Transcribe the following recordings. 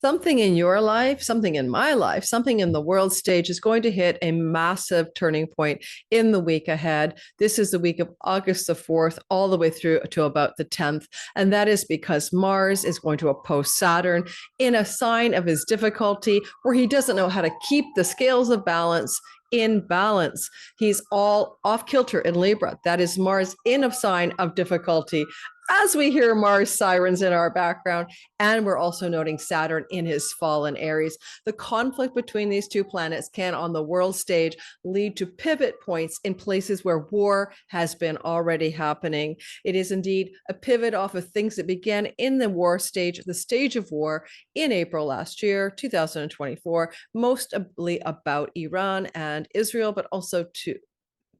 Something in your life, something in my life, something in the world stage is going to hit a massive turning point in the week ahead. This is the week of August the 4th, all the way through to about the 10th. And that is because Mars is going to oppose Saturn in a sign of his difficulty where he doesn't know how to keep the scales of balance in balance. He's all off kilter in Libra. That is Mars in a sign of difficulty. As we hear Mars sirens in our background, and we're also noting Saturn in his fallen Aries. The conflict between these two planets can, on the world stage, lead to pivot points in places where war has been already happening. It is indeed a pivot off of things that began in the war stage, the stage of war in April last year, 2024, mostly about Iran and Israel, but also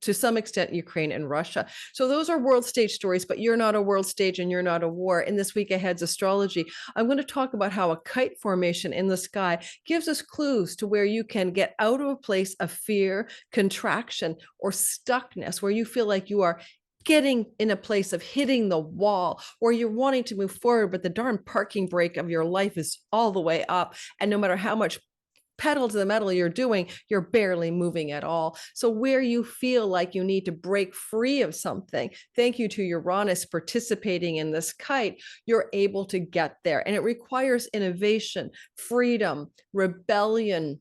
to some extent, Ukraine and Russia. So those are world stage stories, but you're not a world stage and you're not a war. In this week ahead's astrology, I'm going to talk about how a kite formation in the sky gives us clues to where you can get out of a place of fear, contraction, or stuckness, where you feel like you are getting in a place of hitting the wall, or you're wanting to move forward, but the darn parking brake of your life is all the way up. And no matter how much pedal to the metal you're doing, you're barely moving at all. So where you feel like you need to break free of something, thank you to Uranus participating in this kite, you're able to get there. And it requires innovation, freedom, rebellion,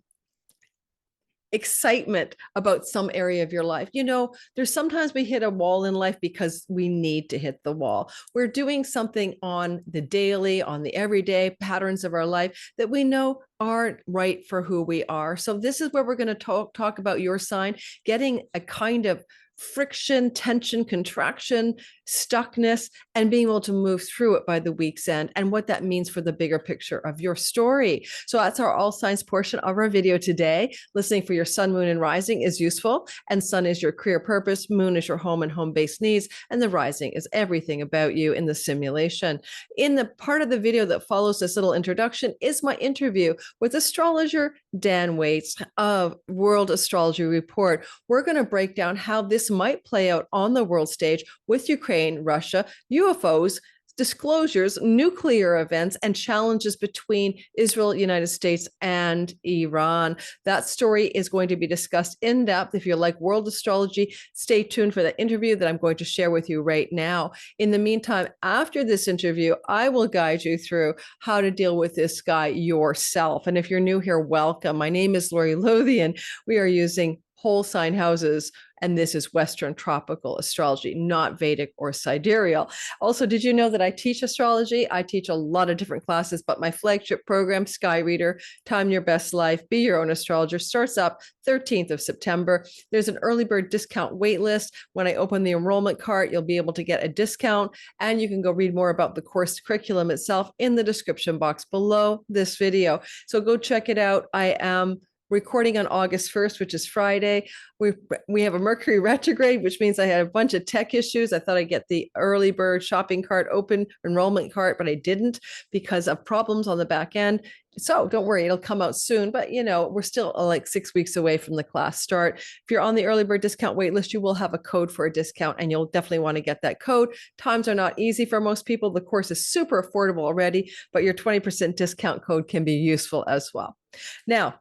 excitement about some area of your life. You know, there's sometimes we hit a wall in life because we need to hit the wall. We're doing something on the daily, on the everyday patterns of our life that we know aren't right for who we are. So this is where we're going to talk about your sign, getting a kind of friction, tension, contraction, stuckness, and being able to move through it by the week's end, and what that means for the bigger picture of your story. So that's our all signs portion of our video today. Listening for your sun, moon, and rising is useful. And sun is your career purpose, moon is your home and home-based needs, and the rising is everything about you in the simulation. In the part of the video that follows this little introduction is my interview with astrologer Dan Waits of World Astrology Report. We're going to break down how this might play out on the world stage with Ukraine, Russia, UFOs, disclosures, nuclear events, and challenges between Israel, United States, and Iran. That story is going to be discussed in depth. If you like world astrology, stay tuned for the interview that I'm going to share with you right now. In the meantime, after this interview, I will guide you through how to deal with this guy yourself. And if you're new here, welcome. My name is Lori Lothian. We are using whole sign houses, and this is Western tropical astrology, not Vedic or sidereal. Also, did you know that I teach astrology? I teach a lot of different classes, but my flagship program, Sky Reader, Time Your Best Life, Be Your Own Astrologer, starts up 13th of September. There's an early bird discount wait list. When I open the enrollment cart, you'll be able to get a discount, and you can go read more about the course curriculum itself in the description box below this video. So go check it out. I am recording on August 1st, which is Friday. We have a Mercury retrograde, which means I had a bunch of tech issues. I thought I'd get the early bird shopping cart open, enrollment cart, but I didn't because of problems on the back end. So don't worry, it'll come out soon. But, you know, we're still like 6 weeks away from the class start. If you're on the early bird discount wait list, you will have a code for a discount, and you'll definitely want to get that code. Times are not easy for most people. The course is super affordable already, but your 20% discount code can be useful as well. Now,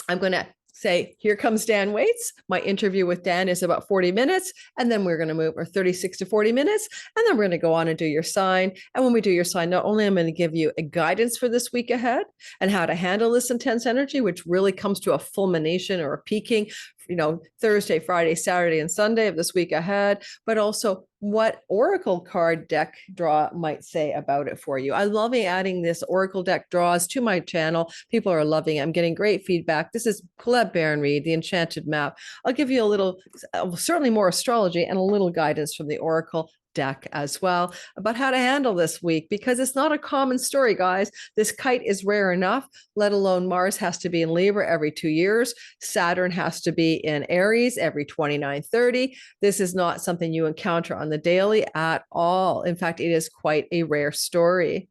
I'm going to say, here comes Dan Waits. My interview with Dan is about 40 minutes, and then we're going to move, or 36 to 40 minutes, and then we're going to go on and do your sign. And when we do your sign, not only am I going to give you a guidance for this week ahead and how to handle this intense energy, which really comes to a fulmination or a peaking, you know, Thursday, Friday, Saturday, and Sunday of this week ahead, but also what Oracle card deck draw might say about it for you. I love adding this Oracle deck draws to my channel. People are loving it. I'm getting great feedback. This is Colette Baron-Reed, the Enchanted Map. I'll give you a little, certainly more astrology and a little guidance from the Oracle deck as well about how to handle this week, because it's not a common story, guys. This kite is rare enough, let alone Mars has to be in Libra every 2 years. Saturn has to be in Aries every 29-30. This is not something you encounter on the daily at all. In fact, it is quite a rare story.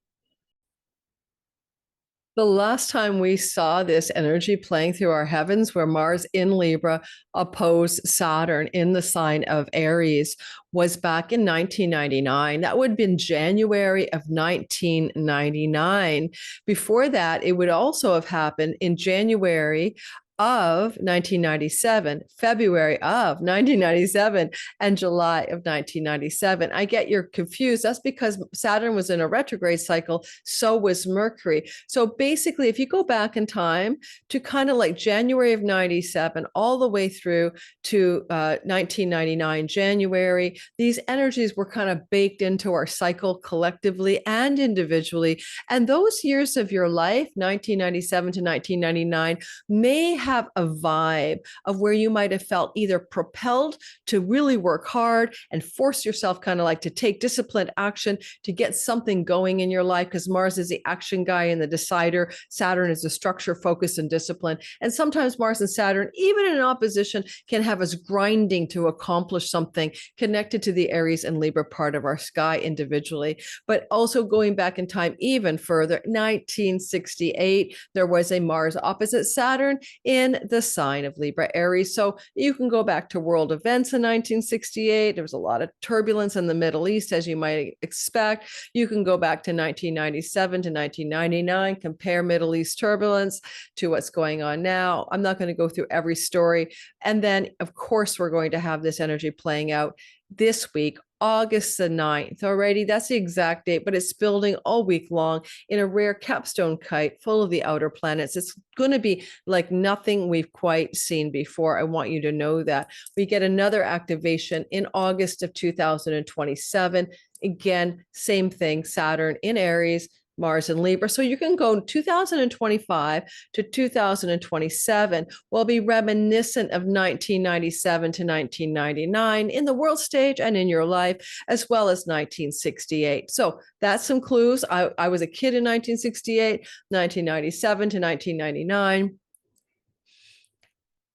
The last time we saw this energy playing through our heavens, where Mars in Libra opposed Saturn in the sign of Aries, was back in 1999. That would have been January of 1999. Before that, it would also have happened in January of 1997, February of 1997, and July of 1997. I get you're confused. That's because Saturn was in a retrograde cycle, so was Mercury. So basically, if you go back in time to kind of like January of 97 all the way through to 1999 January, these energies were kind of baked into our cycle collectively and individually. And those years of your life, 1997 to 1999, may have a vibe of where you might have felt either propelled to really work hard and force yourself kind of like to take disciplined action to get something going in your life, because Mars is the action guy and the decider. Saturn is the structure, focus, and discipline. And sometimes Mars and Saturn, even in opposition, can have us grinding to accomplish something connected to the Aries and Libra part of our sky individually. But also going back in time even further, 1968, there was a Mars opposite Saturn in the sign of Libra Aries. So you can go back to world events in 1968. There was a lot of turbulence in the Middle East, as you might expect. You can go back to 1997 to 1999, compare Middle East turbulence to what's going on now. I'm not going to go through every story. And then, of course, we're going to have this energy playing out this week, August the 9th. Already, that's the exact date, but it's building all week long in a rare capstone kite full of the outer planets. It's going to be like nothing we've quite seen before. I want you to know that. We get another activation in August of 2027. Again, same thing, Saturn in Aries, Mars and Libra. So you can go 2025 to 2027 will be reminiscent of 1997 to 1999 in the world stage and in your life, as well as 1968. So that's some clues. I was a kid in 1968, 1997 to 1999.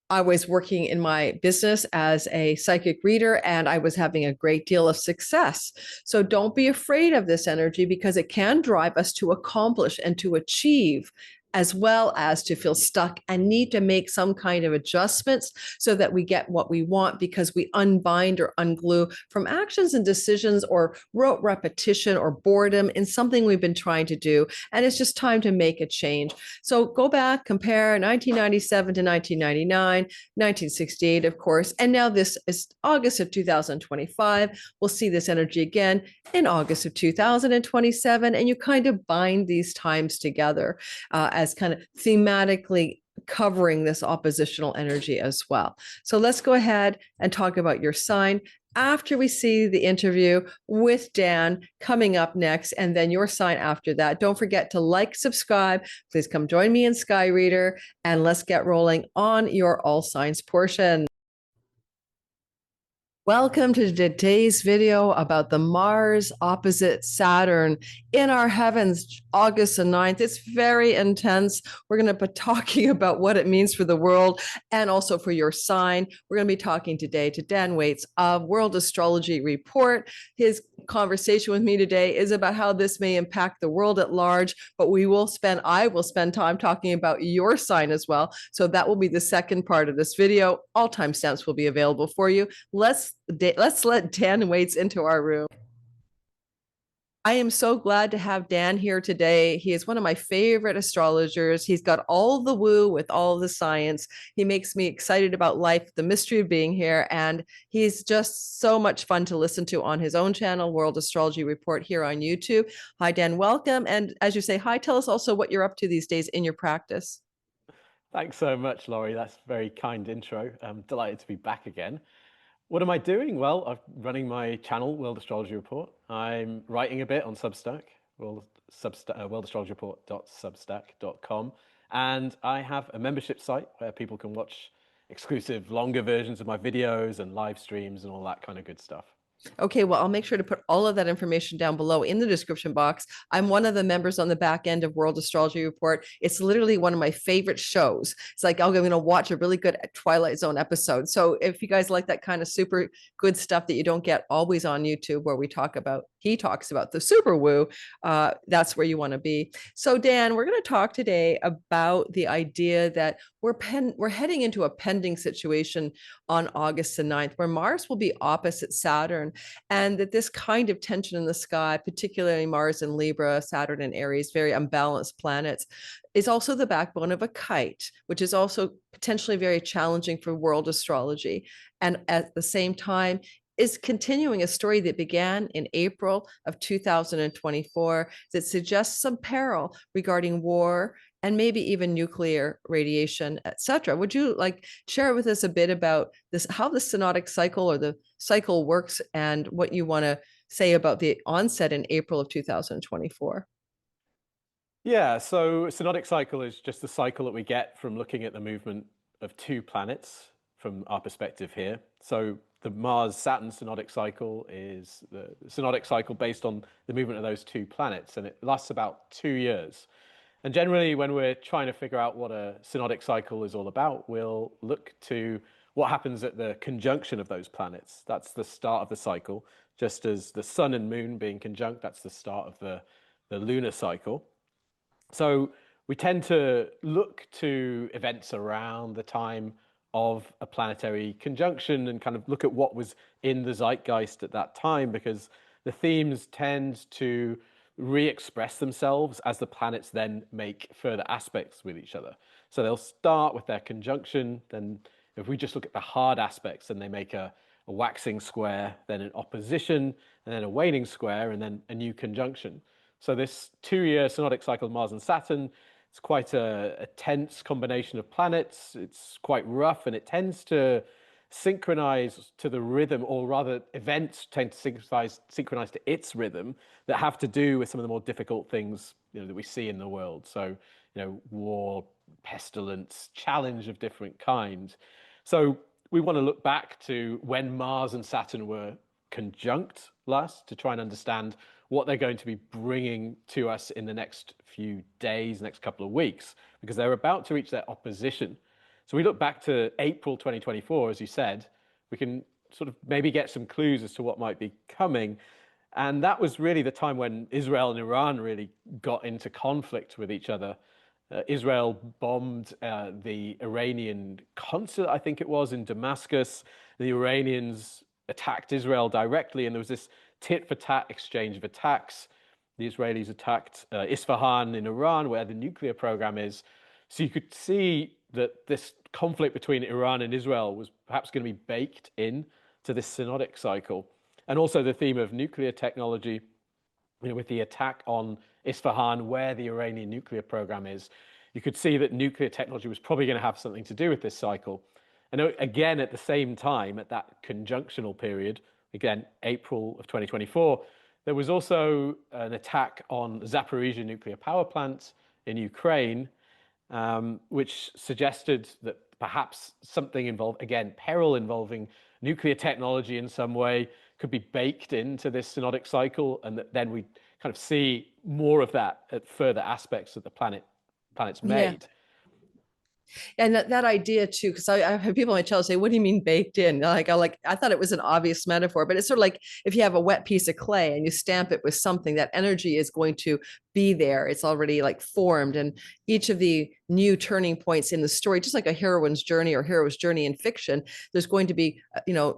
I was working in my business as a psychic reader, and I was having a great deal of success. So don't be afraid of this energy, because it can drive us to accomplish and to achieve, as well as to feel stuck and need to make some kind of adjustments so that we get what we want, because we unbind or unglue from actions and decisions or rote repetition or boredom in something we've been trying to do. And it's just time to make a change. So go back, compare 1997 to 1999, 1968, of course. And now this is August of 2025. We'll see this energy again in August of 2027. And you kind of bind these times together as kind of thematically covering this oppositional energy as well. So let's go ahead and talk about your sign after we see the interview with Dan coming up next, and then your sign after that. Don't forget to like, subscribe. Please come join me in Sky Reader, and let's get rolling on your all signs portion. Welcome to today's video about the Mars opposite Saturn in our heavens, August the 9th. It's very intense. We're going to be talking about what it means for the world and also for your sign. We're going to be talking today to Dan Waits of World Astrology Report. His conversation with me today is about how this may impact the world at large, but I will spend time talking about your sign as well. So that will be the second part of this video. All timestamps will be available for you. Let's let Dan Waits into our room. I am so glad to have Dan here today. He is one of my favorite astrologers. He's got all the woo with all the science. He makes me excited about life, the mystery of being here, and he's just so much fun to listen to on his own channel, World Astrology Report, here on YouTube. Hi, Dan. Welcome. And as you say hi, tell us also what you're up to these days in your practice. Thanks so much, Laurie. That's a very kind intro. I'm delighted to be back again. What am I doing? Well, I'm running my channel, World Astrology Report. I'm writing a bit on Substack, worldastrologyreport.substack.com. And I have a membership site where people can watch exclusive, longer versions of my videos and live streams and all that kind of good stuff. Okay, well, I'll make sure to put all of that information down below in the description box. I'm one of the members on the back end of World Astrology Report. It's literally one of my favorite shows. It's like, I'm going to watch a really good Twilight Zone episode. So if you guys like that kind of super good stuff that you don't get always on YouTube, where we talk about he talks about, the super woo, that's where you want to be. So Dan, we're going to talk today about the idea that we're heading into a pending situation on August the 9th, where Mars will be opposite Saturn, and that this kind of tension in the sky, particularly Mars in Libra, Saturn and Aries, very unbalanced planets, is also the backbone of a kite, which is also potentially very challenging for world astrology. And at the same time, is continuing a story that began in April of 2024 that suggests some peril regarding war and maybe even nuclear radiation, etc. Would you like share with us a bit about this, how the synodic cycle or the cycle works, and what you want to say about the onset in April of 2024? Yeah, so synodic cycle is just the cycle that we get from looking at the movement of two planets from our perspective here. So the Mars-Saturn synodic cycle is the synodic cycle based on the movement of those two planets, and it lasts about 2 years. And generally, when we're trying to figure out what a synodic cycle is all about, we'll look to what happens at the conjunction of those planets. That's the start of the cycle, just as the sun and moon being conjunct, that's the start of the lunar cycle. So we tend to look to events around the time of a planetary conjunction and kind of look at what was in the zeitgeist at that time, because the themes tend to re-express themselves as the planets then make further aspects with each other. So they'll start with their conjunction, then if we just look at the hard aspects, then they make a waxing square, then an opposition, and then a waning square, and then a new conjunction. So this 2-year synodic cycle of Mars and Saturn, it's quite a tense combination of planets. It's quite rough, and it tends to synchronize to the rhythm, or rather events tend to synchronize to its rhythm that have to do with some of the more difficult things, that we see in the world. So, war, pestilence, challenge of different kinds. So we want to look back to when Mars and Saturn were conjunct last to try and understand what they're going to be bringing to us in the next few days, next couple of weeks, because they're about to reach their opposition. So we look back to April 2024, as you said, we can sort of maybe get some clues as to what might be coming. And that was really the time when Israel and Iran really got into conflict with each other. Israel bombed the Iranian consulate, I think it was, in Damascus. The Iranians attacked Israel directly, and there was this tit-for-tat exchange of attacks. The Israelis attacked Isfahan in Iran, where the nuclear program is. So you could see that this conflict between Iran and Israel was perhaps going to be baked in to this synodic cycle. And also the theme of nuclear technology, with the attack on Isfahan, where the Iranian nuclear program is, you could see that nuclear technology was probably going to have something to do with this cycle. And again, at the same time, at that conjunctional period, again, April of 2024, there was also an attack on the Zaporizhia nuclear power plant in Ukraine, which suggested that perhaps something involved, again, peril involving nuclear technology in some way could be baked into this synodic cycle, and that then we kind of see more of that at further aspects of the planet's made. And that idea too, because I have people in my channel say, "What do you mean baked in?" I thought it was an obvious metaphor, but it's sort of like if you have a wet piece of clay and you stamp it with something, that energy is going to be there. It's already like formed, and each of the new turning points in the story, just like a heroine's journey or hero's journey in fiction, there's going to be, an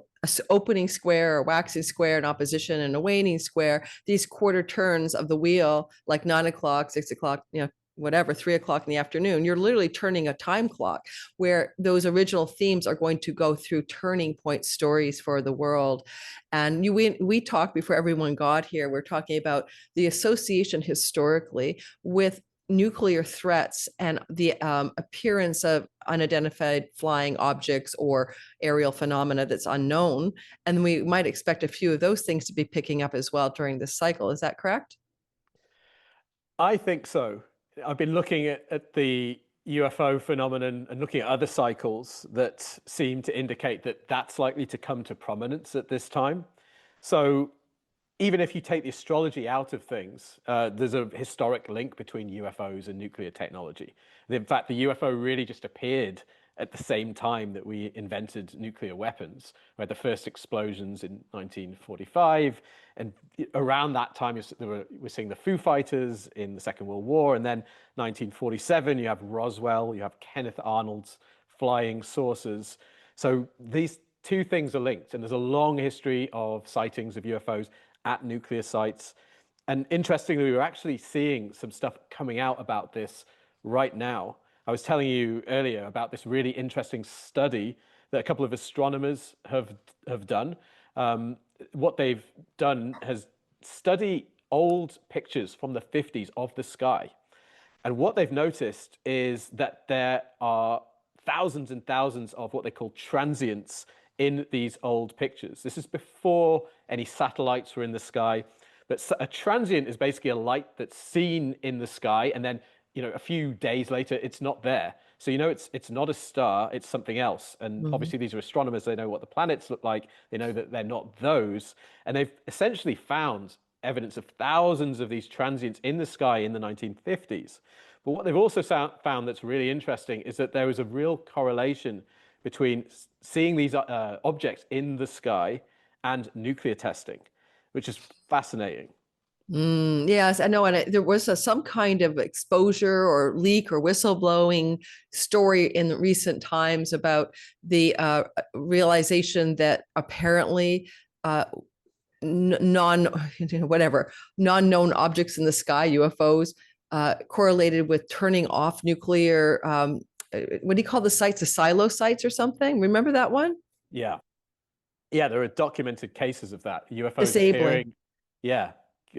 opening square, a waxing square, an opposition, and a waning square. These quarter turns of the wheel, like 9 o'clock, 6 o'clock, whatever, 3 o'clock in the afternoon, you're literally turning a time clock where those original themes are going to go through turning point stories for the world. And we talked before everyone got here, we're talking about the association historically with nuclear threats and the appearance of unidentified flying objects or aerial phenomena that's unknown. And we might expect a few of those things to be picking up as well during this cycle. Is that correct? I think so. I've been looking at the UFO phenomenon and looking at other cycles that seem to indicate that that's likely to come to prominence at this time. So even if you take the astrology out of things, there's a historic link between UFOs and nuclear technology. In fact, the UFO really just appeared at the same time that we invented nuclear weapons. We had the first explosions in 1945, and around that time we're seeing the Foo Fighters in the Second World War, and then 1947 you have Roswell, you have Kenneth Arnold's flying saucers. So these two things are linked, and there's a long history of sightings of UFOs at nuclear sites. And interestingly, we're actually seeing some stuff coming out about this right now. I was telling you earlier about this really interesting study that a couple of astronomers have done. What they've done has study old pictures from the 50s of the sky. And what they've noticed is that there are thousands and thousands of what they call transients in these old pictures. This is before any satellites were in the sky. But a transient is basically a light that's seen in the sky, and then a few days later it's not there. So it's not a star, it's something else. And obviously these are astronomers, they know what the planets look like, they know that they're not those, and they've essentially found evidence of thousands of these transients in the sky in the 1950s. But what they've also found that's really interesting is that there was a real correlation between seeing these objects in the sky and nuclear testing, which is fascinating. Yes, I know. And there was some kind of exposure or leak or whistleblowing story in recent times about the realization that apparently non-known objects in the sky, UFOs, correlated with turning off nuclear, what do you call the sites, the silo sites or something? Remember that one? Yeah. Yeah, there are documented cases of that. UFOs Disabling.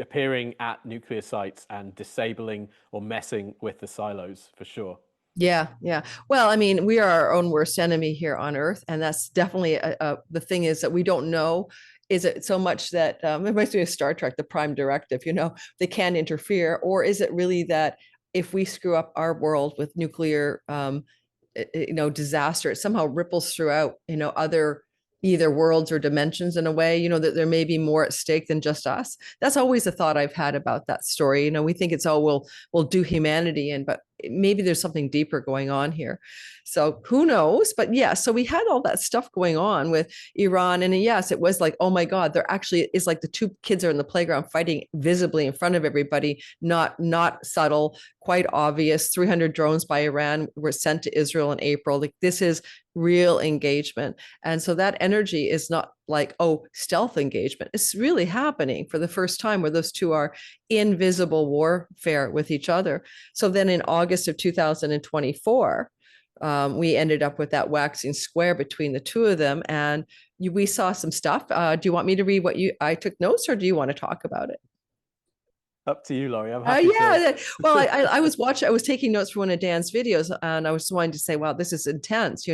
appearing at nuclear sites and disabling or messing with the silos, for sure. Yeah, yeah. Well, I mean, we are our own worst enemy here on Earth, and that's definitely the thing is that we don't know. Is it so much that it reminds me of Star Trek, the Prime Directive? They can't interfere, or is it really that if we screw up our world with nuclear, disaster, it somehow ripples throughout, other either worlds or dimensions in a way, that there may be more at stake than just us. That's always a thought I've had about that story. We think it's, oh, we'll do humanity in, but maybe there's something deeper going on here. So who knows? But yeah, so we had all that stuff going on with Iran. And yes, it was like, oh my God, there actually is like the two kids are in the playground fighting visibly in front of everybody, not subtle, quite obvious. 300 drones by Iran were sent to Israel in April. Like this is real engagement. And so that energy is not like, oh, stealth engagement. It's really happening for the first time where those two are in visible warfare with each other. So then in August of 2024, we ended up with that waxing square between the two of them. And we saw some stuff. Do you want me to read what I took notes, or do you want to talk about it? Up to you, Laurie. I'm happy to. Well, I was taking notes for one of Dan's videos, and I was wanting to say, wow, this is intense.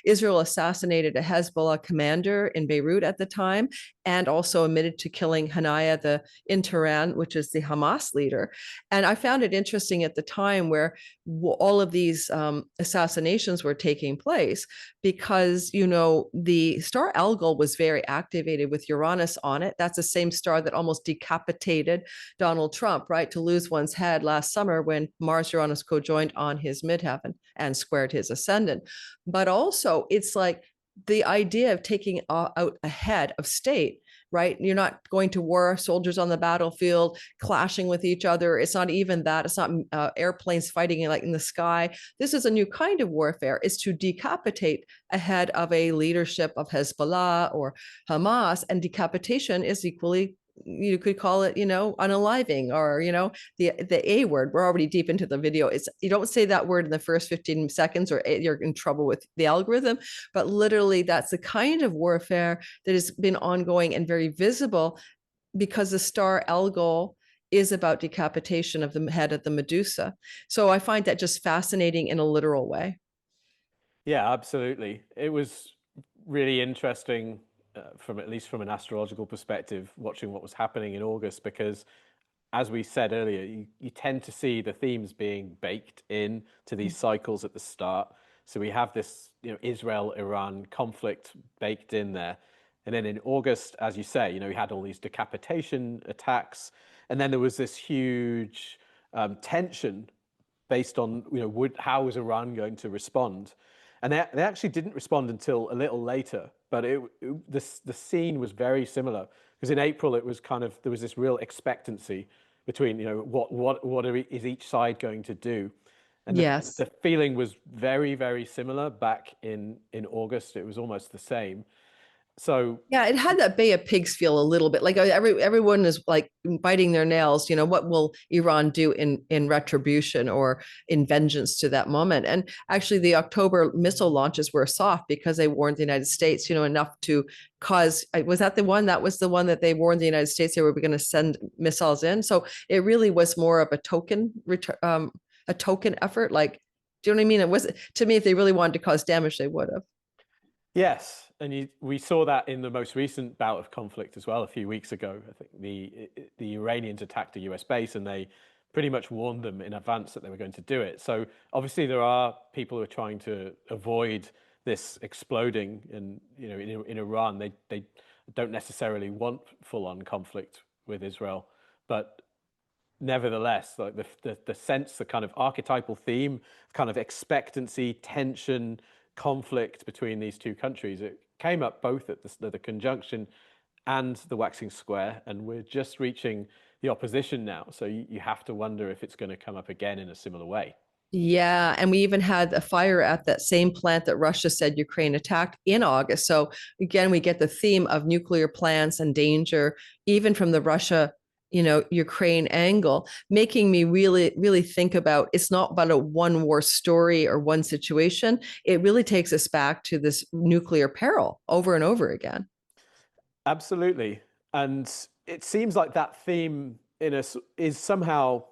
Israel assassinated a Hezbollah commander in Beirut at the time, and also admitted to killing Hanaya in Tehran, which is the Hamas leader. And I found it interesting at the time where all of these assassinations were taking place because, the star Algol was very activated with Uranus on it. That's the same star that almost decapitated Donald Trump, right, to lose one's head last summer when Mars-Uranus co-joined on his midheaven and squared his ascendant. But also, it's like the idea of taking out a head of state, right? You're not going to war, soldiers on the battlefield clashing with each other. It's not even that. It's not airplanes fighting like in the sky. This is a new kind of warfare. It's to decapitate a head of a leadership of Hezbollah or Hamas, and decapitation is equally, you could call it, unaliving, or, the A word. We're already deep into the video. You don't say that word in the first 15 seconds or you're in trouble with the algorithm, but literally that's the kind of warfare that has been ongoing and very visible because the star Algol is about decapitation of the head of the Medusa. So I find that just fascinating in a literal way. Yeah, absolutely. It was really interesting at least from an astrological perspective, watching what was happening in August, because as we said earlier, you tend to see the themes being baked in to these cycles at the start. So we have this, Israel-Iran conflict baked in there. And then in August, as you say, we had all these decapitation attacks. And then there was this huge tension based on, how was Iran going to respond? And they actually didn't respond until a little later, but the scene was very similar, because in April it was kind of, there was this real expectancy between, you know, is each side going to do? And Yes. the feeling was very, very similar back in August. It was almost the same. So Yeah, it had that Bay of Pigs feel a little bit like everyone is like biting their nails. You know, what will Iran do in retribution or in vengeance to that moment? And actually, the October missile launches were soft because they warned the United States, you know, enough to cause. Was that the one? That was the one that they warned the United States they were going to send missiles in. So it really was more of a token effort. Like, do you know what I mean? It was, to me, if they really wanted to cause damage, they would have. yes, and we saw that in the most recent bout of conflict as well a few weeks ago. I think the Iranians attacked a US base, and they pretty much warned them in advance that they were going to do it. So obviously there are people who are trying to avoid this exploding, and you know, in Iran they don't necessarily want full-on conflict with Israel, but nevertheless, like the sense, the kind of archetypal theme, kind of expectancy, tension, conflict between these two countries, it came up both at the conjunction and the waxing square, and we're just reaching the opposition now. So you have to wonder if it's going to come up again in a similar way. Yeah, and we even had a fire at that same plant that Russia said Ukraine attacked in August. So again, we get the theme of nuclear plants and danger, even from the Russia, you know, Ukraine angle, making me really, really think about it's not about a one war story or one situation. It really takes us back to this nuclear peril over and over again. Absolutely. And it seems like that theme in us is somehow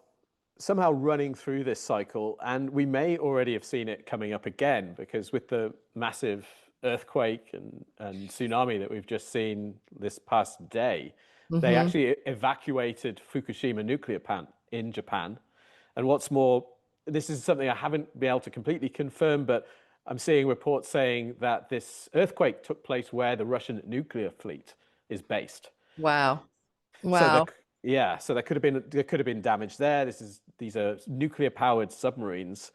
running through this cycle, and we may already have seen it coming up again, because with the massive earthquake and tsunami that we've just seen this past day, they Mm-hmm. actually evacuated Fukushima nuclear plant in Japan. And what's more, this is something I haven't been able to completely confirm, but I'm seeing reports saying that this earthquake took place where the Russian nuclear fleet is based. Wow. So Wow. yeah, so there could have been damage there. These are nuclear powered submarines.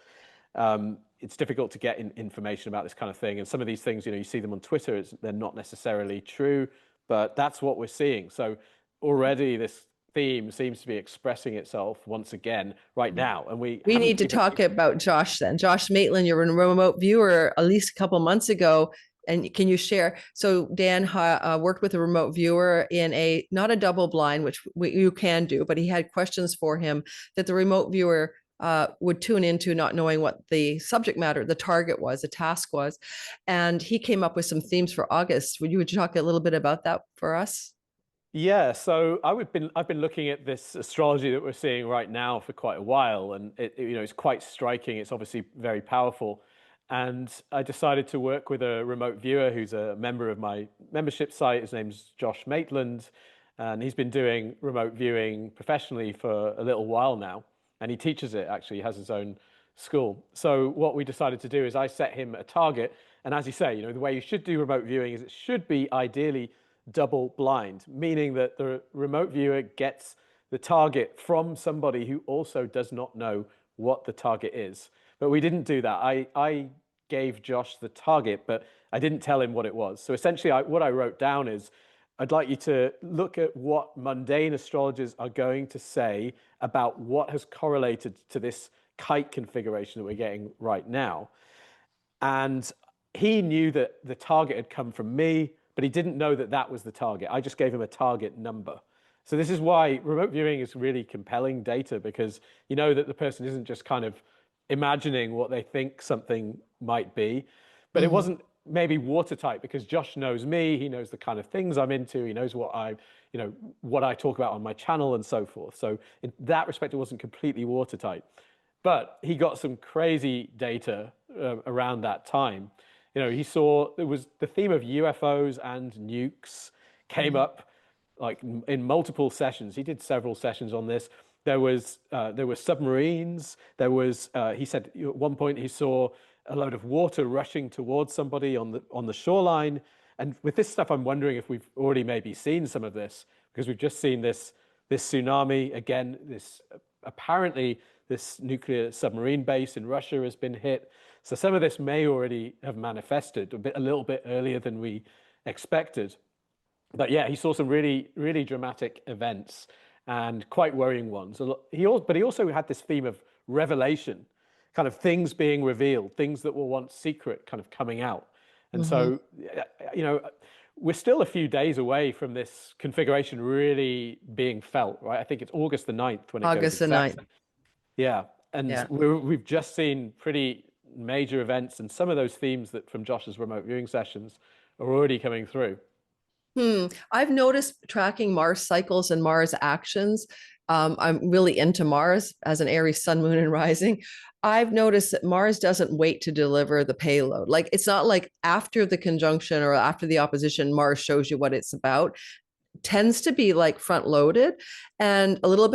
It's difficult to get information about this kind of thing, and some of these things, you know, you see them on Twitter. They're not necessarily true, but that's what we're seeing. So already this theme seems to be expressing itself once again right now, and we We haven't need to even. talk about Josh then. Josh Maitland, you're a remote viewer at least a couple months ago. And can you share? So Dan worked with a remote viewer in not a double blind, which you can do, but he had questions for him that the remote viewer would tune into, not knowing what the subject matter, the target was, the task was. And he came up with some themes for August. Would you talk a little bit about that for us? Yeah, so I've been looking at this astrology that we're seeing right now for quite a while, and you know, it's quite striking. It's obviously very powerful, and I decided to work with a remote viewer who's a member of my membership site. His name's Josh Maitland, and he's been doing remote viewing professionally for a little while now, and he teaches it. Actually, he has his own school. So what we decided to do is I set him a target, and as you say, you know, the way you should do remote viewing is it should be ideally double blind, meaning that the remote viewer gets the target from somebody who also does not know what the target is. But we didn't do that. I gave Josh the target, but I didn't tell him what it was. So essentially, what I wrote down is, I'd like you to look at what mundane astrologers are going to say about what has correlated to this kite configuration that we're getting right now. And he knew that the target had come from me, but he didn't know that that was the target. I just gave him a target number. So this is why remote viewing is really compelling data, because you know that the person isn't just kind of imagining what they think something might be. But it Mm-hmm. wasn't maybe watertight, because Josh knows me, he knows the kind of things I'm into, he knows what I talk about on my channel and so forth. So in that respect, it wasn't completely watertight. But he got some crazy data around that time. You know, he saw there was the theme of UFOs and nukes came up like in multiple sessions. He did several sessions on this. There were submarines. There was he said at one point he saw a load of water rushing towards somebody on the shoreline. And with this stuff, I'm wondering if we've already maybe seen some of this, because we've just seen this tsunami again, this apparently this nuclear submarine base in Russia has been hit. So some of this may already have manifested a little bit earlier than we expected. But yeah, he saw some really, really dramatic events and quite worrying ones. But he also had this theme of revelation, kind of things being revealed, things that were once secret kind of coming out. And so, you know, we're still a few days away from this configuration really being felt, right? I think it's August the 9th when it August goes the 9th. exact. Yeah. And Yeah. we've just seen pretty major events, and some of those themes that from Josh's remote viewing sessions are already coming through. I've noticed tracking Mars cycles and Mars actions. I'm really into Mars as an Aries sun, moon, and rising. I've noticed that Mars doesn't wait to deliver the payload. Like it's not like after the conjunction or after the opposition, Mars shows you what it's about. Tends to be like front loaded and a little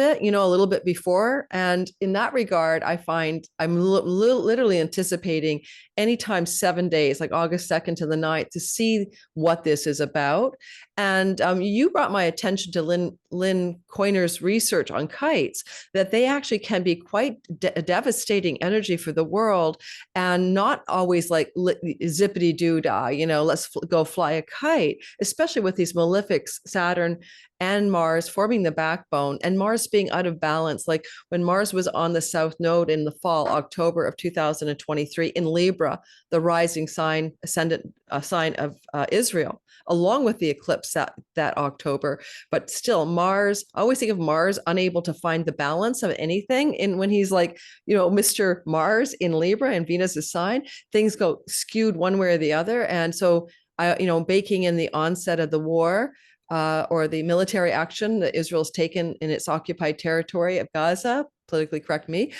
bit before. And in that regard, I find I'm literally anticipating anytime 7 days, like August 2nd to the 9th, to see what this is about. And you brought my attention to Lynn Coyner's research on kites, that they actually can be quite a devastating energy for the world, and not always like zippity doo dah, let's go fly a kite, especially with these malefics, Saturn and Mars forming the backbone, and Mars being out of balance. Like when Mars was on the south node in the fall, October of 2023 in Libra, the rising sign, ascendant sign of Israel, along with the eclipse that October. But still, Mars, I always think of Mars unable to find the balance of anything. And when he's like, Mr. Mars in Libra and Venus's sign, things go skewed one way or the other. And so, baking in the onset of the war, or the military action that Israel's taken in its occupied territory of Gaza, politically correct me,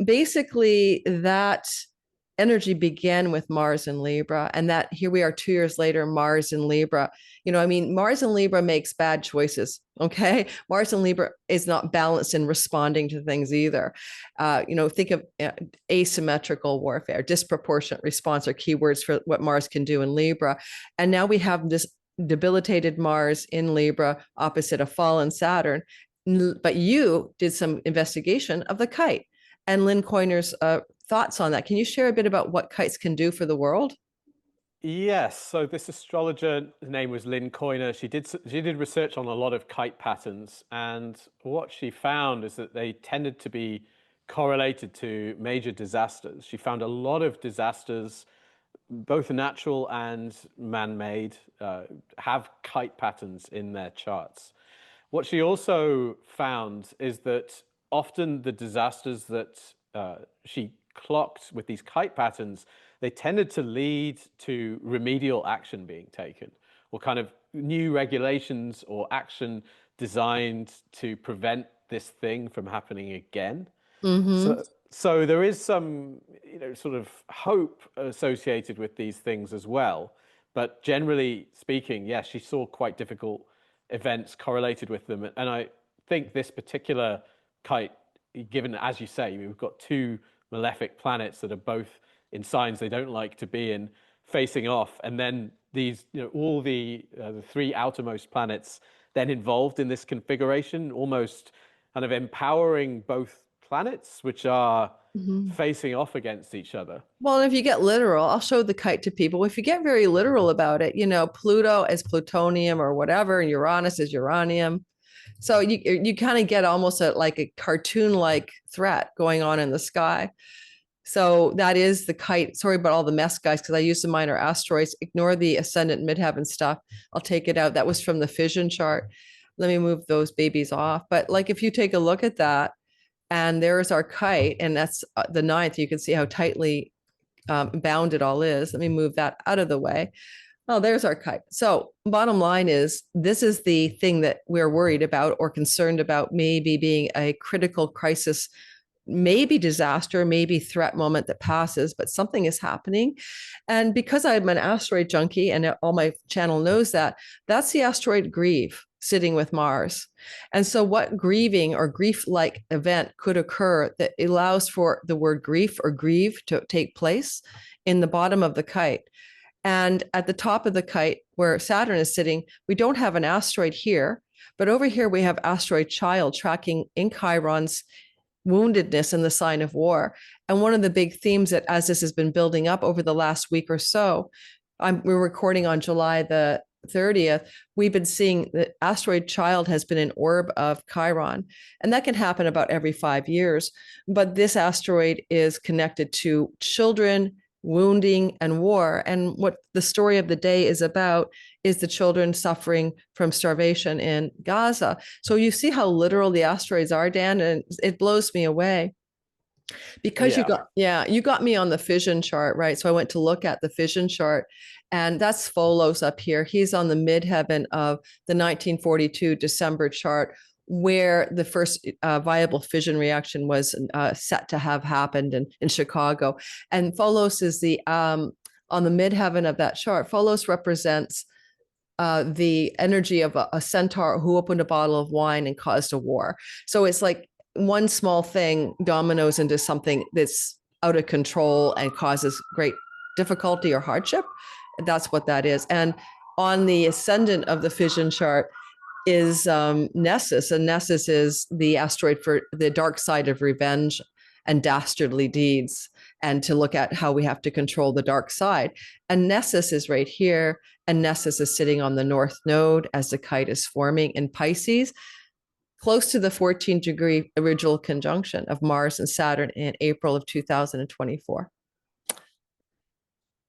basically that energy began with Mars in Libra, and that here we are 2 years later, Mars in Libra. Mars in Libra makes bad choices. Okay. Mars in Libra is not balanced in responding to things either. Think of asymmetrical warfare, disproportionate response are keywords for what Mars can do in Libra. And now we have this debilitated Mars in Libra opposite a fallen Saturn. But you did some investigation of the kite and Lynn Coyner's thoughts on that. Can you share a bit about what kites can do for the world? Yes. So this astrologer, her name was Lynn Coyner. She did research on a lot of kite patterns, and what she found is that they tended to be correlated to major disasters. She found a lot of disasters, both natural and man-made, have kite patterns in their charts. What she also found is that often the disasters that she clocked with these kite patterns, they tended to lead to remedial action being taken, or kind of new regulations or action designed to prevent this thing from happening again. Mm-hmm. So there is some, sort of hope associated with these things as well. But generally speaking, yes, she saw quite difficult events correlated with them. And I think this particular kite, given, as you say, we've got two malefic planets that are both in signs they don't like to be in, facing off, and then these, all the three outermost planets then involved in this configuration, almost kind of empowering both planets, which are facing off against each other. Well, if you get literal, I'll show the kite to people. If you get very literal about it, Pluto is plutonium or whatever, and Uranus is uranium. So you kind of get almost like a cartoon-like threat going on in the sky. So that is the kite. Sorry about all the mess, guys, because I use the minor asteroids. Ignore the ascendant midheaven stuff. I'll take it out. That was from the fission chart. Let me move those babies off. But like if you take a look at that, and there's our kite, and that's the 9th. You can see how tightly bound it all is. Let me move that out of the way. Oh, there's our kite. So bottom line is, this is the thing that we're worried about or concerned about, maybe being a critical crisis, maybe disaster, maybe threat moment that passes, but something is happening. And because I'm an asteroid junkie, and all my channel knows that, that's the asteroid Grieve sitting with Mars. And so what grieving or grief-like event could occur that allows for the word grief or grieve to take place in the bottom of the kite? And at the top of the kite, where Saturn is sitting, we don't have an asteroid here, but over here we have asteroid Child tracking in Chirons woundedness in the sign of war. And one of the big themes that, as this has been building up over the last week or so, we're recording on July the 30th, we've been seeing the asteroid Child has been an orb of Chiron, and that can happen about every 5 years. But this asteroid is connected to children, wounding, and war. And what the story of the day is about is the children suffering from starvation in Gaza. So you see how literal the asteroids are, Dan, and it blows me away. Because you got me on the fission chart, right? So I went to look at the fission chart, and that's Pholos up here. He's on the midheaven of the 1942 December chart, where the first viable fission reaction was set to have happened in Chicago. And Pholos is the on the midheaven of that chart. Pholos represents the energy of a centaur who opened a bottle of wine and caused a war. So it's like one small thing dominoes into something that's out of control and causes great difficulty or hardship. That's what that is. And on the ascendant of the fission chart is Nessus, and Nessus is the asteroid for the dark side of revenge and dastardly deeds, and to look at how we have to control the dark side. And Nessus is right here, and Nessus is sitting on the north node as the kite is forming in Pisces, close to the 14-degree original conjunction of Mars and Saturn in April of 2024.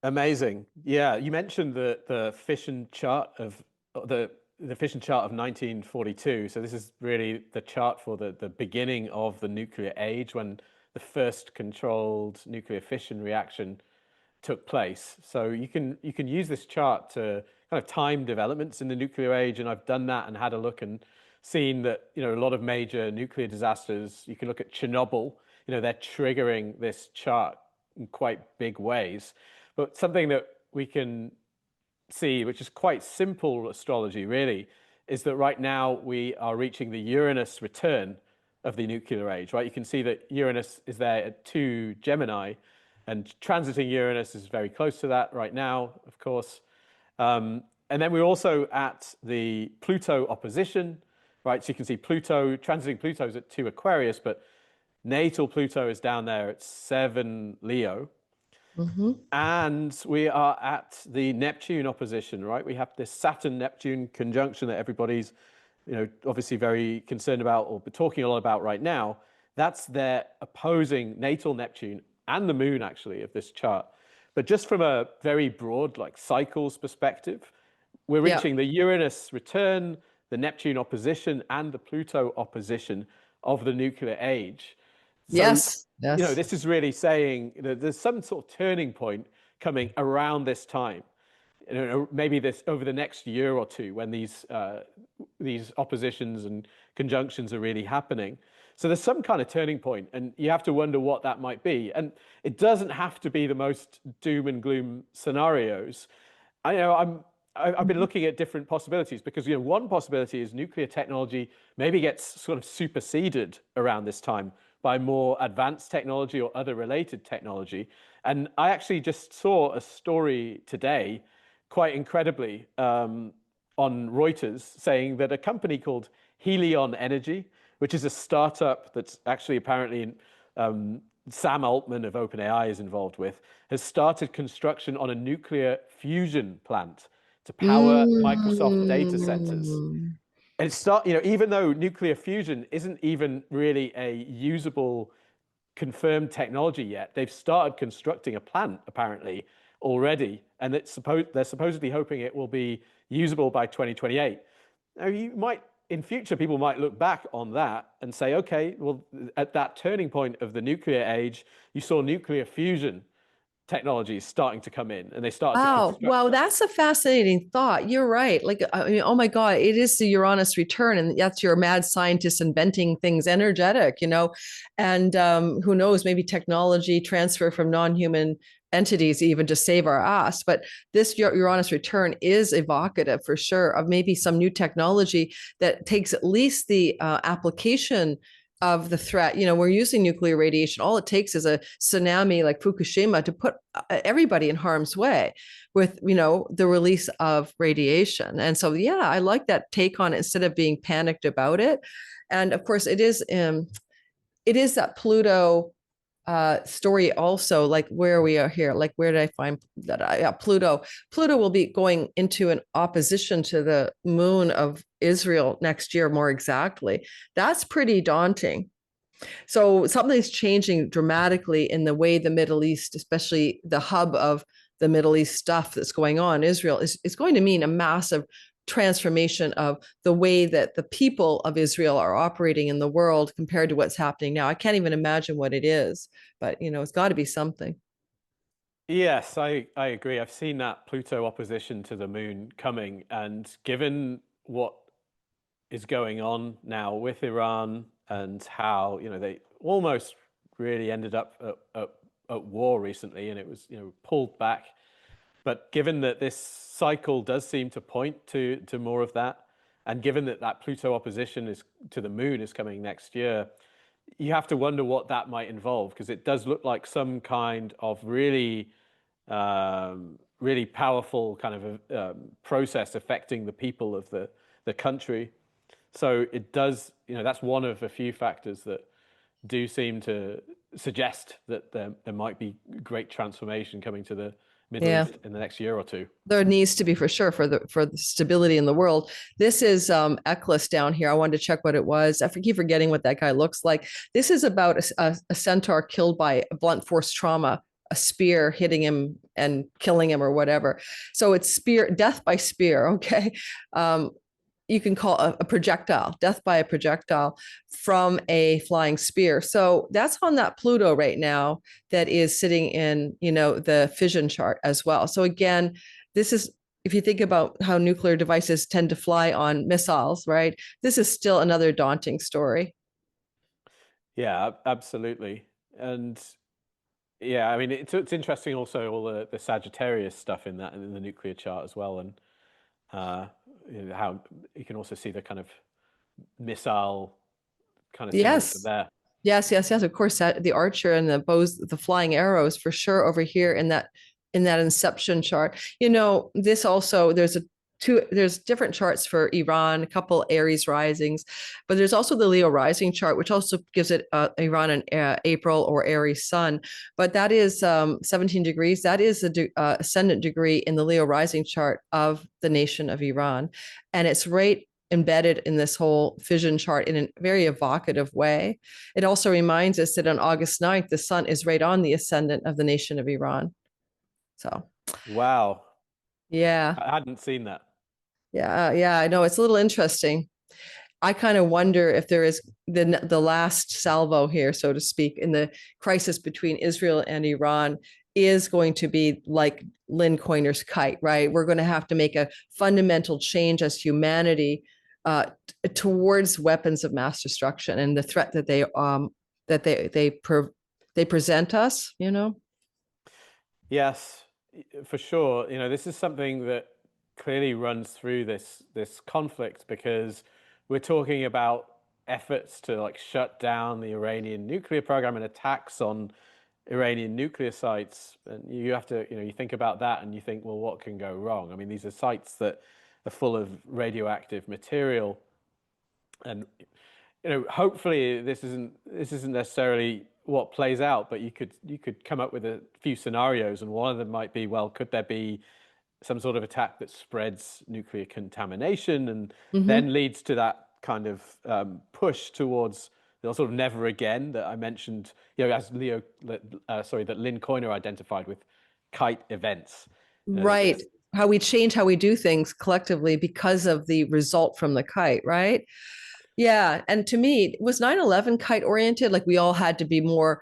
Amazing. Yeah, you mentioned the fission chart of the fission chart of 1942. So this is really the chart for the beginning of the nuclear age, when the first controlled nuclear fission reaction took place. So you can use this chart to kind of time developments in the nuclear age, and I've done that and had a look and seen that, you know, a lot of major nuclear disasters, you can look at Chernobyl, you know, they're triggering this chart in quite big ways. But something that we can see, which is quite simple astrology really, is that right now we are reaching the Uranus return of the nuclear age, right? You can see that Uranus is there at 2 Gemini, and transiting Uranus is very close to that right now, of course. And then we're also at the Pluto opposition, right? So you can see Pluto, transiting Pluto is at 2 Aquarius, but natal Pluto is down there at 7 Leo. Mm-hmm. And we are at the Neptune opposition, right? We have this Saturn-Neptune conjunction that everybody's, you know, obviously very concerned about or talking a lot about right now. That's their opposing natal Neptune and the moon, actually, of this chart. But just from a very broad, like, cycles perspective, we're reaching the Uranus return, the Neptune opposition, and the Pluto opposition of the nuclear age. So, yes. You know, this is really saying that there's some sort of turning point coming around this time. You know, maybe this over the next year or two, when these oppositions and conjunctions are really happening. So there's some kind of turning point, and you have to wonder what that might be. And it doesn't have to be the most doom and gloom scenarios. I've been looking at different possibilities, because, you know, one possibility is nuclear technology maybe gets sort of superseded around this time by more advanced technology or other related technology. And I actually just saw a story today, quite incredibly, on Reuters, saying that a company called Helion Energy, which is a startup that's actually apparently Sam Altman of OpenAI is involved with, has started construction on a nuclear fusion plant to power Microsoft data centers. And you know, even though nuclear fusion isn't even really a usable, confirmed technology yet, they've started constructing a plant apparently already, and they're supposedly hoping it will be usable by 2028. Now, in future, people might look back on that and say, okay, well, at that turning point of the nuclear age, you saw nuclear fusion technology is starting to come in, and they start to wow, that's a fascinating thought. You're right. Like, I mean, oh my God, it is the Uranus return, and that's your mad scientist inventing things energetic, you know. And who knows, maybe technology transfer from non-human entities even to save our ass. But this Uranus return is evocative for sure of maybe some new technology that takes at least the application of the threat. You know, we're using nuclear radiation. All it takes is a tsunami like Fukushima to put everybody in harm's way with, you know, the release of radiation. And so, yeah, I like that take on it instead of being panicked about it. And of course, it is it is that Pluto story also, like where we are here, like where did I find that? Pluto will be going into an opposition to the moon of Israel next year, more exactly. That's pretty daunting. So something's changing dramatically in the way the Middle East, especially the hub of the Middle East stuff that's going on, Israel is going to mean a massive transformation of the way that the people of Israel are operating in the world compared to what's happening now. I can't even imagine what it is, but it's got to be something. Yes, I agree. I've seen that Pluto opposition to the moon coming, and given what is going on now with Iran and how they almost really ended up at war recently, and it was pulled back. But given that this cycle does seem to point to more of that, and given that that Pluto opposition is to the moon is coming next year, you have to wonder what that might involve, because it does look like some kind of really really powerful kind of process affecting the people of the country. So it does, that's one of a few factors that do seem to suggest that there might be great transformation coming to the Middle Yeah. East in the next year or two. There needs to be, for sure, for the stability in the world. This is Eccles down here. I wanted to check what it was. I keep forgetting what that guy looks like. This is about a centaur killed by a blunt force trauma, a spear hitting him and killing him or whatever. So it's death by spear. Okay. You can call a projectile, death by a projectile from a flying spear. So that's on that Pluto right now that is sitting in, the fission chart as well. So again, this is, if you think about how nuclear devices tend to fly on missiles, right? This is still another daunting story. Yeah, absolutely. And yeah, I mean, it's interesting also all the Sagittarius stuff in the nuclear chart as well. And how you can also see the kind of missile kind of signature Yes. there. Yes, yes, yes. Of course, the archer and the bows, the flying arrows, for sure, over here in that inception chart. This also there's different charts for Iran, a couple Aries risings, but there's also the Leo rising chart, which also gives it Iran and April or Aries sun. But that is 17 degrees. That is the ascendant degree in the Leo rising chart of the nation of Iran, and it's right embedded in this whole fission chart in a very evocative way. It also reminds us that on August 9th, the sun is right on the ascendant of the nation of Iran. So, Wow. yeah. I hadn't seen that. Yeah. Yeah. I know it's a little interesting. I kind of wonder if there is the last salvo here, so to speak, in the crisis between Israel and Iran is going to be like Lynn Coiner's kite, right? We're going to have to make a fundamental change as humanity towards weapons of mass destruction and the threat that they present us. Yes, for sure. This is something that clearly runs through this conflict, because we're talking about efforts to like shut down the Iranian nuclear program and attacks on Iranian nuclear sites. And you have to, you think about that and you think, well, what can go wrong? I mean, these are sites that are full of radioactive material. And hopefully this isn't necessarily what plays out, but you could come up with a few scenarios, and one of them might be, well, could there be some sort of attack that spreads nuclear contamination and then leads to that kind of push towards the sort of never again that I mentioned, as that Lynn Coiner identified with Kite events. Right. How we change how we do things collectively because of the result from the kite, right? Yeah. And to me, was 9/11 kite oriented? Like we all had to be more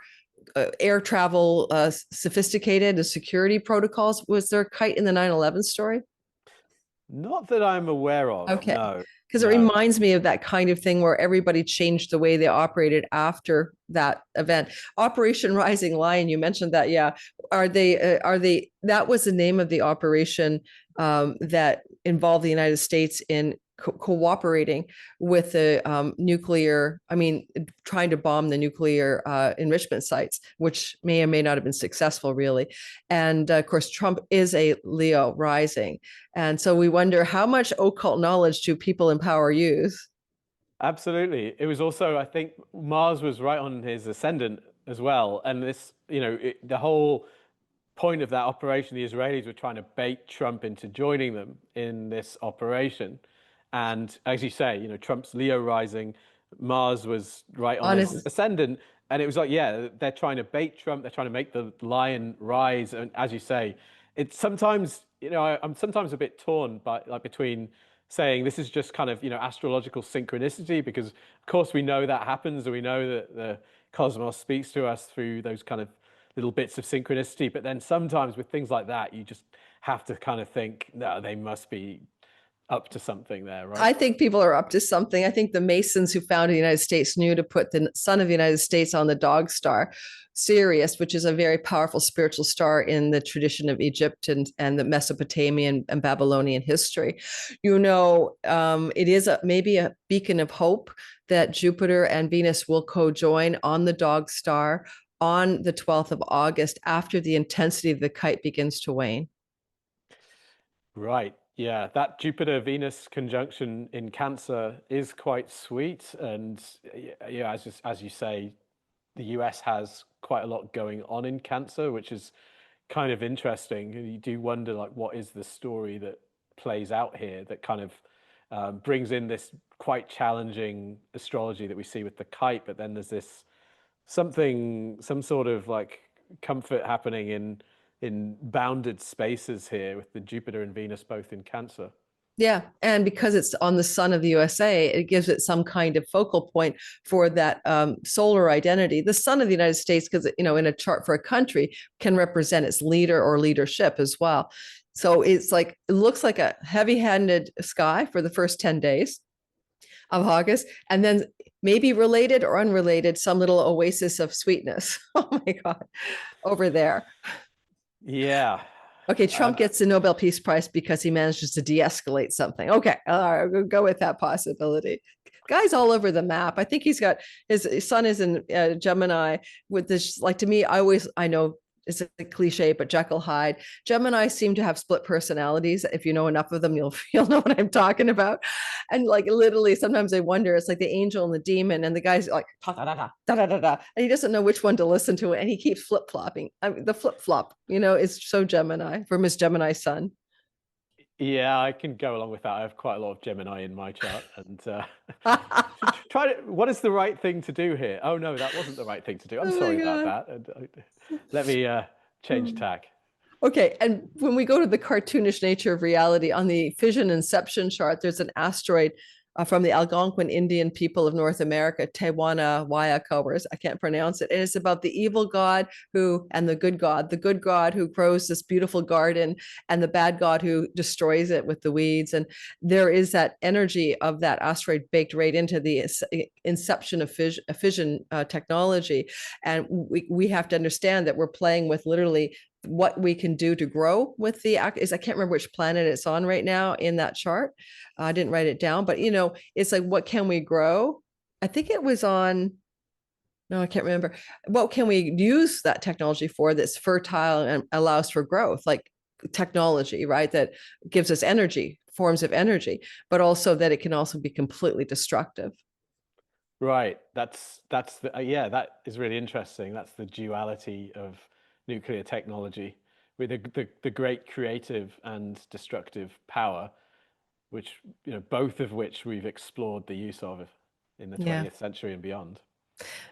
air travel sophisticated, the security protocols. Was there a kite in the 9/11 story? Not that I'm aware of, Okay. no. Because it reminds me of that kind of thing where everybody changed the way they operated after that event. Operation Rising Lion, you mentioned that. Yeah. That was the name of the operation that involved the United States in cooperating with the trying to bomb the nuclear enrichment sites, which may or may not have been successful, really. And of course, Trump is a Leo rising. And so we wonder, how much occult knowledge do people in power use? Absolutely. It was also, I think, Mars was right on his ascendant as well. And this, the whole point of that operation, the Israelis were trying to bait Trump into joining them in this operation. And as you say, Trump's Leo rising, Mars was right on his Honest. ascendant. And it was like, yeah, they're trying to bait Trump. They're trying to make the lion rise. And as you say, it's sometimes, I'm sometimes a bit torn by like between saying this is just kind of, astrological synchronicity, because of course we know that happens, and we know that the cosmos speaks to us through those kind of little bits of synchronicity. But then sometimes with things like that, you just have to kind of think, no, they must be up to something there, right? I think people are up to something. I think the Masons who founded the United States knew to put the sun of the United States on the dog star, Sirius, which is a very powerful spiritual star in the tradition of Egypt and the Mesopotamian and Babylonian history. It is maybe a beacon of hope that Jupiter and Venus will co-join on the dog star on the 12th of August after the intensity of the kite begins to wane. Right. Yeah, that Jupiter-Venus conjunction in Cancer is quite sweet. And yeah, as you say, the US has quite a lot going on in Cancer, which is kind of interesting. You do wonder, like, what is the story that plays out here that kind of brings in this quite challenging astrology that we see with the kite, but then there's this some sort of like comfort happening in bounded spaces here with the Jupiter and Venus both in Cancer. Yeah. And because it's on the sun of the USA, it gives it some kind of focal point for that solar identity. The sun of the United States, because, in a chart for a country, can represent its leader or leadership as well. So it looks like a heavy handed sky for the first 10 days of August. And then maybe related or unrelated, some little oasis of sweetness. Oh my God, over there. Yeah. Okay, Trump gets the Nobel Peace Prize because he manages to de-escalate something. Okay, all right, we'll go with that possibility. Guy's all over the map. I think he's got his sun is in Gemini with this. Like, to me, I know it's a cliche, but Jekyll Hyde. Gemini seem to have split personalities. If you know enough of them, you'll know what I'm talking about. And like literally, sometimes I wonder, it's like the angel and the demon, and the guy's like da da da da da da da, and he doesn't know which one to listen to, and he keeps flip flopping. I mean, the flip flop, is so Gemini from his Gemini sun. Yeah, I can go along with that. I have quite a lot of Gemini in my chart, and what is the right thing to do here? Oh no, that wasn't the right thing to do. I'm sorry about that. Let me change tack. Okay, and when we go to the cartoonish nature of reality, on the fission inception chart, there's an asteroid from the Algonquin Indian people of North America, Tewana Wayakowers. I can't pronounce it. And it's about the evil god and the good god who grows this beautiful garden, and the bad god who destroys it with the weeds. And there is that energy of that asteroid baked right into the inception of fission technology. And we have to understand that we're playing with literally what we can do to grow with I can't remember which planet it's on right now in that chart. I didn't write it down, but it's like, what can we grow? I think it was on, no, I can't remember. What can we use that technology for that's fertile and allows for growth? Like technology, right? That gives us energy, forms of energy, but also that it can also be completely destructive. Right. That's yeah, that is really interesting. That's the duality of nuclear technology, with the great creative and destructive power, which both of which we've explored the use of in the 20th century and beyond.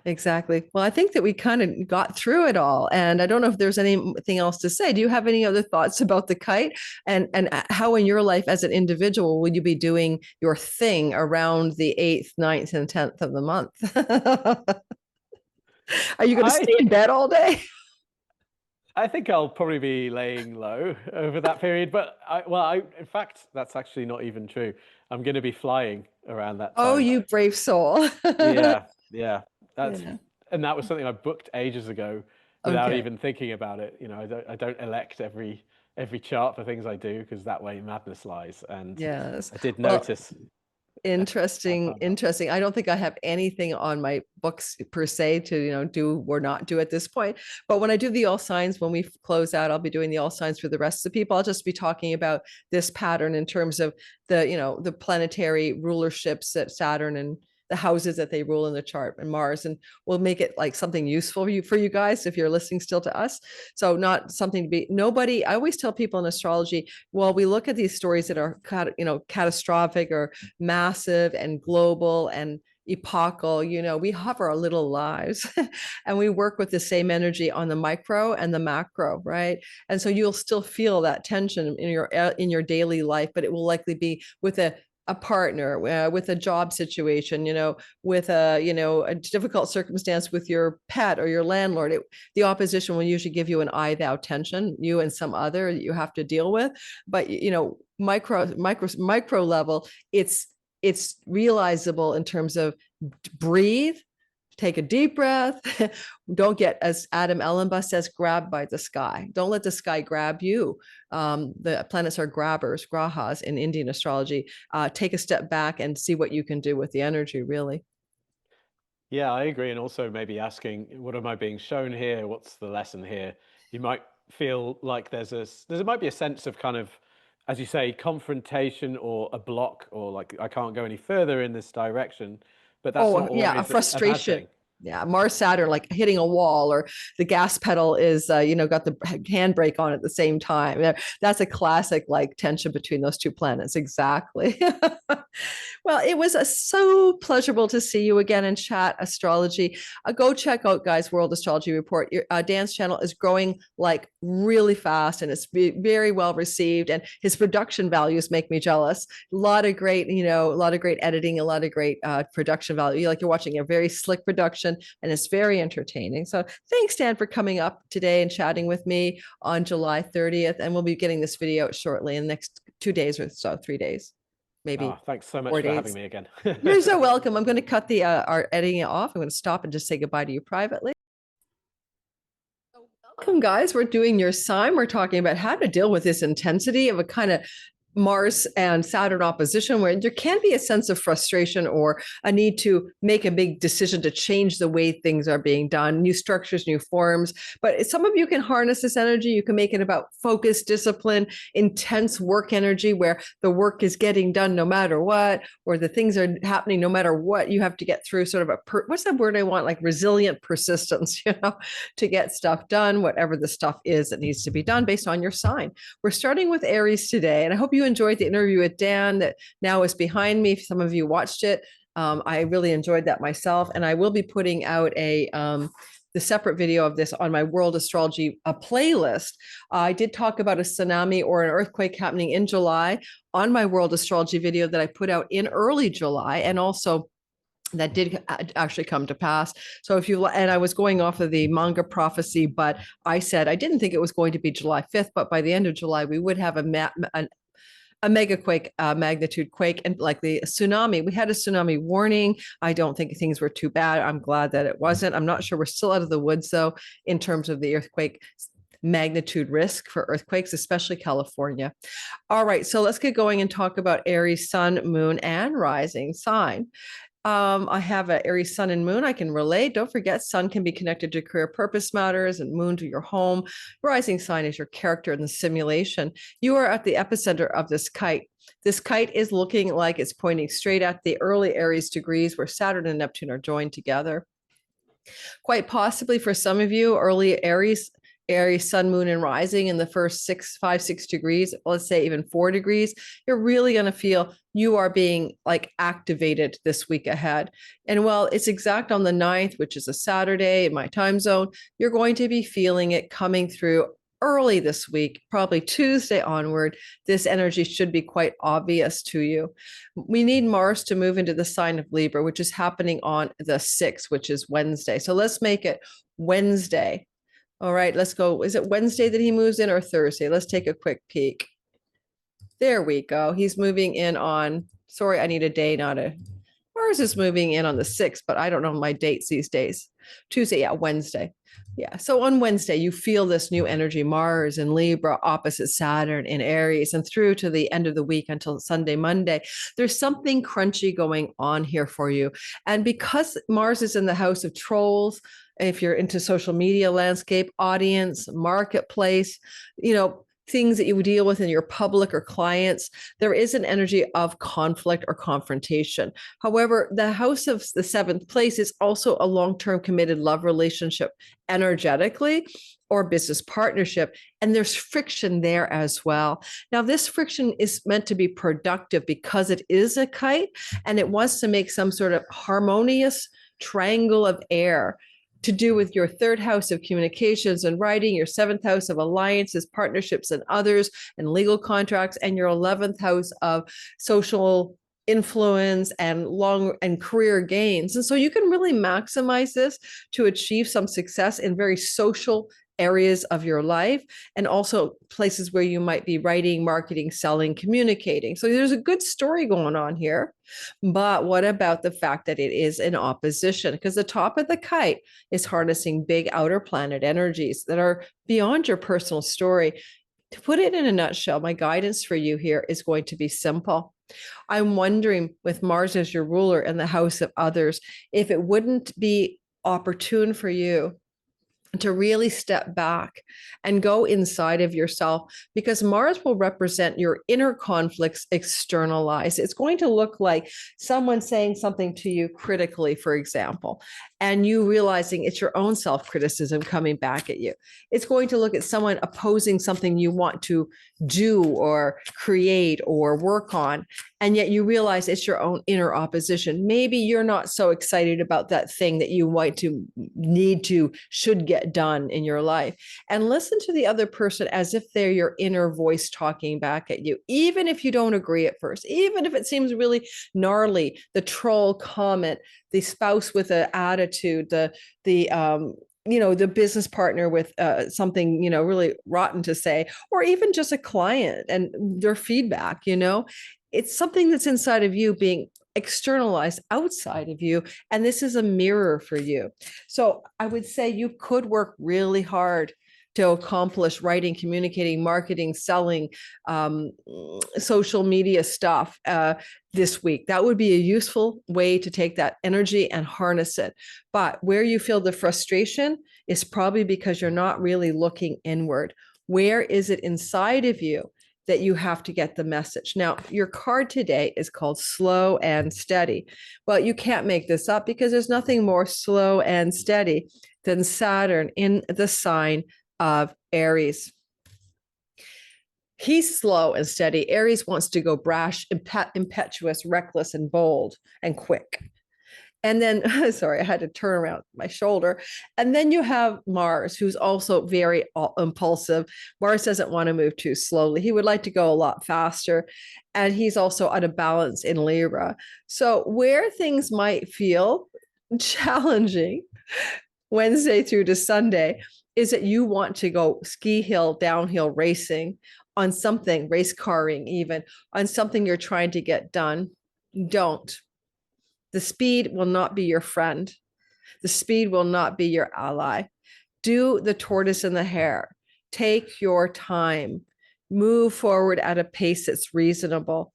Exactly. Well, I think that we kind of got through it all, and I don't know if there's anything else to say. Do you have any other thoughts about the kite, and how in your life as an individual will you be doing your thing around the 8th, 9th, and 10th of the month? Are you going to stay in bed all day? I think I'll probably be laying low over that period, but in fact, that's actually not even true. I'm going to be flying around that time. Oh, you brave soul. Yeah. And that was something I booked ages ago without even thinking about it. I don't elect every chart for things I do, because that way madness lies. And yes, I did notice. Interesting. I don't think I have anything on my books per se to do or not do at this point, but when I do the all signs, when we close out, I'll be doing the all signs for the rest of the people. I'll just be talking about this pattern in terms of the planetary rulerships that Saturn and the houses that they rule in the chart and Mars, and we'll make it like something useful for you guys if you're listening still to us. So not something to be nobody. I always tell people in astrology, well, we look at these stories that are catastrophic or massive and global and epochal, we hover our little lives and we work with the same energy on the micro and the macro, right? And so you'll still feel that tension in your daily life, but it will likely be with a partner, with a job situation, with a difficult circumstance with your pet or your landlord. The opposition will usually give you an I thou tension, you and some other that you have to deal with. But micro level, it's realizable in terms of breathe, take a deep breath. Don't get, as Adam Ellenbus says, grabbed by the sky. Don't let the sky grab you. The planets are grabbers, grahas in Indian astrology. Take a step back and see what you can do with the energy, really. Yeah, I agree. And also maybe asking, what am I being shown here? What's the lesson here? You might feel like there might be a sense of kind of, as you say, confrontation or a block, or like, I can't go any further in this direction. But that's not always a frustration. a bad thing. Yeah, Mars-Saturn, like hitting a wall, or the gas pedal is, got the handbrake on at the same time. That's a classic like tension between those two planets. Exactly. Well, it was so pleasurable to see you again and chat astrology. Go check out, guys, World Astrology Report. Your Dan's channel is growing like really fast, and it's very well received. And his production values make me jealous. A lot of great editing, a lot of great production value. Like you're watching a very slick production, and it's very entertaining. So thanks, Dan, for coming up today and chatting with me on July 30th. And we'll be getting this video out shortly in the next 2 days or so, 3 days. Maybe. Thanks so much for having me again. You're so welcome. I'm going to cut our editing off. I'm going to stop and just say goodbye to you privately. Welcome, guys. We're doing your sign. We're talking about how to deal with this intensity of a kind of Mars and Saturn opposition, where there can be a sense of frustration or a need to make a big decision to change the way things are being done, new structures, new forms. But some of you can harness this energy. You can make it about focus, discipline, intense work energy, where the work is getting done no matter what, or the things are happening no matter what. You have to get through sort of what's that word I want? Like resilient persistence, to get stuff done, whatever the stuff is that needs to be done based on your sign. We're starting with Aries today, and I hope you enjoyed the interview with Dan that now is behind me. Some of you watched it. I really enjoyed that myself, and I will be putting out the separate video of this on my World Astrology playlist. I did talk about a tsunami or an earthquake happening in July on my World Astrology video that I put out in early July, and also that did actually come to pass. So and I was going off of the manga prophecy, but I said I didn't think it was going to be July 5th, but by the end of July, we would have a mega quake, magnitude quake, and likely a tsunami. We had a tsunami warning. I don't think things were too bad. I'm glad that it wasn't. I'm not sure we're still out of the woods, though, in terms of the earthquake magnitude risk for earthquakes, especially California. All right, so let's get going and talk about Aries sun, moon, and rising sign. I have an Aries sun and moon I can relate. Don't forget, sun can be connected to career purpose matters, and moon to your home. Rising sign is your character in the simulation. You are at the epicenter of this kite. This kite is looking like it's pointing straight at the early Aries degrees where Saturn and Neptune are joined together. Quite possibly for some of you, early Aries sun, moon, and rising in the first 6 degrees, let's say even 4 degrees, you're really going to feel you are being like activated this week ahead. And while it's exact on the 9th, which is a Saturday in my time zone, you're going to be feeling it coming through early this week, probably Tuesday onward. This energy should be quite obvious to you. We need Mars to move into the sign of Libra, which is happening on the 6th, which is Wednesday. So let's make it Wednesday. All right, let's go. Is it Wednesday that he moves in, or Thursday? Let's take a quick peek. There we go. He's moving in on, sorry, I need a day, not a, Mars is moving in on the 6th, but I don't know my dates these days. Tuesday, yeah, Wednesday. Yeah, so on Wednesday, you feel this new energy, Mars in Libra, opposite Saturn in Aries, and through to the end of the week until Sunday, Monday. There's something crunchy going on here for you. And because Mars is in the house of trolls, if you're into social media landscape, audience, marketplace, things that you deal with in your public or clients, there is an energy of conflict or confrontation. However, the house of the seventh place is also a long-term committed love relationship energetically or business partnership. And there's friction there as well. Now, this friction is meant to be productive because it is a kite and it wants to make some sort of harmonious triangle of air to do with your third house of communications and writing, your seventh house of alliances, partnerships, and others, and legal contracts, and your 11th house of social influence and long and career gains. And so you can really maximize this to achieve some success in very social areas of your life and also places where you might be writing, marketing, selling, communicating. So there's a good story going on here. But what about the fact that it is in opposition? Because the top of the kite is harnessing big outer planet energies that are beyond your personal story. To put it in a nutshell, my guidance for you here is going to be simple. I'm wondering, with Mars as your ruler and the house of others, if it wouldn't be opportune for you to really step back and go inside of yourself, because Mars will represent your inner conflicts externalized. It's going to look like someone saying something to you critically, for example, and you realizing it's your own self-criticism coming back at you. It's going to look at someone opposing something you want to do or create or work on, and yet you realize it's your own inner opposition. Maybe you're not so excited about that thing that you want to, need to, should get done in your life. And listen to the other person as if they're your inner voice talking back at you, even if you don't agree at first, even if it seems really gnarly, the troll comment, the spouse with an attitude, the business partner with something, really rotten to say, or even just a client and their feedback, it's something that's inside of you being externalized outside of you. And this is a mirror for you. So I would say you could work really hard to accomplish writing, communicating, marketing, selling, social media stuff this week. That would be a useful way to take that energy and harness it. But where you feel the frustration is probably because you're not really looking inward. Where is it inside of you that you have to get the message? Now, your card today is called slow and steady. Well, you can't make this up because there's nothing more slow and steady than Saturn in the sign of Aries. He's slow and steady. Aries wants to go brash, impetuous, reckless, and bold and quick. And then, sorry, I had to turn around my shoulder. And then you have Mars, who's also very impulsive. Mars doesn't want to move too slowly. He would like to go a lot faster. And he's also out of balance in Libra. So where things might feel challenging Wednesday through to Sunday is that you want to go ski hill, downhill racing on something, race carring even, on something you're trying to get done. Don't. The speed will not be your friend. The speed will not be your ally. Do the tortoise and the hare. Take your time. Move forward at a pace that's reasonable.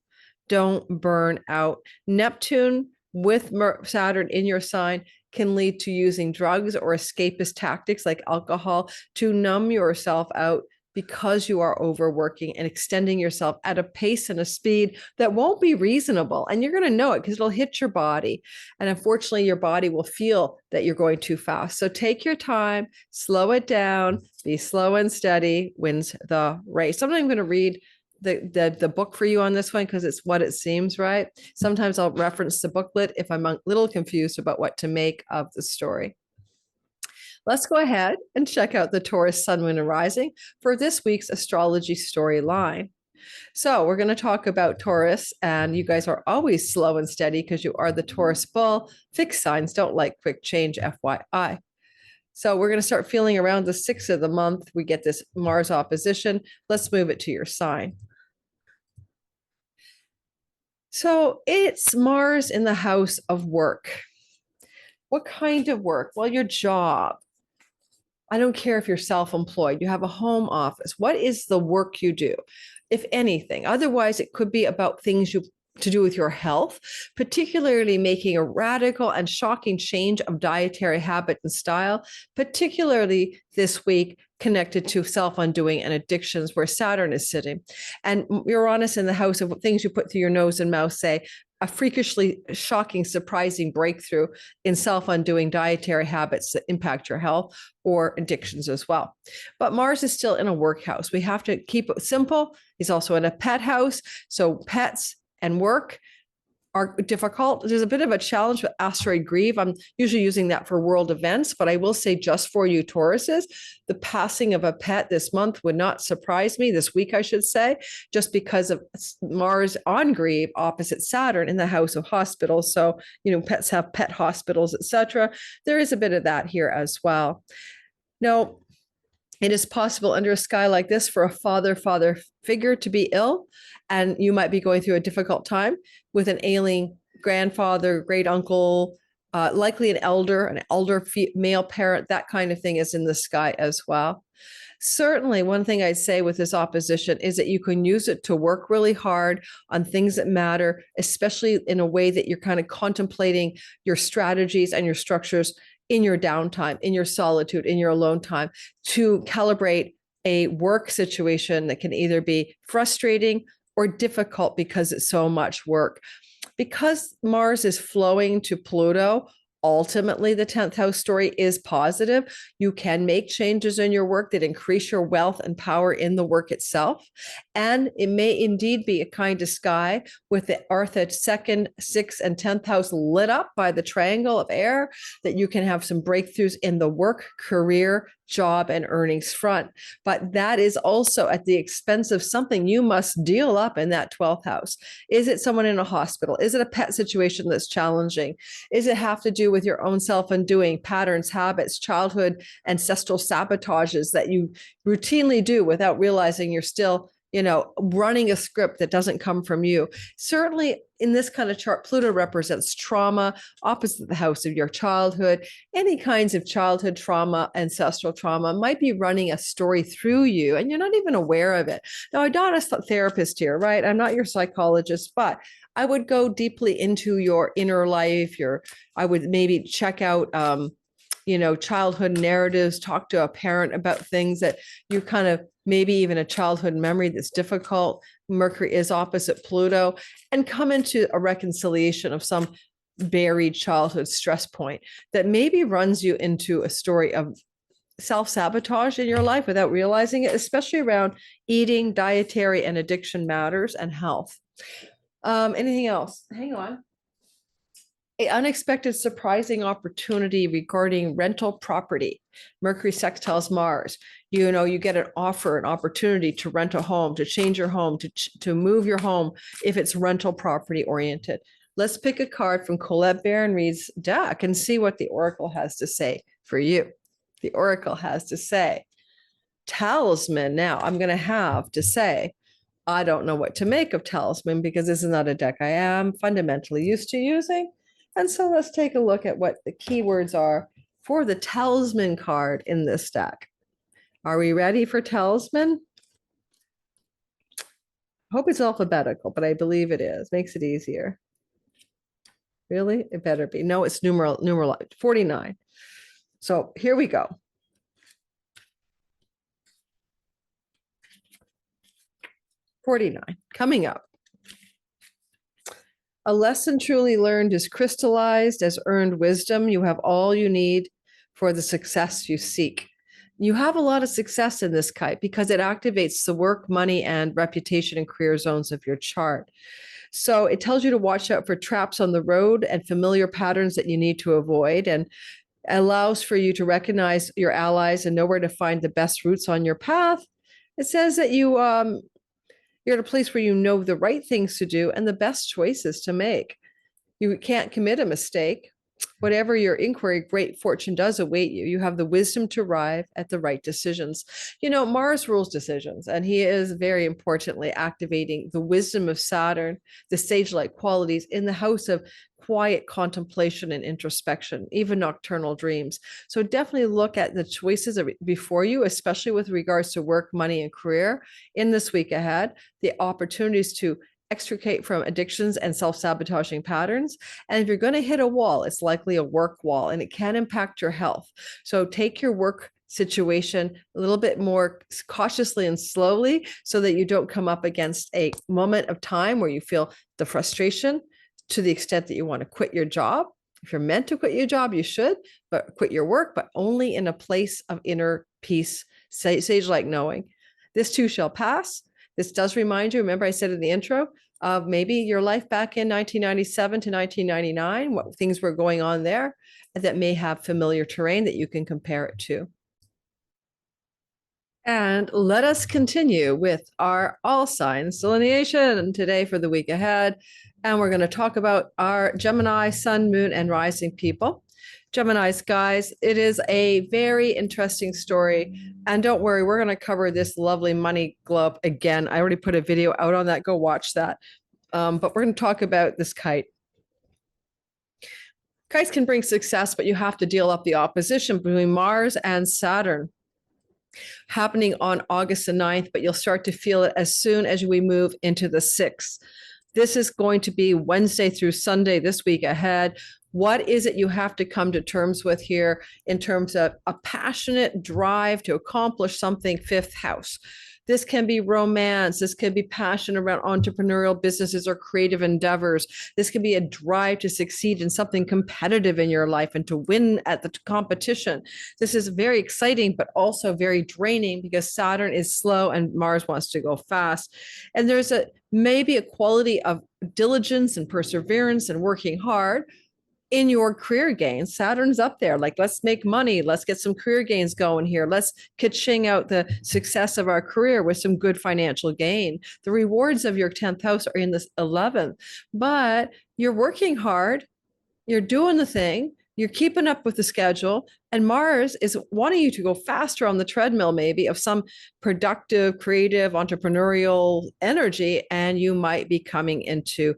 Don't burn out. Neptune with Saturn in your sign can lead to using drugs or escapist tactics like alcohol to numb yourself out because you are overworking and extending yourself at a pace and a speed that won't be reasonable. And you're going to know it because it'll hit your body. And unfortunately, your body will feel that you're going too fast. So take your time, slow it down, be slow and steady, wins the race. Sometimes I'm going to read the book for you on this one because it's what it seems, right? Sometimes I'll reference the booklet if I'm a little confused about what to make of the story. Let's go ahead and check out the Taurus Sun, Moon, and Rising for this week's astrology storyline. So we're going to talk about Taurus, and you guys are always slow and steady because you are the Taurus bull. Fixed signs don't like quick change, FYI. So we're going to start feeling around the 6th of the month. We get this Mars opposition. Let's move it to your sign. So it's Mars in the house of work. What kind of work? Well, your job. I don't care if you're self-employed, you have a home office. What is the work you do, if anything? Otherwise, it could be about things you to do with your health, particularly making a radical and shocking change of dietary habit and style, particularly this week connected to self-undoing and addictions where Saturn is sitting. And Uranus in the house of things you put through your nose and mouth, say, a freakishly shocking, surprising breakthrough in self-undoing dietary habits that impact your health or addictions as well. But Mars is still in a work house. We have to keep it simple. He's also in a pet house. So pets and work are difficult. There's a bit of a challenge with asteroid grieve. I'm usually using that for world events, but I will say just for you Tauruses, the passing of a pet this month would not surprise me, this week I should say, just because of Mars on grieve opposite Saturn in the house of hospitals. So, pets have pet hospitals, etc. There is a bit of that here as well. Now, it is possible under a sky like this for a father figure to be ill, and you might be going through a difficult time with an ailing grandfather, great uncle, likely an elder male parent. That kind of thing is in the sky as well. Certainly, one thing I'd say with this opposition is that you can use it to work really hard on things that matter, especially in a way that you're kind of contemplating your strategies and your structures in your downtime, in your solitude, in your alone time, to calibrate a work situation that can either be frustrating or difficult because it's so much work. Because Mars is flowing to Pluto, ultimately the 10th house story is positive. You can make changes in your work that increase your wealth and power in the work itself. And it may indeed be a kind of sky with the Earth 2nd, 6th, and 10th house lit up by the triangle of air, that you can have some breakthroughs in the work, career, job, and earnings front. But that is also at the expense of something you must deal up in that 12th house. Is it someone in a hospital? Is it a pet situation that's challenging? Is it have to do with your own self-undoing patterns, habits, childhood, ancestral sabotages that you routinely do without realizing you're still running a script that doesn't come from you? Certainly in this kind of chart, Pluto represents trauma, opposite the house of your childhood. Any kinds of childhood trauma, ancestral trauma might be running a story through you and you're not even aware of it. Now, I'm not a therapist here, right? I'm not your psychologist, but I would go deeply into your inner life. I would maybe check out childhood narratives, talk to a parent about things that you kind of, maybe even a childhood memory that's difficult. Mercury is opposite Pluto, and come into a reconciliation of some buried childhood stress point that maybe runs you into a story of self-sabotage in your life without realizing it, especially around eating, dietary, and addiction matters and health. Anything else? Hang on. An unexpected surprising opportunity regarding rental property. Mercury sextiles Mars. You get an offer, an opportunity to rent a home, to change your home, to move your home if it's rental property oriented. Let's pick a card from Colette Baron-Reid's deck and see what the Oracle has to say for you. The Oracle has to say, talisman. Now I'm going to have to say, I don't know what to make of talisman because this is not a deck I am fundamentally used to using. And so let's take a look at what the keywords are for the talisman card in this deck. Are we ready for talisman? Hope it's alphabetical, but I believe it is. Makes it easier. Really? It better be. No, it's numeral 49. So here we go. '49 coming up. A lesson truly learned is crystallized as earned wisdom. You have all you need for the success you seek. You have a lot of success in this Kite because it activates the work, money, and reputation and career zones of your chart. So it tells you to watch out for traps on the road and familiar patterns that you need to avoid, and allows for you to recognize your allies and know where to find the best routes on your path. It says that you're at a place where you know the right things to do and the best choices to make. You can't commit a mistake. Whatever your inquiry, great fortune does await you. You have the wisdom to arrive at the right decisions. Mars rules decisions, and he is very importantly activating the wisdom of Saturn, the sage-like qualities in the house of quiet contemplation and introspection, even nocturnal dreams. So definitely look at the choices before you, especially with regards to work, money, and career in this week ahead, the opportunities to extricate from addictions and self-sabotaging patterns. And if you're going to hit a wall, it's likely a work wall, and it can impact your health. So take your work situation a little bit more cautiously and slowly so that you don't come up against a moment of time where you feel the frustration to the extent that you want to quit your job. If you're meant to quit your job, you should, but quit your work, but only in a place of inner peace, sage-like knowing. This too shall pass. This does remind you, remember I said in the intro, of maybe your life back in 1997 to 1999, what things were going on there that may have familiar terrain that you can compare it to. And let us continue with our all signs delineation today for the week ahead. And we're going to talk about our Gemini, Sun, Moon, and Rising people. Gemini's, guys, it is a very interesting story. And don't worry, we're going to cover this lovely money globe again. I already put a video out on that. Go watch that. But we're going to talk about this kite. Kites can bring success, but you have to deal up the opposition between Mars and Saturn happening on August the 9th, but you'll start to feel it as soon as we move into the 6th. This is going to be Wednesday through Sunday this week ahead. What is it you have to come to terms with here in terms of a passionate drive to accomplish something, fifth house? This can be romance. This can be passion around entrepreneurial businesses or creative endeavors. This can be a drive to succeed in something competitive in your life and to win at the competition. This is very exciting, but also very draining because Saturn is slow and Mars wants to go fast. And there's maybe a quality of diligence and perseverance and working hard in your career gains. Saturn's up there, like, let's make money. Let's get some career gains going here. Let's ka-ching out the success of our career with some good financial gain. The rewards of your 10th house are in the 11th, but you're working hard. You're doing the thing. You're keeping up with the schedule. And Mars is wanting you to go faster on the treadmill, maybe, of some productive, creative, entrepreneurial energy. And you might be coming into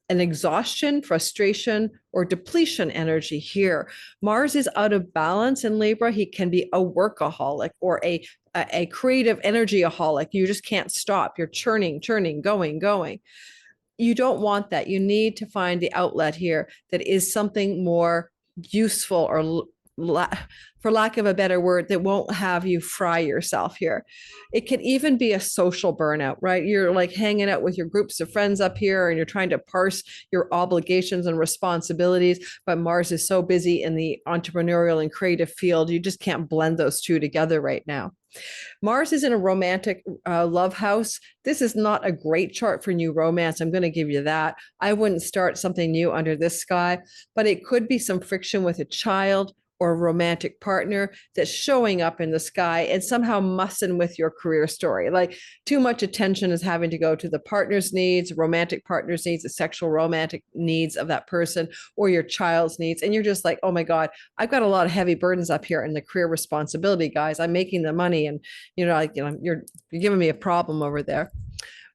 an exhaustion, frustration, or depletion energy here. Mars is out of balance in Libra. He can be a workaholic or a creative energyaholic. You just can't stop. You're churning, going. You don't want that. You need to find the outlet here that is something more useful, or for lack of a better word, that won't have you fry yourself here. It can even be a social burnout, right? You're like hanging out with your groups of friends up here and you're trying to parse your obligations and responsibilities, but Mars is so busy in the entrepreneurial and creative field, you just can't blend those two together right now. Mars is in a romantic love house. This is not a great chart for new romance. I'm going to give you that. I wouldn't start something new under this sky, but it could be some friction with a child or a romantic partner that's showing up in the sky and somehow mussing with your career story. Like, too much attention is having to go to the partner's needs, romantic partner's needs, the sexual romantic needs of that person, or your child's needs. And you're just like, oh my God, I've got a lot of heavy burdens up here in the career responsibility, guys. I'm making the money, and you're giving me a problem over there.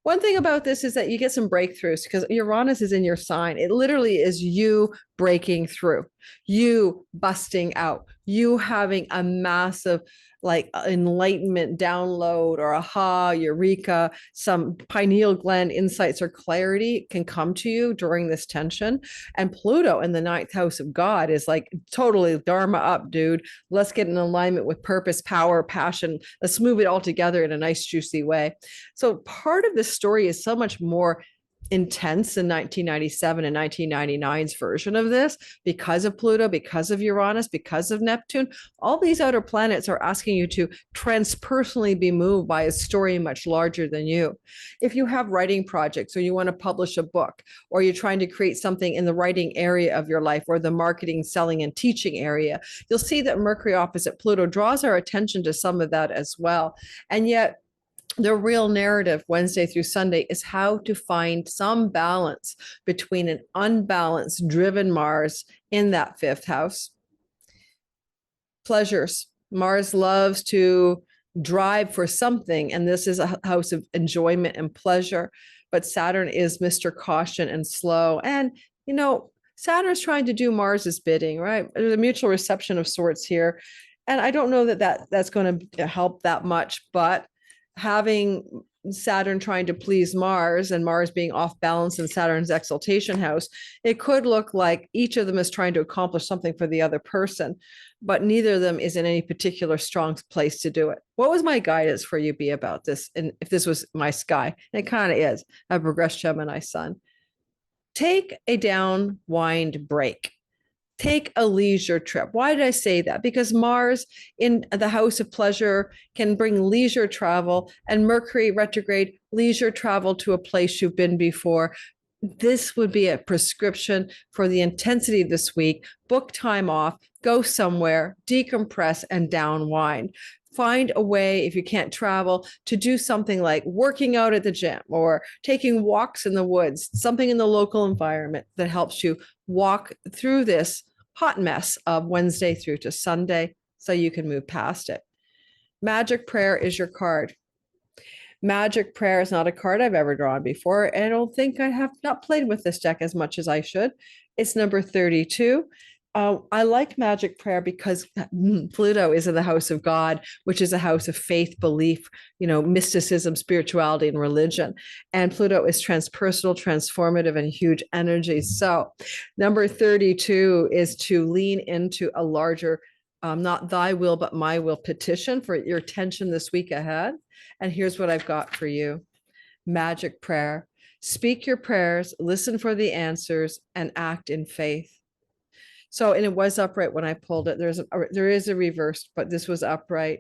One thing about this is that you get some breakthroughs because Uranus is in your sign. It literally is you breaking through, you busting out, you having a massive enlightenment download or aha, eureka, some pineal gland insights or clarity can come to you during this tension. And Pluto in the 9th house of God is like totally dharma up, dude. Let's get in alignment with purpose, power, passion. Let's move it all together in a nice, juicy way. So part of this story is so much more intense in 1997 and 1999's version of this because of Pluto, because of Uranus, because of Neptune. All these outer planets are asking you to transpersonally be moved by a story much larger than you. If you have writing projects, or you want to publish a book, or you're trying to create something in the writing area of your life, or the marketing, selling, and teaching area, you'll see that Mercury opposite Pluto draws our attention to some of that as well. And yet, the real narrative Wednesday through Sunday is how to find some balance between an unbalanced, driven Mars in that 5th house. Pleasures. Mars loves to drive for something, and this is a house of enjoyment and pleasure. But Saturn is Mr. Caution and slow. And, Saturn's trying to do Mars's bidding, right? There's a mutual reception of sorts here. And I don't know that that's going to help that much, but having Saturn trying to please Mars and Mars being off balance in Saturn's exaltation house, it could look like each of them is trying to accomplish something for the other person, but neither of them is in any particular strong place to do it. What was my guidance for you be about this? And if this was my sky, and it kind of is, a progressed Gemini sun. Take a downwind break. Take a leisure trip. Why did I say that? Because Mars in the house of pleasure can bring leisure travel, and Mercury retrograde, leisure travel to a place you've been before. This would be a prescription for the intensity of this week. Book time off, go somewhere, decompress, and downwind. Find a way, if you can't travel, to do something like working out at the gym or taking walks in the woods, something in the local environment that helps you walk through this hot mess of Wednesday through to Sunday so you can move past it. Magic prayer is your card. Magic prayer is not a card I've ever drawn before, and I don't think I have not played with this deck as much as I should. It's number 32. I like magic prayer because Pluto is in the house of God, which is a house of faith, belief, mysticism, spirituality, and religion. And Pluto is transpersonal, transformative, and huge energy. So number 32 is to lean into a larger, not thy will, but my will petition for your attention this week ahead. And here's what I've got for you. Magic prayer. Speak your prayers, listen for the answers, and act in faith. So, and it was upright when I pulled it. There is a reverse, but this was upright.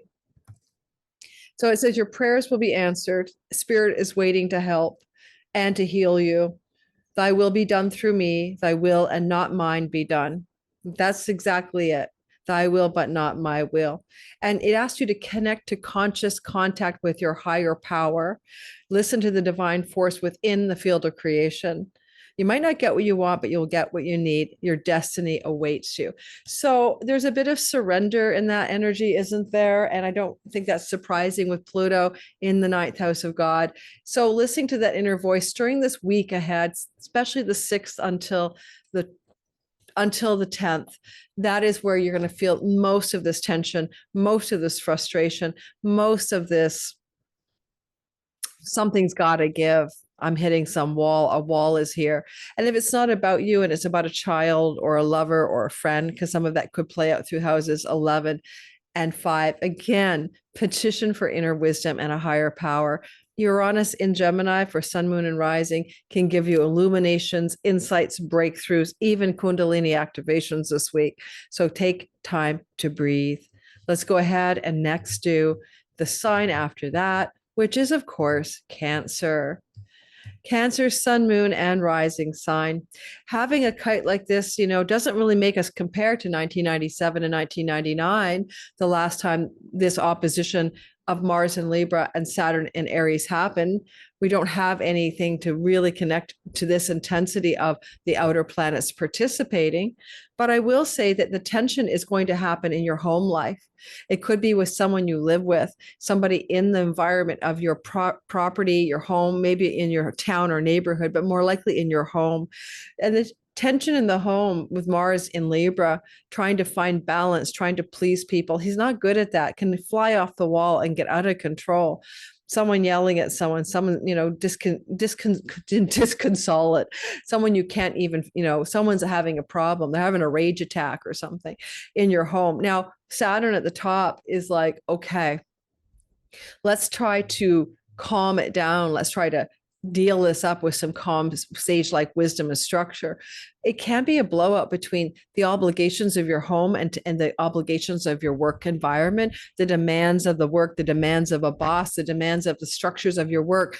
So it says your prayers will be answered. Spirit is waiting to help and to heal you. Thy will be done through me. Thy will and not mine be done. That's exactly it. Thy will, but not my will. And it asks you to connect to conscious contact with your higher power. Listen to the divine force within the field of creation. You might not get what you want, but you'll get what you need. Your destiny awaits you. So there's a bit of surrender in that energy, isn't there? And I don't think that's surprising with Pluto in the ninth house of God. So listening to that inner voice during this week ahead, especially the 6th until the 10th, that is where you're going to feel most of this tension, most of this frustration, most of this, something's got to give. I'm hitting some wall. A wall is here. And if it's not about you and it's about a child or a lover or a friend, because some of that could play out through houses 11 and 5, again, petition for inner wisdom and a higher power. Uranus in Gemini for sun, moon, and rising can give you illuminations, insights, breakthroughs, even Kundalini activations this week. So take time to breathe. Let's go ahead and next do the sign after that, which is, of course, Cancer. Cancer, sun, moon, and rising sign. Having a kite like this, doesn't really make us compare to 1997 and 1999, the last time this opposition of Mars and Libra and Saturn and Aries happened. We don't have anything to really connect to this intensity of the outer planets participating. But I will say that the tension is going to happen in your home life. It could be with someone you live with, somebody in the environment of your property, your home, maybe in your town or neighborhood, but more likely in your home. And the tension in the home with Mars in Libra, trying to find balance, trying to please people. He's not good at that, can fly off the wall and get out of control. Someone yelling at someone, disconsolate, someone you can't even, someone's having a problem. They're having a rage attack or something in your home. Now, Saturn at the top is like, okay, let's try to calm it down. Let's try to deal this up with some calm, sage-like wisdom and structure. It can be a blowout between the obligations of your home and the obligations of your work environment, the demands of the work, the demands of a boss, the demands of the structures of your work,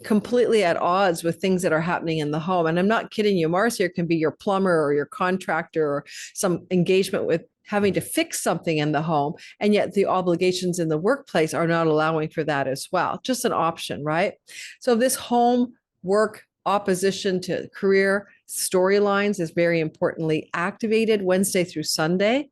completely at odds with things that are happening in the home. And I'm not kidding you. Mars here can be your plumber or your contractor or some engagement with having to fix something in the home. And yet the obligations in the workplace are not allowing for that as well. Just an option, right? So this home work opposition to career storylines is very importantly activated Wednesday through Sunday.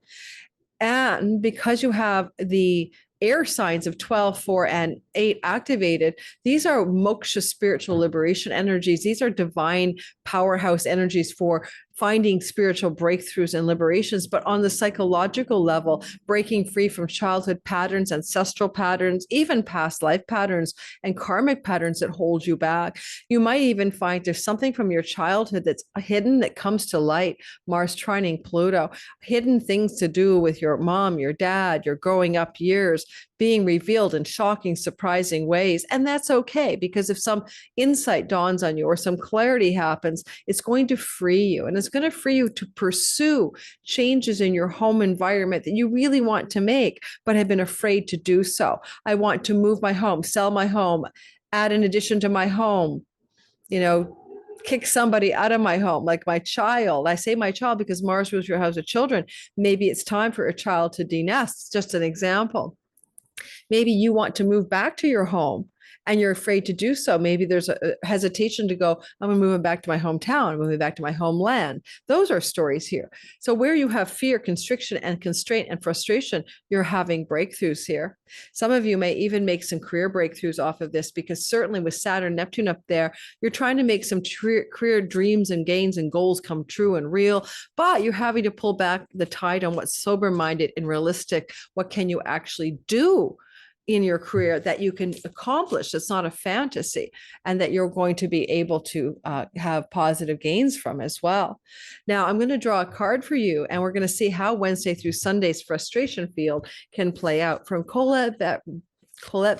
And because you have the air signs of 12, 4, and 8 activated, these are moksha, spiritual liberation energies. These are divine powerhouse energies for finding spiritual breakthroughs and liberations, but on the psychological level, breaking free from childhood patterns, ancestral patterns, even past life patterns and karmic patterns that hold you back. You might even find there's something from your childhood that's hidden that comes to light. Mars trining Pluto, hidden things to do with your mom, your dad, your growing up years being revealed in shocking, surprising ways. And that's okay, because if some insight dawns on you or some clarity happens, it's going to free you. And it's going to free you to pursue changes in your home environment that you really want to make, but have been afraid to do so. I want to move my home, sell my home, add an addition to my home, kick somebody out of my home, like my child. I say my child because Mars rules your house of children. Maybe it's time for a child to denest, just an example. Maybe you want to move back to your home and you're afraid to do so. Maybe there's a hesitation to go, I'm moving back to my hometown, I'm moving back to my homeland. Those are stories here. So where you have fear, constriction, and constraint and frustration, you're having breakthroughs here. Some of you may even make some career breakthroughs off of this, because certainly with Saturn, Neptune up there, you're trying to make some career dreams and gains and goals come true and real, but you're having to pull back the tide on what's sober-minded and realistic. What can you actually do in your career that you can accomplish? It's not a fantasy, and that you're going to be able to have positive gains from as well. Now, I'm going to draw a card for you, and we're going to see how Wednesday through Sunday's frustration field can play out from Colette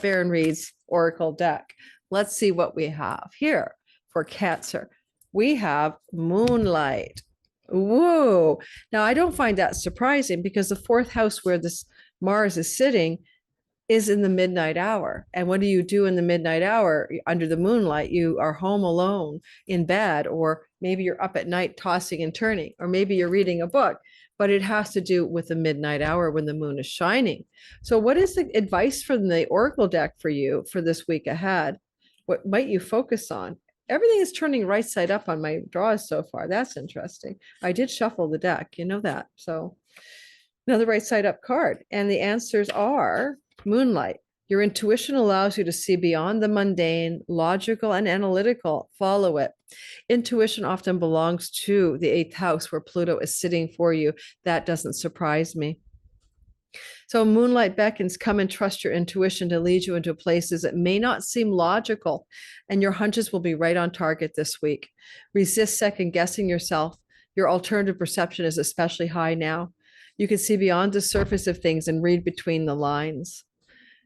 Baron-Reid's Oracle deck. Let's see what we have here for Cancer. We have Moonlight. Whoa. Now, I don't find that surprising, because the fourth house where this Mars is sitting is in the midnight hour. And what do you do in the midnight hour under the moonlight? You are home alone in bed, or maybe you're up at night tossing and turning, or maybe you're reading a book, but it has to do with the midnight hour when the moon is shining. So what is the advice from the Oracle deck for you for this week ahead? What might you focus on? Everything is turning right side up on my draws so far. That's interesting. I did shuffle the deck, you know that. So another right side up card. And the answers are Moonlight. Your intuition allows you to see beyond the mundane, logical, and analytical. Follow it. Intuition often belongs to the 8th house where Pluto is sitting for you. That doesn't surprise me. So Moonlight beckons, come and trust your intuition to lead you into places that may not seem logical, and your hunches will be right on target this week. Resist second guessing yourself. Your alternative perception is especially high now. You can see beyond the surface of things and read between the lines.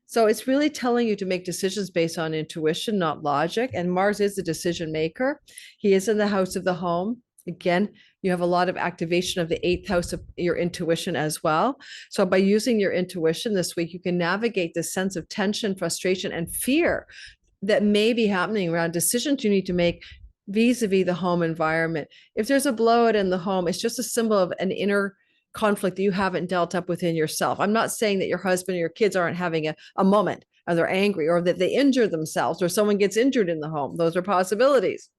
So it's really telling you to make decisions based on intuition, not logic. And Mars is the decision maker. He is in the house of the home. Again, you have a lot of activation of the 8th house of your intuition as well. So by using your intuition this week, you can navigate this sense of tension, frustration, and fear that may be happening around decisions you need to make vis-a-vis the home environment. If there's a blowout in the home, it's just a symbol of an inner conflict that you haven't dealt up within yourself. I'm not saying that your husband or your kids aren't having a moment, or they're angry, or that they injure themselves, or someone gets injured in the home. Those are possibilities.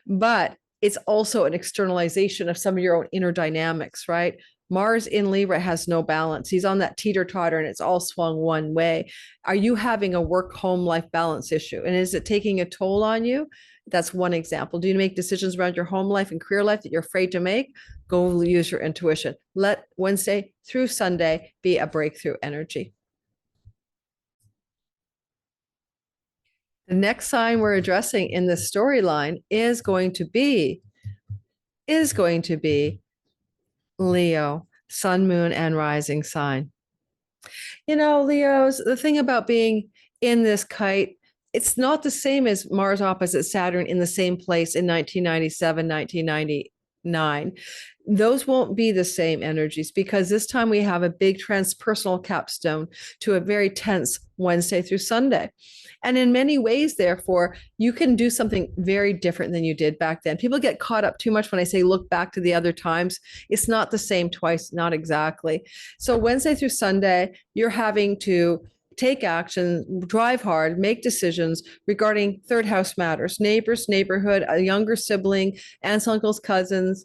But it's also an externalization of some of your own inner dynamics, right? Mars in Libra has no balance. He's on that teeter-totter and it's all swung one way. Are you having a work-home life balance issue? And is it taking a toll on you? That's one example. Do you make decisions around your home life and career life that you're afraid to make? Go use your intuition. Let Wednesday through Sunday be a breakthrough energy. The next sign we're addressing in this storyline is going to be Leo, sun, moon, and rising sign. Leos, the thing about being in this kite, it's not the same as Mars opposite Saturn in the same place in 1997, 1999. Those won't be the same energies, because this time we have a big transpersonal capstone to a very tense Wednesday through Sunday. And in many ways, therefore, you can do something very different than you did back then. People get caught up too much when I say look back to the other times. It's not the same twice, not exactly. So Wednesday through Sunday, you're having to take action, drive hard, make decisions regarding third house matters, neighbors, neighborhood, a younger sibling, aunts, uncles, cousins,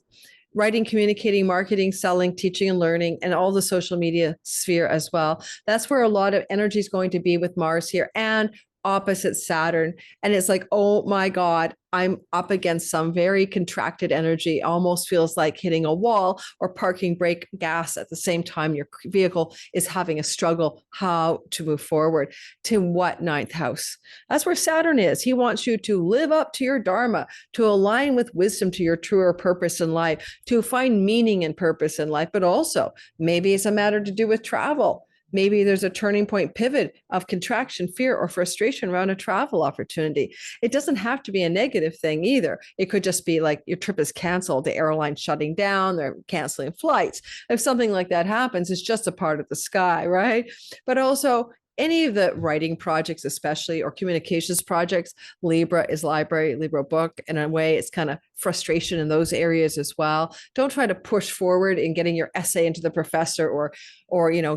writing, communicating, marketing, selling, teaching and learning, and all the social media sphere as well. That's where a lot of energy is going to be with Mars here. And opposite Saturn. And it's like, oh my God, I'm up against some very contracted energy. Almost feels like hitting a wall or parking brake gas at the same time. Your vehicle is having a struggle how to move forward. To what ninth house? That's where Saturn is. He wants you to live up to your Dharma, to align with wisdom to your truer purpose in life, to find meaning and purpose in life, but also maybe it's a matter to do with travel. Maybe there's a turning point pivot of contraction, fear, or frustration around a travel opportunity. It doesn't have to be a negative thing either. It could just be like your trip is canceled, the airline shutting down, they're canceling flights. If something like that happens, it's just a part of the sky, right? But also, any of the writing projects, especially, or communications projects, Libra is library, Libra book. And in a way, it's kind of frustration in those areas as well. Don't try to push forward in getting your essay into the professor or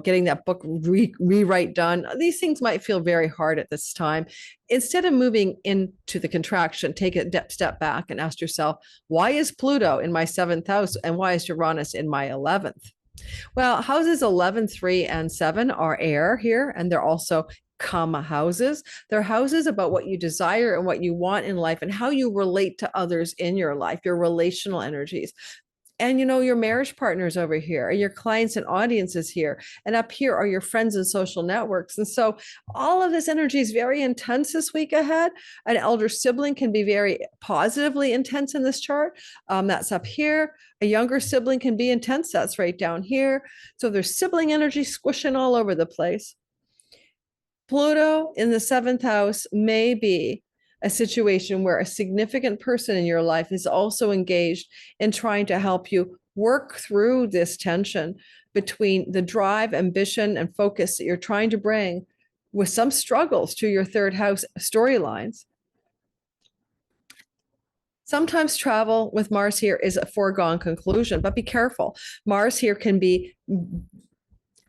getting that book rewrite done. These things might feel very hard at this time. Instead of moving into the contraction, take a step back and ask yourself, why is Pluto in my 7th house and why is Uranus in my 11th? Well, houses 11, 3, and 7 are air here, and they're also comma houses. They're houses about what you desire and what you want in life and how you relate to others in your life, your relational energies. And your marriage partners over here, and your clients and audiences here. And up here are your friends and social networks. And so all of this energy is very intense this week ahead. An elder sibling can be very positively intense in this chart. That's up here. A younger sibling can be intense. That's right down here. So there's sibling energy squishing all over the place. Pluto in the 7th house may be a situation where a significant person in your life is also engaged in trying to help you work through this tension between the drive, ambition, and focus that you're trying to bring with some struggles to your 3rd house storylines. Sometimes travel with Mars here is a foregone conclusion, but be careful. Mars here can be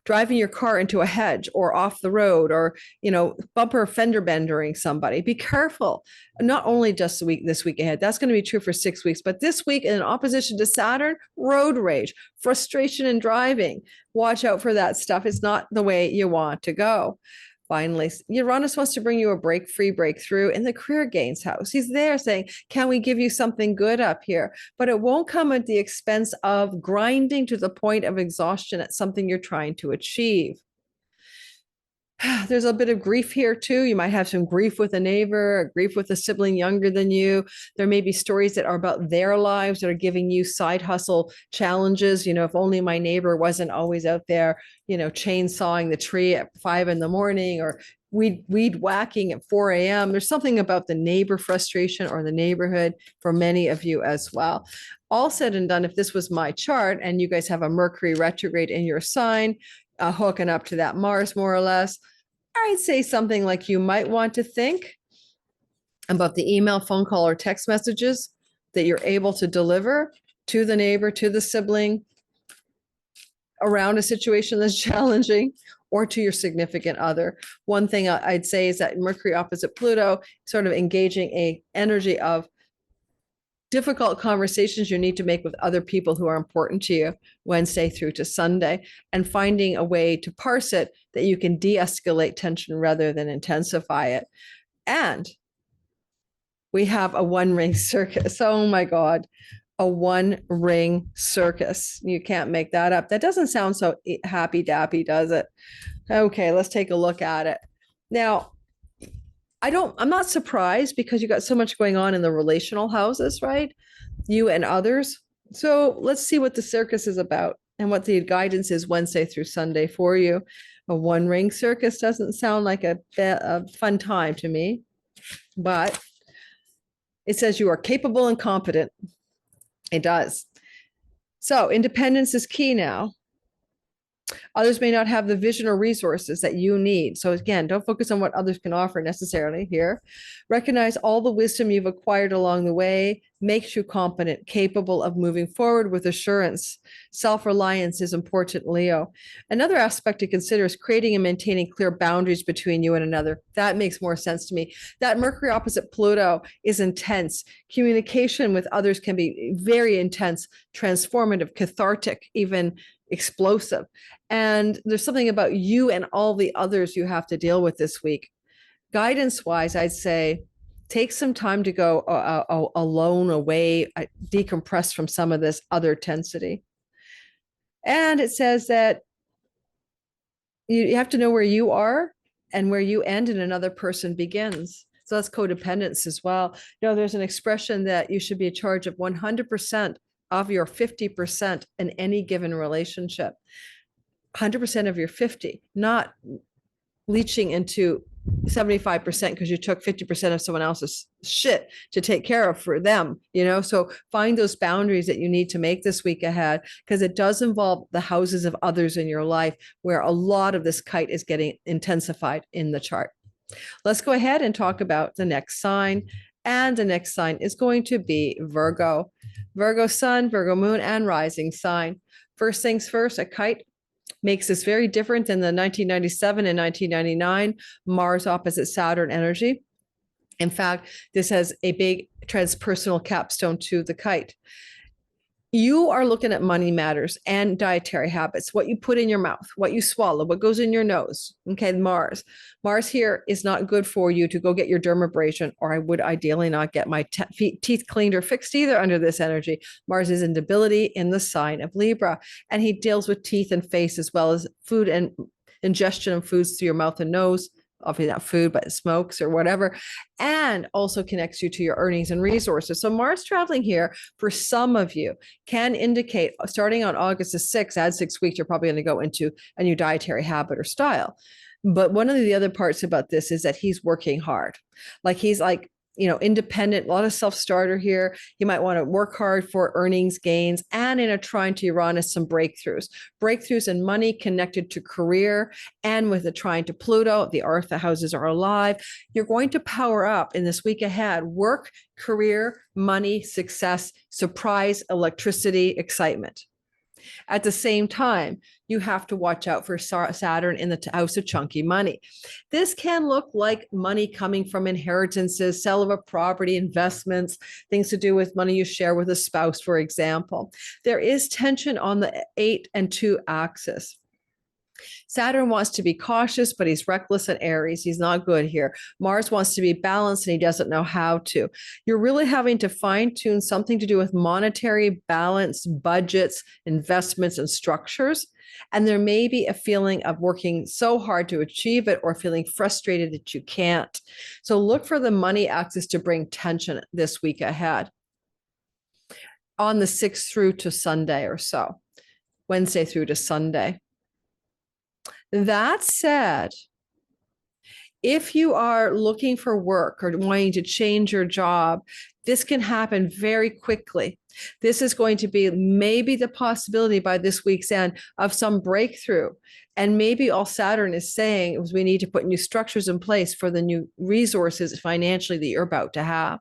driving your car into a hedge or off the road or, bumper fender bendering somebody. Be careful. Not only just this week ahead, that's going to be true for 6 weeks, but this week in opposition to Saturn, road rage, frustration in driving. Watch out for that stuff. It's not the way you want to go. Finally, Uranus wants to bring you a breakthrough in the career gains house. He's there saying, can we give you something good up here? But it won't come at the expense of grinding to the point of exhaustion at something you're trying to achieve. There's a bit of grief here too. You might have some grief with a neighbor, a grief with a sibling younger than you. There may be stories that are about their lives that are giving you side hustle challenges. If only my neighbor wasn't always out there, chainsawing the tree at 5 a.m. or weed whacking at 4 a.m. There's something about the neighbor frustration or the neighborhood for many of you as well. All said and done, if this was my chart and you guys have a Mercury retrograde in your sign, hooking up to that Mars more or less, I'd say something like you might want to think about the email, phone call, or text messages that you're able to deliver to the neighbor, to the sibling, around a situation that's challenging, or to your significant other. One thing I'd say is that Mercury opposite Pluto, sort of engaging a energy of difficult conversations you need to make with other people who are important to you Wednesday through to Sunday, and finding a way to parse it that you can de-escalate tension rather than intensify it. And we have a 1-ring circus. Oh my God, a 1-ring circus. You can't make that up. That doesn't sound so happy dappy, does it? Okay, let's take a look at it. Now, I'm not surprised because you got so much going on in the relational houses, right? You and others. So let's see what the circus is about and what the guidance is Wednesday through Sunday for you. A 1-ring circus doesn't sound like a fun time to me, but it says you are capable and competent. It does. So independence is key now. Others may not have the vision or resources that you need. So again, don't focus on what others can offer necessarily here. Recognize all the wisdom you've acquired along the way makes you competent, capable of moving forward with assurance. Self-reliance is important, Leo. Another aspect to consider is creating and maintaining clear boundaries between you and another. That makes more sense to me. That Mercury opposite Pluto is intense. Communication with others can be very intense, transformative, cathartic, even explosive. And there's something about you and all the others you have to deal with this week. Guidance wise, I'd say take some time to go alone, away, decompress from some of this other tensity. And it says that you have to know where you are and where you end and another person begins. So that's codependence as well. There's an expression that you should be in charge of 100% of your 50% in any given relationship. 100% of your 50, not leaching into 75% because you took 50% of someone else's shit to take care of for them, so find those boundaries that you need to make this week ahead, because it does involve the houses of others in your life where a lot of this kite is getting intensified in the chart. Let's go ahead and talk about the next sign. And the next sign is going to be Virgo. Virgo sun, Virgo moon, and rising sign. First things first, a kite makes this very different than the 1997 and 1999 Mars opposite Saturn energy. In fact, this has a big transpersonal capstone to the kite. You are looking at money matters and dietary habits, what you put in your mouth, what you swallow, what goes in your nose. Okay, Mars here is not good for you to go get your dermabrasion, or I would ideally not get my teeth cleaned or fixed either under this energy. Mars is in debility in the sign of Libra, and he deals with teeth and face as well as food and ingestion of foods through your mouth and nose. Obviously not food, but smokes or whatever, and also connects you to your earnings and resources. So Mars traveling here for some of you can indicate, starting on August the 6th, add 6 weeks, you're probably going to go into a new dietary habit or style. But one of the other parts about this is that he's working hard. He's independent, a lot of self-starter here. You might want to work hard for earnings gains, and in a trine to Uranus, some breakthroughs in money connected to career, and with a trine to Pluto, the earth, the houses are alive. You're going to power up in this week ahead, work, career, money, success, surprise, electricity, excitement. At the same time, you have to watch out for Saturn in the house of chunky money. This can look like money coming from inheritances, sale of a property, investments, things to do with money you share with a spouse, for example. There is tension on the 8 and 2 axis. Saturn wants to be cautious, but he's reckless in Aries. He's not good here. Mars wants to be balanced, and he doesn't know how to. You're really having to fine-tune something to do with monetary balance, budgets, investments, and structures. And there may be a feeling of working so hard to achieve it, or feeling frustrated that you can't. So look for the money axis to bring tension this week ahead. On the 6th through to Sunday or so, Wednesday through to Sunday. That said, if you are looking for work or wanting to change your job, this can happen very quickly. This is going to be maybe the possibility by this week's end of some breakthrough. And maybe all Saturn is saying is we need to put new structures in place for the new resources financially that you're about to have.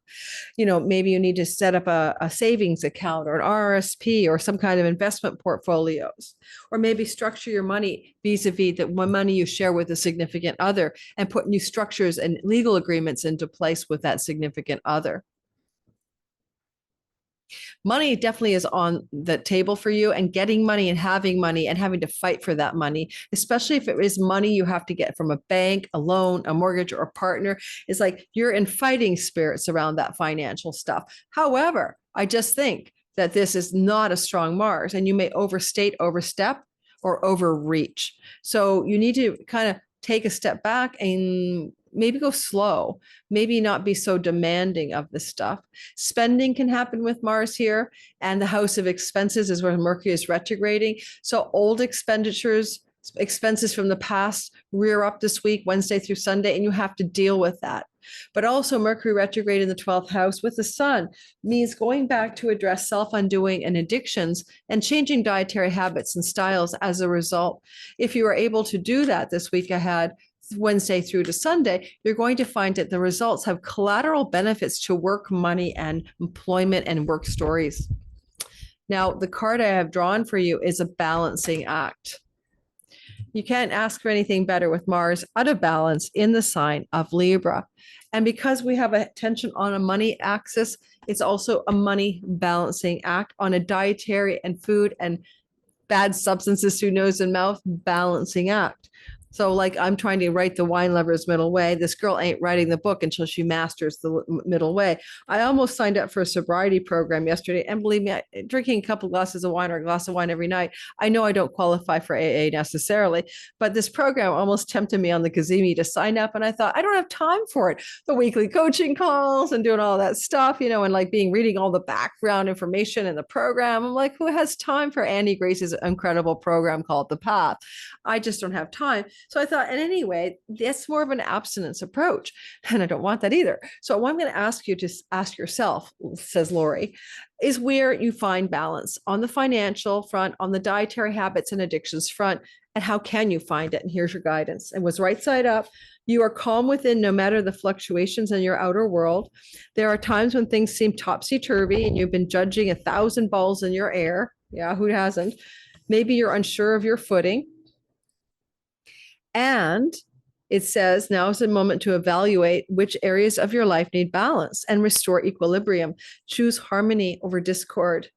Maybe you need to set up a savings account or an RSP or some kind of investment portfolios, or maybe structure your money vis-a-vis the money you share with a significant other, and put new structures and legal agreements into place with that significant other. Money definitely is on the table for you, and getting money and having to fight for that money, especially if it is money you have to get from a bank, a loan, a mortgage, or a partner, is like you're in fighting spirits around that financial stuff. However, I just think that this is not a strong Mars, and you may overstep, or overreach. So you need to kind of take a step back and maybe go slow, maybe not be so demanding of the stuff. Spending can happen with Mars here, and the house of expenses is where Mercury is retrograding. So old expenses from the past rear up this week, Wednesday through Sunday, and you have to deal with that. But also Mercury retrograde in the 12th house with the sun means going back to address self-undoing and addictions, and changing dietary habits and styles as a result. If you are able to do that this week ahead, Wednesday through to Sunday, you're going to find that the results have collateral benefits to work, money, and employment and work stories. Now, the card I have drawn for you is a balancing act. You can't ask for anything better with Mars out of balance in the sign of Libra. And because we have a tension on a money axis, it's also a money balancing act on a dietary and food and bad substances through nose and mouth balancing act. So like I'm trying to write the wine lover's middle way. This girl ain't writing the book until she masters the middle way. I almost signed up for a sobriety program yesterday. And believe me, drinking a couple glasses of wine or a glass of wine every night, I know I don't qualify for AA necessarily, but this program almost tempted me on the Gazimi to sign up. And I thought, I don't have time for it. The weekly coaching calls and doing all that stuff, you know, and like reading all the background information in the program. I'm like, who has time for Annie Grace's incredible program called The Path? I just don't have time. So I thought, and anyway, that's more of an abstinence approach. And I don't want that either. So what I'm going to ask you to ask yourself, says Lori, is where you find balance on the financial front, on the dietary habits and addictions front, and how can you find it? And here's your guidance. And was right side up. You are calm within no matter the fluctuations in your outer world. There are times when things seem topsy-turvy and you've been judging 1,000 balls in your air. Yeah, who hasn't? Maybe you're unsure of your footing. And it says now is the moment to evaluate which areas of your life need balance and restore equilibrium. Choose harmony over discord.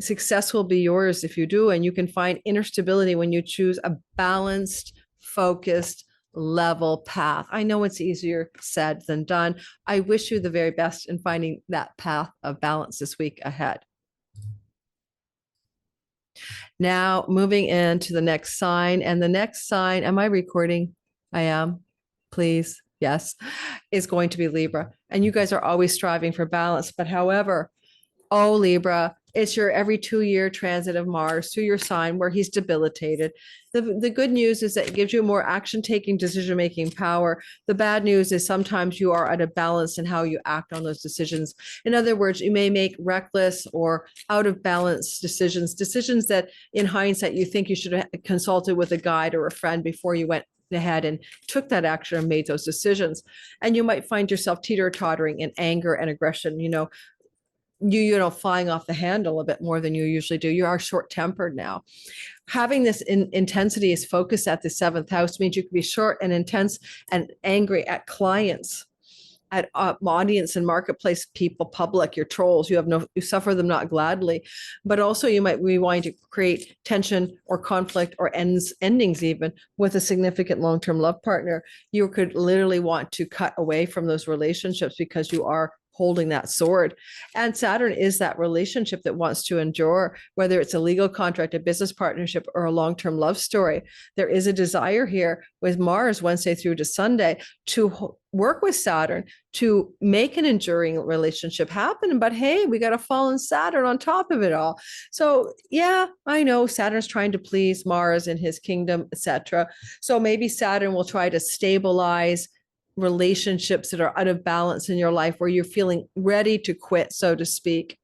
Success will be yours if you do, and you can find inner stability when you choose a balanced, focused, level path. I know it's easier said than done. I wish you the very best in finding that path of balance this week ahead. Now moving into the next sign, and the next sign, am I recording? I am. Please. Yes, is going to be Libra. And you guys are always striving for balance. But however, oh, Libra, it's your every 2-year transit of Mars through your sign where he's debilitated. The good news is that it gives you more action-taking, decision-making power. The bad news is sometimes you are out of balance in how you act on those decisions. In other words, you may make reckless or out of balance decisions that in hindsight, you think you should have consulted with a guide or a friend before you went ahead and took that action and made those decisions. And you might find yourself teeter-tottering in anger and aggression, you know, flying off the handle a bit more than you usually do. You are short-tempered now. Having this intensity is focused at the 7th house means you can be short and intense and angry at clients, at audience and marketplace people, public, your trolls. You suffer them not gladly, but also you might be wanting to create tension or conflict or endings even with a significant long-term love partner. You could literally want to cut away from those relationships because you are holding that sword. And Saturn is that relationship that wants to endure, whether it's a legal contract, a business partnership, or a long-term love story. There is a desire here with Mars Wednesday through to Sunday to work with Saturn to make an enduring relationship happen. But hey, we got a fallen Saturn on top of it all. So yeah, I know Saturn's trying to please Mars in his kingdom, etc. So maybe Saturn will try to stabilize relationships that are out of balance in your life where you're feeling ready to quit, so to speak.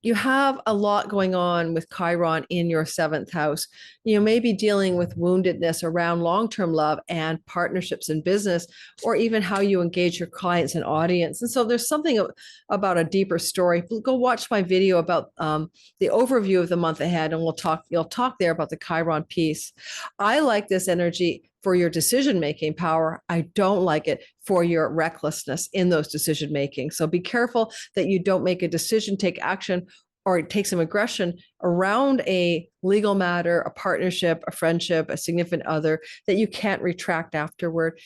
You have a lot going on with Chiron in your 7th house. You may be dealing with woundedness around long-term love and partnerships in business, or even how you engage your clients and audience. And so there's something about a deeper story. Go watch my video about the overview of the month ahead, and you'll talk there about the Chiron piece. I like this energy for your decision-making power. I don't like it for your recklessness in those decision-making. So be careful that you don't make a decision, take action, or take some aggression around a legal matter, a partnership, a friendship, a significant other that you can't retract afterward.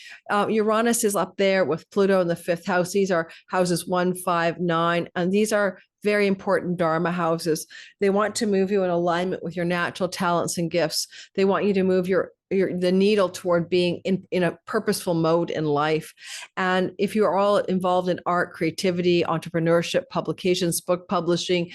Uranus is up there with Pluto in the 5th house. These are houses 1, 5, 9, and these are very important Dharma houses. They want to move you in alignment with your natural talents and gifts. They want you to move the needle toward being in a purposeful mode in life. And if you're all involved in art, creativity, entrepreneurship, publications, book publishing,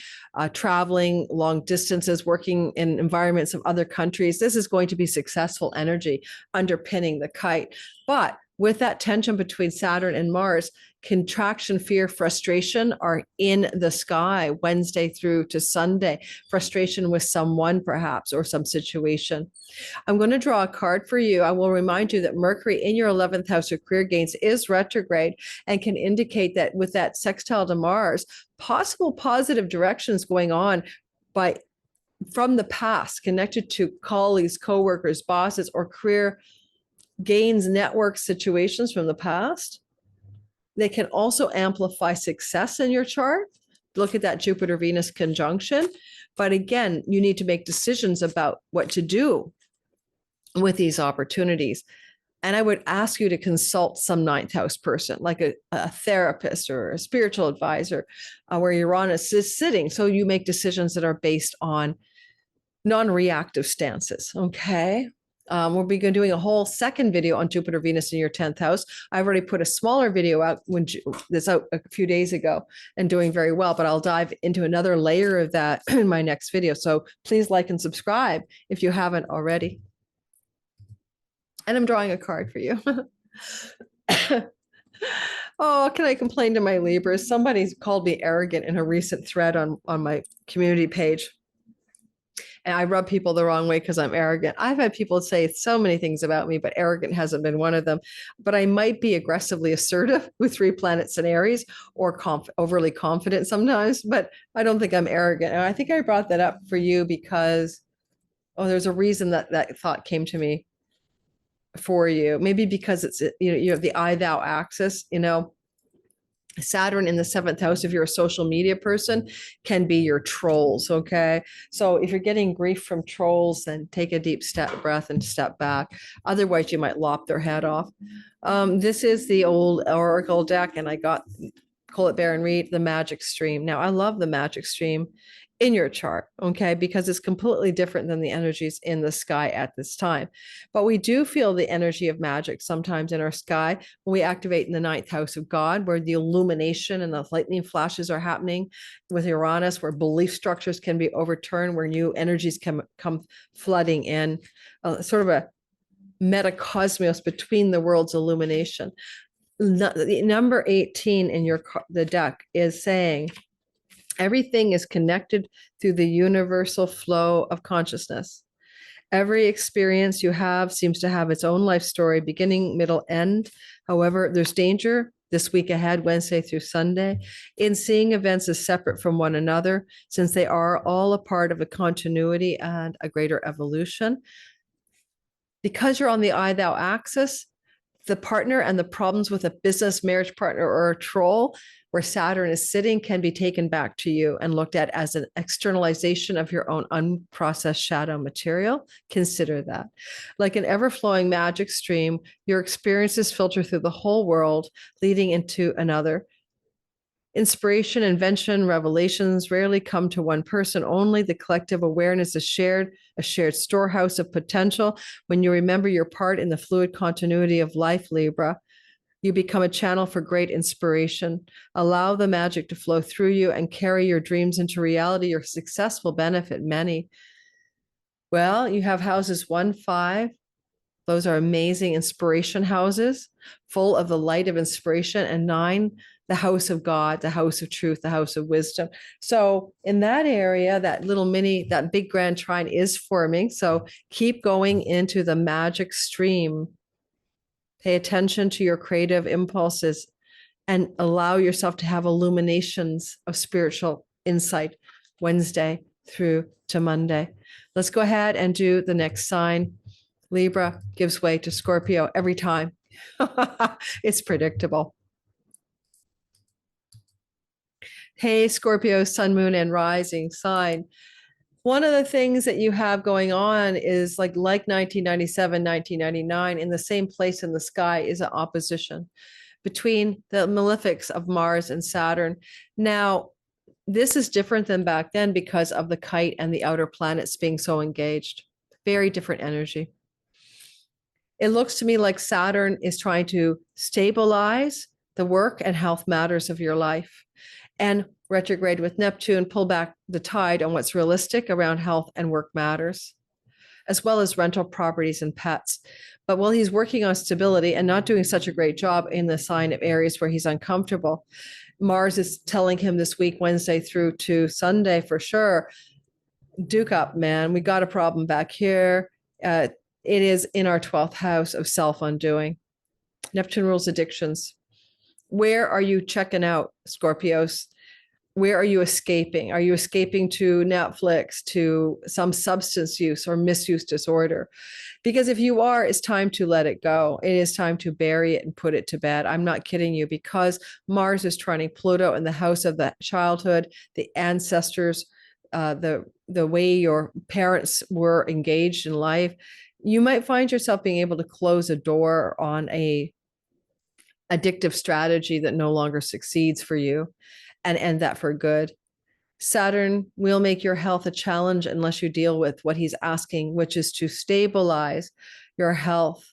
traveling long distances, working in environments of other countries, this is going to be successful energy underpinning the Kite. But with that tension between Saturn and Mars, contraction, fear, frustration are in the sky Wednesday through to Sunday. Frustration with someone perhaps, or some situation. I'm going to draw a card for you. I will remind you that Mercury in your 11th house of career gains is retrograde and can indicate that with that sextile to Mars, possible positive directions going on from the past connected to colleagues, coworkers, bosses, or career gains network situations from the past. They can also amplify success in your chart. Look at that Jupiter-Venus conjunction. But again, you need to make decisions about what to do with these opportunities. And I would ask you to consult some ninth house person, like a therapist or a spiritual advisor, where Uranus is sitting. So you make decisions that are based on non-reactive stances. Okay. We'll be doing a whole second video on Jupiter, Venus in your 10th house. I've already put a smaller video out that's out a few days ago and doing very well, but I'll dive into another layer of that in my next video. So please like and subscribe if you haven't already. And I'm drawing a card for you. Oh, can I complain to my Libras? Somebody's called me arrogant in a recent thread on my community page. And I rub people the wrong way because I'm arrogant. I've had people say so many things about me, but arrogant hasn't been one of them. But I might be aggressively assertive with 3 planets in Aries, or overly confident sometimes, but I don't think I'm arrogant. And I think I brought that up for you because, there's a reason that thought came to me for you. Maybe because it's, you have the I thou axis, Saturn in the 7th house, if you're a social media person, can be your trolls. Okay. So if you're getting grief from trolls, then take a deep breath and step back. Otherwise, you might lop their head off. This is the old Oracle deck, and I got Colette Baron Reed, the Magic Stream. Now, I love the Magic Stream in your chart, okay, because it's completely different than the energies in the sky at this time. But we do feel the energy of magic sometimes in our sky when we activate in the 9th house of God, where the illumination and the lightning flashes are happening with Uranus, where belief structures can be overturned, where new energies can come flooding in, sort of a metacosmos between the world's illumination. The number 18 in the deck is saying, everything is connected through the universal flow of consciousness. Every experience you have seems to have its own life story, beginning, middle, end. However, there's danger this week ahead, Wednesday through Sunday, in seeing events as separate from one another, since they are all a part of a continuity and a greater evolution. Because you're on the I thou axis, the partner and the problems with a business, marriage partner, or a troll, where Saturn is sitting, can be taken back to you and looked at as an externalization of your own unprocessed shadow material. Consider that. Like an ever-flowing magic stream, your experiences filter through the whole world, leading into another. Inspiration, invention, revelations rarely come to one person only. The collective awareness is shared, a shared storehouse of potential. When you remember your part in the fluid continuity of life, Libra, you become a channel for great inspiration. Allow the magic to flow through you and carry your dreams into reality. Your success will benefit many. Well, you have houses 1, 5. Those are amazing inspiration houses, full of the light of inspiration. And 9, the house of God, the house of truth, the house of wisdom. So in that area, that big grand trine is forming. So keep going into the magic stream. Pay attention to your creative impulses and allow yourself to have illuminations of spiritual insight Wednesday through to Monday. Let's go ahead and do the next sign. Libra gives way to Scorpio every time. It's predictable. Hey, Scorpio, sun, moon, and rising sign. One of the things that you have going on is like 1997, 1999, in the same place in the sky is an opposition between the malefics of Mars and Saturn. Now, this is different than back then because of the Kite and the outer planets being so engaged. Very different energy. It looks to me like Saturn is trying to stabilize the work and health matters of your life, and retrograde with Neptune, pull back the tide on what's realistic around health and work matters, as well as rental properties and pets. But while he's working on stability and not doing such a great job in the sign of Aries where he's uncomfortable, Mars is telling him this week, Wednesday through to Sunday for sure, duke up, man. We got a problem back here. It is in our 12th house of self-undoing. Neptune rules addictions. Where are you checking out, Scorpios? Where are you escaping? Are you escaping to Netflix, to some substance use or misuse disorder? Because if you are, it's time to let it go. It is time to bury it and put it to bed. I'm not kidding you, because Mars is trining Pluto in the house of the childhood, the ancestors, the way your parents were engaged in life. You might find yourself being able to close a door on a addictive strategy that no longer succeeds for you and end that for good. Saturn will make your health a challenge unless you deal with what he's asking, which is to stabilize your health.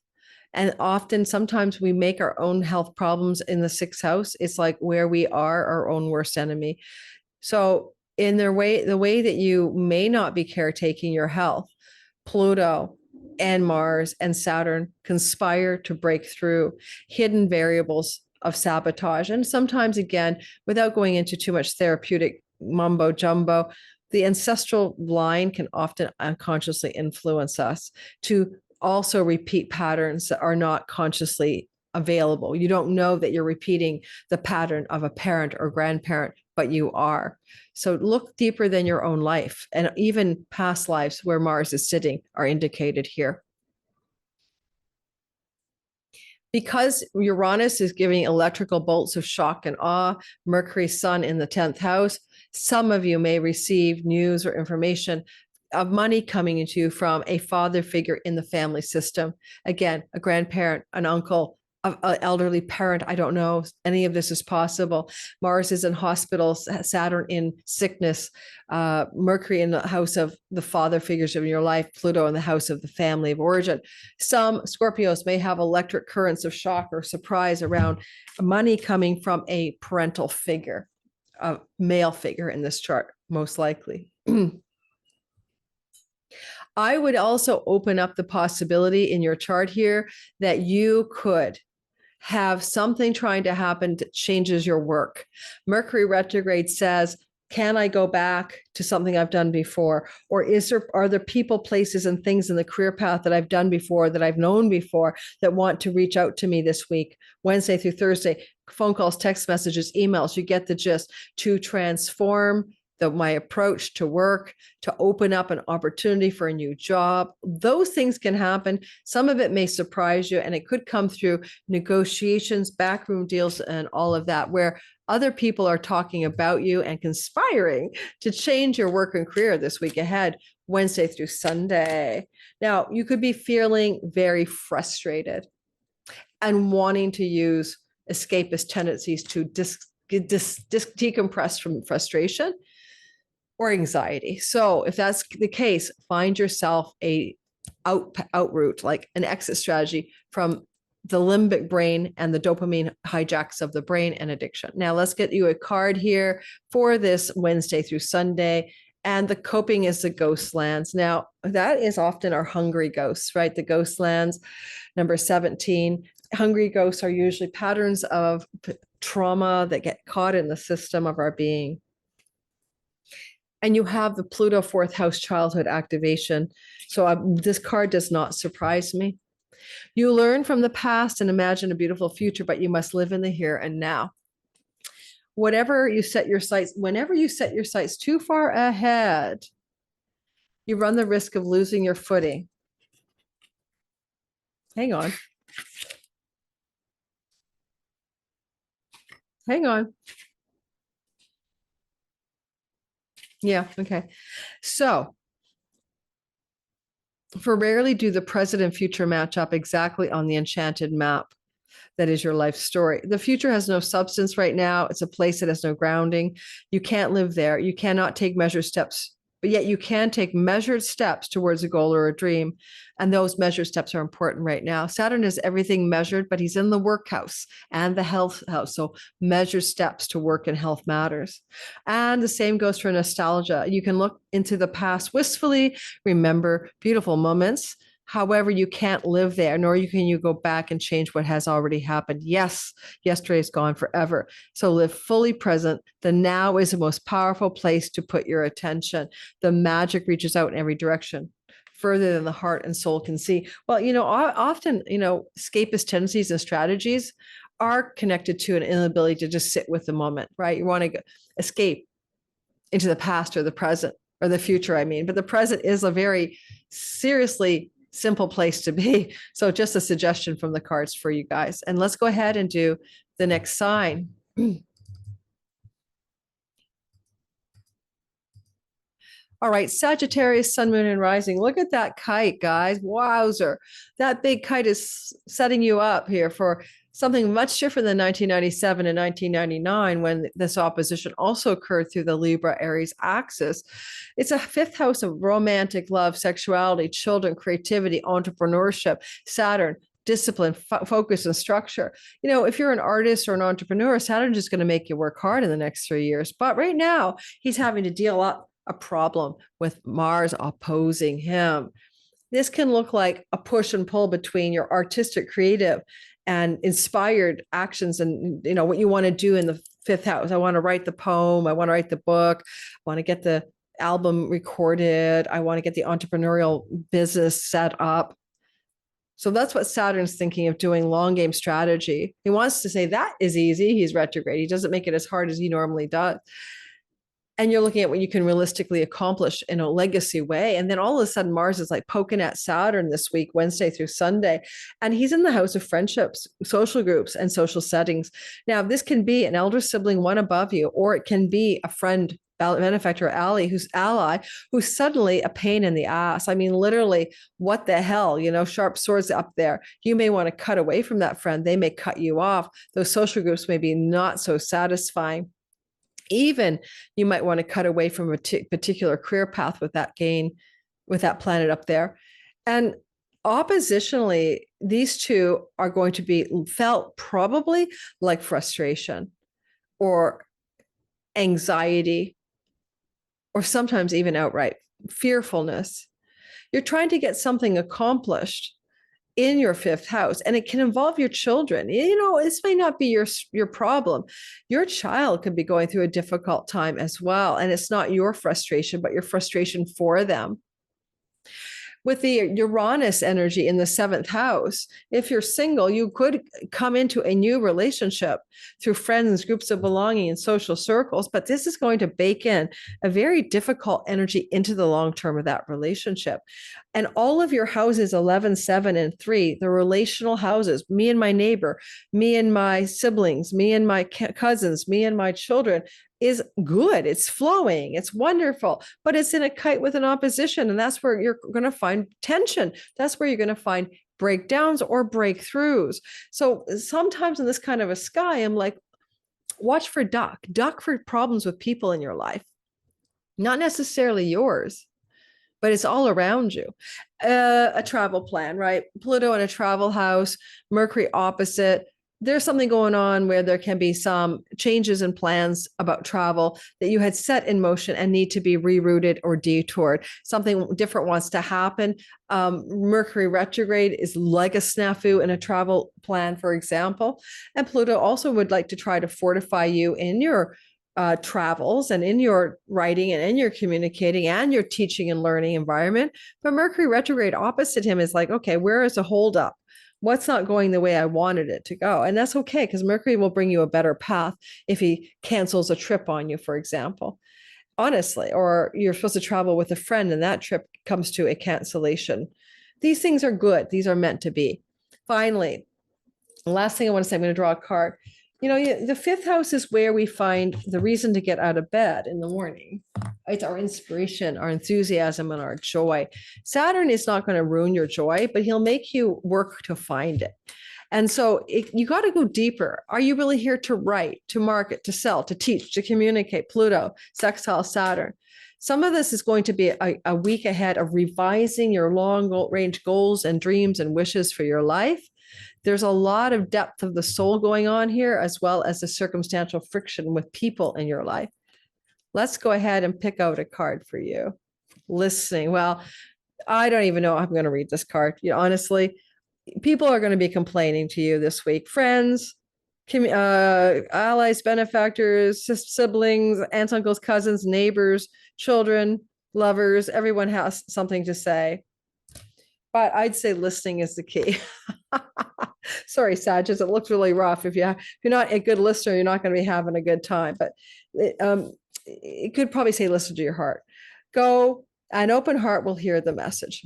And often, sometimes we make our own health problems in the sixth house. It's like where we are our own worst enemy. So, in their way, the way that you may not be caretaking your health, Pluto and Mars and Saturn conspire to break through hidden variables of sabotage. And sometimes, again, without going into too much therapeutic mumbo jumbo, the ancestral line can often unconsciously influence us to also repeat patterns that are not consciously available. You don't know that you're repeating the pattern of a parent or grandparent, but you are. So look deeper than your own life, and even past lives where Mars is sitting are indicated here. Because Uranus is giving electrical bolts of shock and awe, Mercury, Sun in the 10th house, some of you may receive news or information of money coming into you from a father figure in the family system. Again, a grandparent, an uncle, an elderly parent. I don't know. Any of this is possible. Mars is in hospitals, Saturn in sickness, Mercury in the house of the father figures of your life, Pluto in the house of the family of origin. Some Scorpios may have electric currents of shock or surprise around money coming from a parental figure, a male figure in this chart, most likely. I would also open up the possibility in your chart here that you could have something trying to happen that changes your work. Mercury retrograde says, can I go back to something I've done before? Or are there people, places, and things in the career path that I've done before, that I've known before, that want to reach out to me this week, Wednesday through Thursday? Phone calls, text messages, emails, you get the gist, to transform my approach to work, to open up an opportunity for a new job. Those things can happen. Some of it may surprise you, and it could come through negotiations, backroom deals, and all of that, where other people are talking about you and conspiring to change your work and career this week ahead, Wednesday through Sunday. Now, you could be feeling very frustrated and wanting to use escapist tendencies to decompress from frustration or anxiety. So if that's the case, find yourself a out route, like an exit strategy from the limbic brain and the dopamine hijacks of the brain and addiction. Now let's get you a card here for this Wednesday through Sunday. And the coping is the ghost lands. Now that is often our hungry ghosts, right? The ghost lands, number 17. Hungry ghosts are usually patterns of trauma that get caught in the system of our being. And you have the Pluto 4th house childhood activation. So this card does not surprise me. You learn from the past and imagine a beautiful future, but you must live in the here and now. Whenever you set your sights too far ahead, you run the risk of losing your footing. Hang on. Hang on. Yeah, okay. So, for rarely do the present and future match up exactly on the enchanted map that is your life story. The future has no substance right now. It's a place that has no grounding. You can't live there. You cannot take measured steps, but yet you can take measured steps towards a goal or a dream. And those measured steps are important right now. Saturn is everything measured, but he's in the work house and the health house. So measured steps to work and health matters. And the same goes for nostalgia. You can look into the past wistfully, remember beautiful moments. However, you can't live there, nor can you go back and change what has already happened. Yes, yesterday is gone forever. So live fully present. The now is the most powerful place to put your attention. The magic reaches out in every direction, further than the heart and soul can see. Well, often, escapist tendencies and strategies are connected to an inability to just sit with the moment, right? You want to escape into the past or the present or the future, but the present is a very seriously simple place to be. So just a suggestion from the cards for you guys. And let's go ahead and do the next sign. All right, Sagittarius, sun, moon, and rising. Look at that kite, guys. Wowzer. That big kite is setting you up here for something much different than 1997 and 1999 when this opposition also occurred through the Libra Aries axis. It's a fifth house of romantic love, sexuality, children, creativity, entrepreneurship, Saturn, discipline, focus, and structure. You know, if you're an artist or an entrepreneur, Saturn's just going to make you work hard in the next 3 years. But right now, he's having to deal up a problem with Mars opposing him. This can look like a push and pull between your artistic, creative, and inspired actions and, you know, what you want to do in the fifth house. I want to write the poem. I want to write the book. I want to get the album recorded. I want to get the entrepreneurial business set up. So that's what Saturn's thinking of doing, long game strategy. He wants to say that is easy. He's retrograde. He doesn't make it as hard as he normally does. And you're looking at what you can realistically accomplish in a legacy way. And then all of a sudden, Mars is like poking at Saturn this week, Wednesday through Sunday. And he's in the house of friendships, social groups, and social settings. Now, this can be an elder sibling, one above you, or it can be a friend, benefactor, ally who's suddenly a pain in the ass. I mean, literally, what the hell, you know, sharp swords up there. You may want to cut away from that friend. They may cut you off. Those social groups may be not so satisfying. Even you might want to cut away from a particular career path with that planet up there. And oppositionally, these two are going to be felt probably like frustration or anxiety, or sometimes even outright fearfulness. You're trying to get something accomplished in your fifth house, and it can involve your children. You know, this may not be your problem. Your child could be going through a difficult time as well, and it's not your frustration, but your frustration for them. With the Uranus energy in the seventh house, if you're single, you could come into a new relationship through friends, groups of belonging, and social circles, but this is going to bake in a very difficult energy into the long term of that relationship. And all of your houses, 11, 7, and 3, the relational houses, me and my neighbor, me and my siblings, me and my cousins, me and my children, is good. It's flowing. It's wonderful, but it's in a kite with an opposition. And that's where you're going to find tension. That's where you're going to find breakdowns or breakthroughs. So sometimes in this kind of a sky, I'm like, watch for duck for problems with people in your life, not necessarily yours, but it's all around you. A travel plan, right? Pluto in a travel house, Mercury opposite. There's something going on where there can be some changes in plans about travel that you had set in motion and need to be rerouted or detoured. Something different wants to happen. Mercury retrograde is like a snafu in a travel plan, for example. And Pluto also would like to try to fortify you in your travels and in your writing and in your communicating and your teaching and learning environment. But Mercury retrograde opposite him is like, okay, where is a holdup? What's not going the way I wanted it to go? And that's okay, because Mercury will bring you a better path if he cancels a trip on you, for example, honestly, or you're supposed to travel with a friend and that trip comes to a cancellation. These things are good. These are meant to be. Finally, the last thing I want to say, I'm going to draw a card. You know, the fifth house is where we find the reason to get out of bed in the morning. It's our inspiration, our enthusiasm, and our joy. Saturn is not going to ruin your joy, but he'll make you work to find it. And so you got to go deeper. Are you really here to write, to market, to sell, to teach, to communicate? Pluto, sextile Saturn. Some of this is going to be a week ahead of revising your long-range goals and dreams and wishes for your life. There's a lot of depth of the soul going on here, as well as the circumstantial friction with people in your life. Let's go ahead and pick out a card for you. Listening. Well, I don't even know how I'm going to read this card. You know, honestly, people are going to be complaining to you this week. Friends, allies, benefactors, siblings, aunts, uncles, cousins, neighbors, children, lovers. Everyone has something to say. But I'd say listening is the key. Sorry, Sagittarius, it looks really rough. If you're not a good listener, you're not going to be having a good time. But it could probably say listen to your heart. Go, an open heart will hear the message.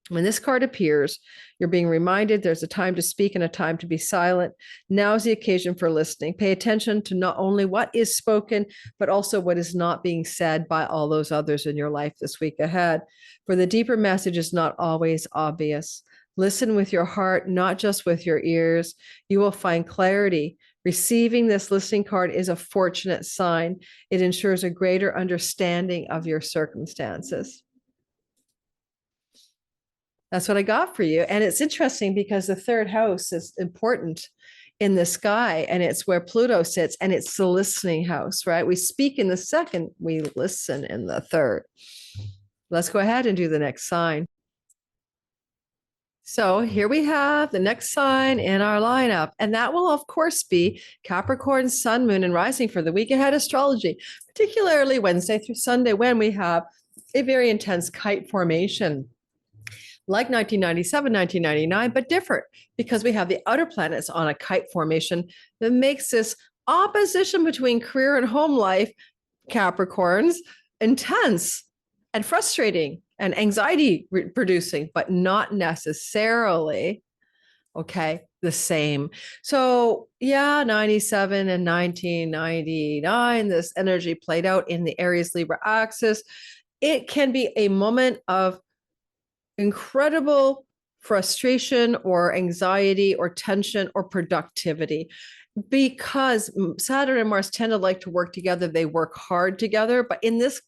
When this card appears, you're being reminded there's a time to speak and a time to be silent. Now's the occasion for listening. Pay attention to not only what is spoken, but also what is not being said by all those others in your life this week ahead. For the deeper message is not always obvious. Listen with your heart, not just with your ears. You will find clarity. Receiving this listening card is a fortunate sign. It ensures a greater understanding of your circumstances. That's what I got for you. And it's interesting because the third house is important in the sky, and it's where Pluto sits, and it's the listening house, right? We speak in the second, we listen in the third. Let's go ahead and do the next sign. So here we have the next sign in our lineup, and that will, of course, be Capricorn, Sun, Moon, and Rising for the week ahead astrology, particularly Wednesday through Sunday, when we have a very intense kite formation. Like 1997, 1999, but different because we have the outer planets on a kite formation that makes this opposition between career and home life, Capricorns, intense and frustrating and anxiety producing, but not necessarily, the same. So yeah, 97 and 1999, this energy played out in the Aries Libra axis. It can be a moment of incredible frustration or anxiety or tension or productivity, because Saturn and Mars tend to like to work together. They work hard together, but in this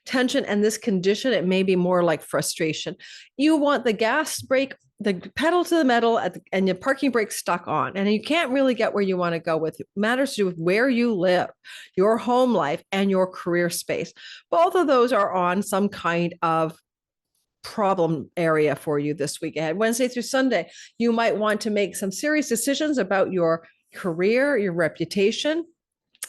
tension and this condition, it may be more like frustration. You want the gas brake, the pedal to the metal, and the parking brake stuck on, and you can't really get where you want to go with it. Matters to do with where you live, your home life, and your career space. Both of those are on some kind of problem area for you this week ahead. Wednesday through Sunday, you might want to make some serious decisions about your career, your reputation,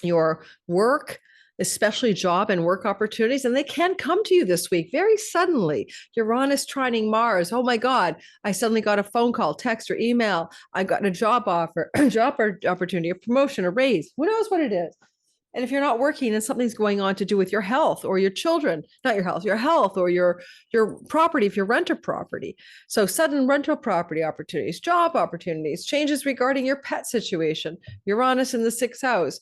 your work, especially job and work opportunities. And they can come to you this week very suddenly. Uranus trining Mars. Oh my God, I suddenly got a phone call, text, or email. I got a job offer, job opportunity, a promotion, a raise. Who knows what it is? And if you're not working and something's going on to do with your health or your children, not your health or your property, if you rent a property. So sudden rental property opportunities, job opportunities, changes regarding your pet situation, Uranus in the 6th house.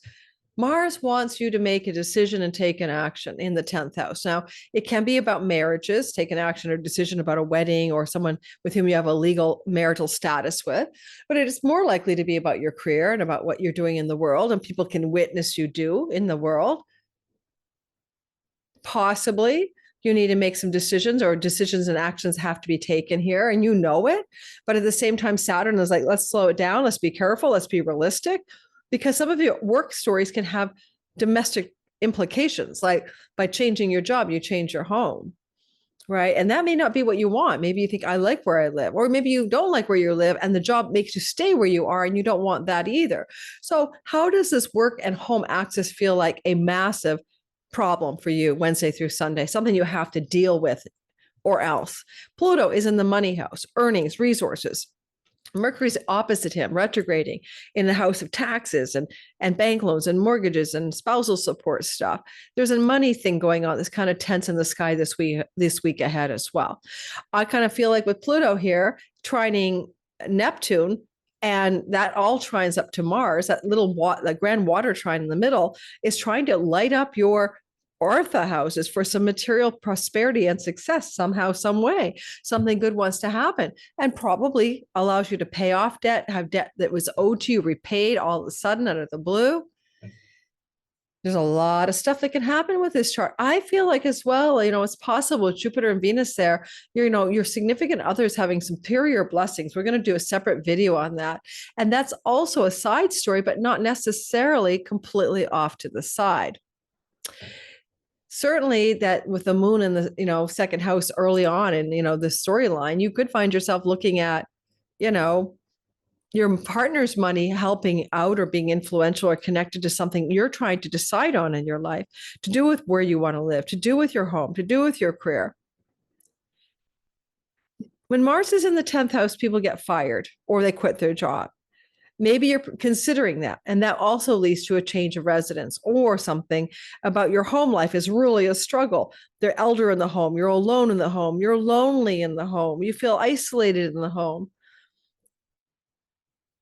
Mars wants you to make a decision and take an action in the 10th house. Now, it can be about marriages, take an action or decision about a wedding or someone with whom you have a legal marital status with, but it is more likely to be about your career and about what you're doing in the world and people can witness you do in the world. Possibly you need to make some decisions, or decisions and actions have to be taken here, and you know it. But at the same time, Saturn is like, let's slow it down. Let's be careful. Let's be realistic. Because some of your work stories can have domestic implications, like by changing your job, you change your home, right? And that may not be what you want. Maybe you think, I like where I live, or maybe you don't like where you live and the job makes you stay where you are and you don't want that either. So how does this work and home axis feel like a massive problem for you Wednesday through Sunday, something you have to deal with, or else? Pluto is in the money house, earnings, resources. Mercury's opposite him, retrograding in the house of taxes and bank loans and mortgages and spousal support stuff. There's a money thing going on that's kind of tense in the sky this week ahead as well. I kind of feel like with Pluto here, trining Neptune, and that all trines up to Mars, that that grand water trine in the middle is trying to light up your Ortha houses for some material prosperity and success somehow, some way. Something good wants to happen, and probably allows you to pay off debt, have debt that was owed to you repaid all of a sudden out of the blue. There's a lot of stuff that can happen with this chart. I feel like as well, it's possible with Jupiter and Venus there, your significant others having superior blessings. We're going to do a separate video on that. And that's also a side story, but not necessarily completely off to the side. Certainly that with the moon in the, second house early on in, the storyline, you could find yourself looking at, your partner's money helping out or being influential or connected to something you're trying to decide on in your life, to do with where you want to live, to do with your home, to do with your career. When Mars is in the 10th house, people get fired or they quit their job. Maybe you're considering that. And that also leads to a change of residence, or something about your home life is really a struggle. They're elder in the home. You're alone in the home. You're lonely in the home. You feel isolated in the home.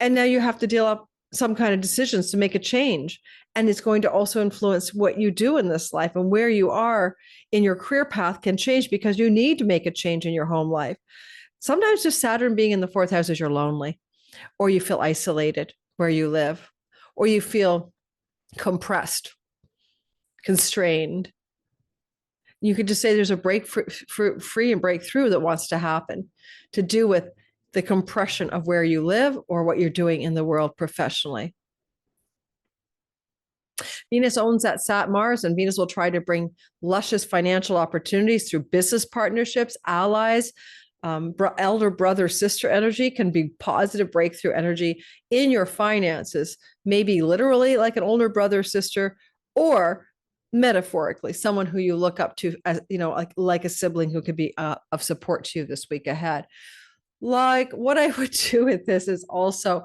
And now you have to deal up some kind of decisions to make a change. And it's going to also influence what you do in this life, and where you are in your career path can change because you need to make a change in your home life. Sometimes just Saturn being in the fourth house is you're lonely, or you feel isolated where you live, or you feel compressed, constrained. You could just say there's a break free and breakthrough that wants to happen to do with the compression of where you live or what you're doing in the world professionally. Venus owns that Mars, and Venus will try to bring luscious financial opportunities through business partnerships, allies. Elder brother sister energy can be positive breakthrough energy in your finances, maybe literally like an older brother sister, or metaphorically someone who you look up to as, like a sibling who could be of support to you this week ahead. Like, what I would do with this is also,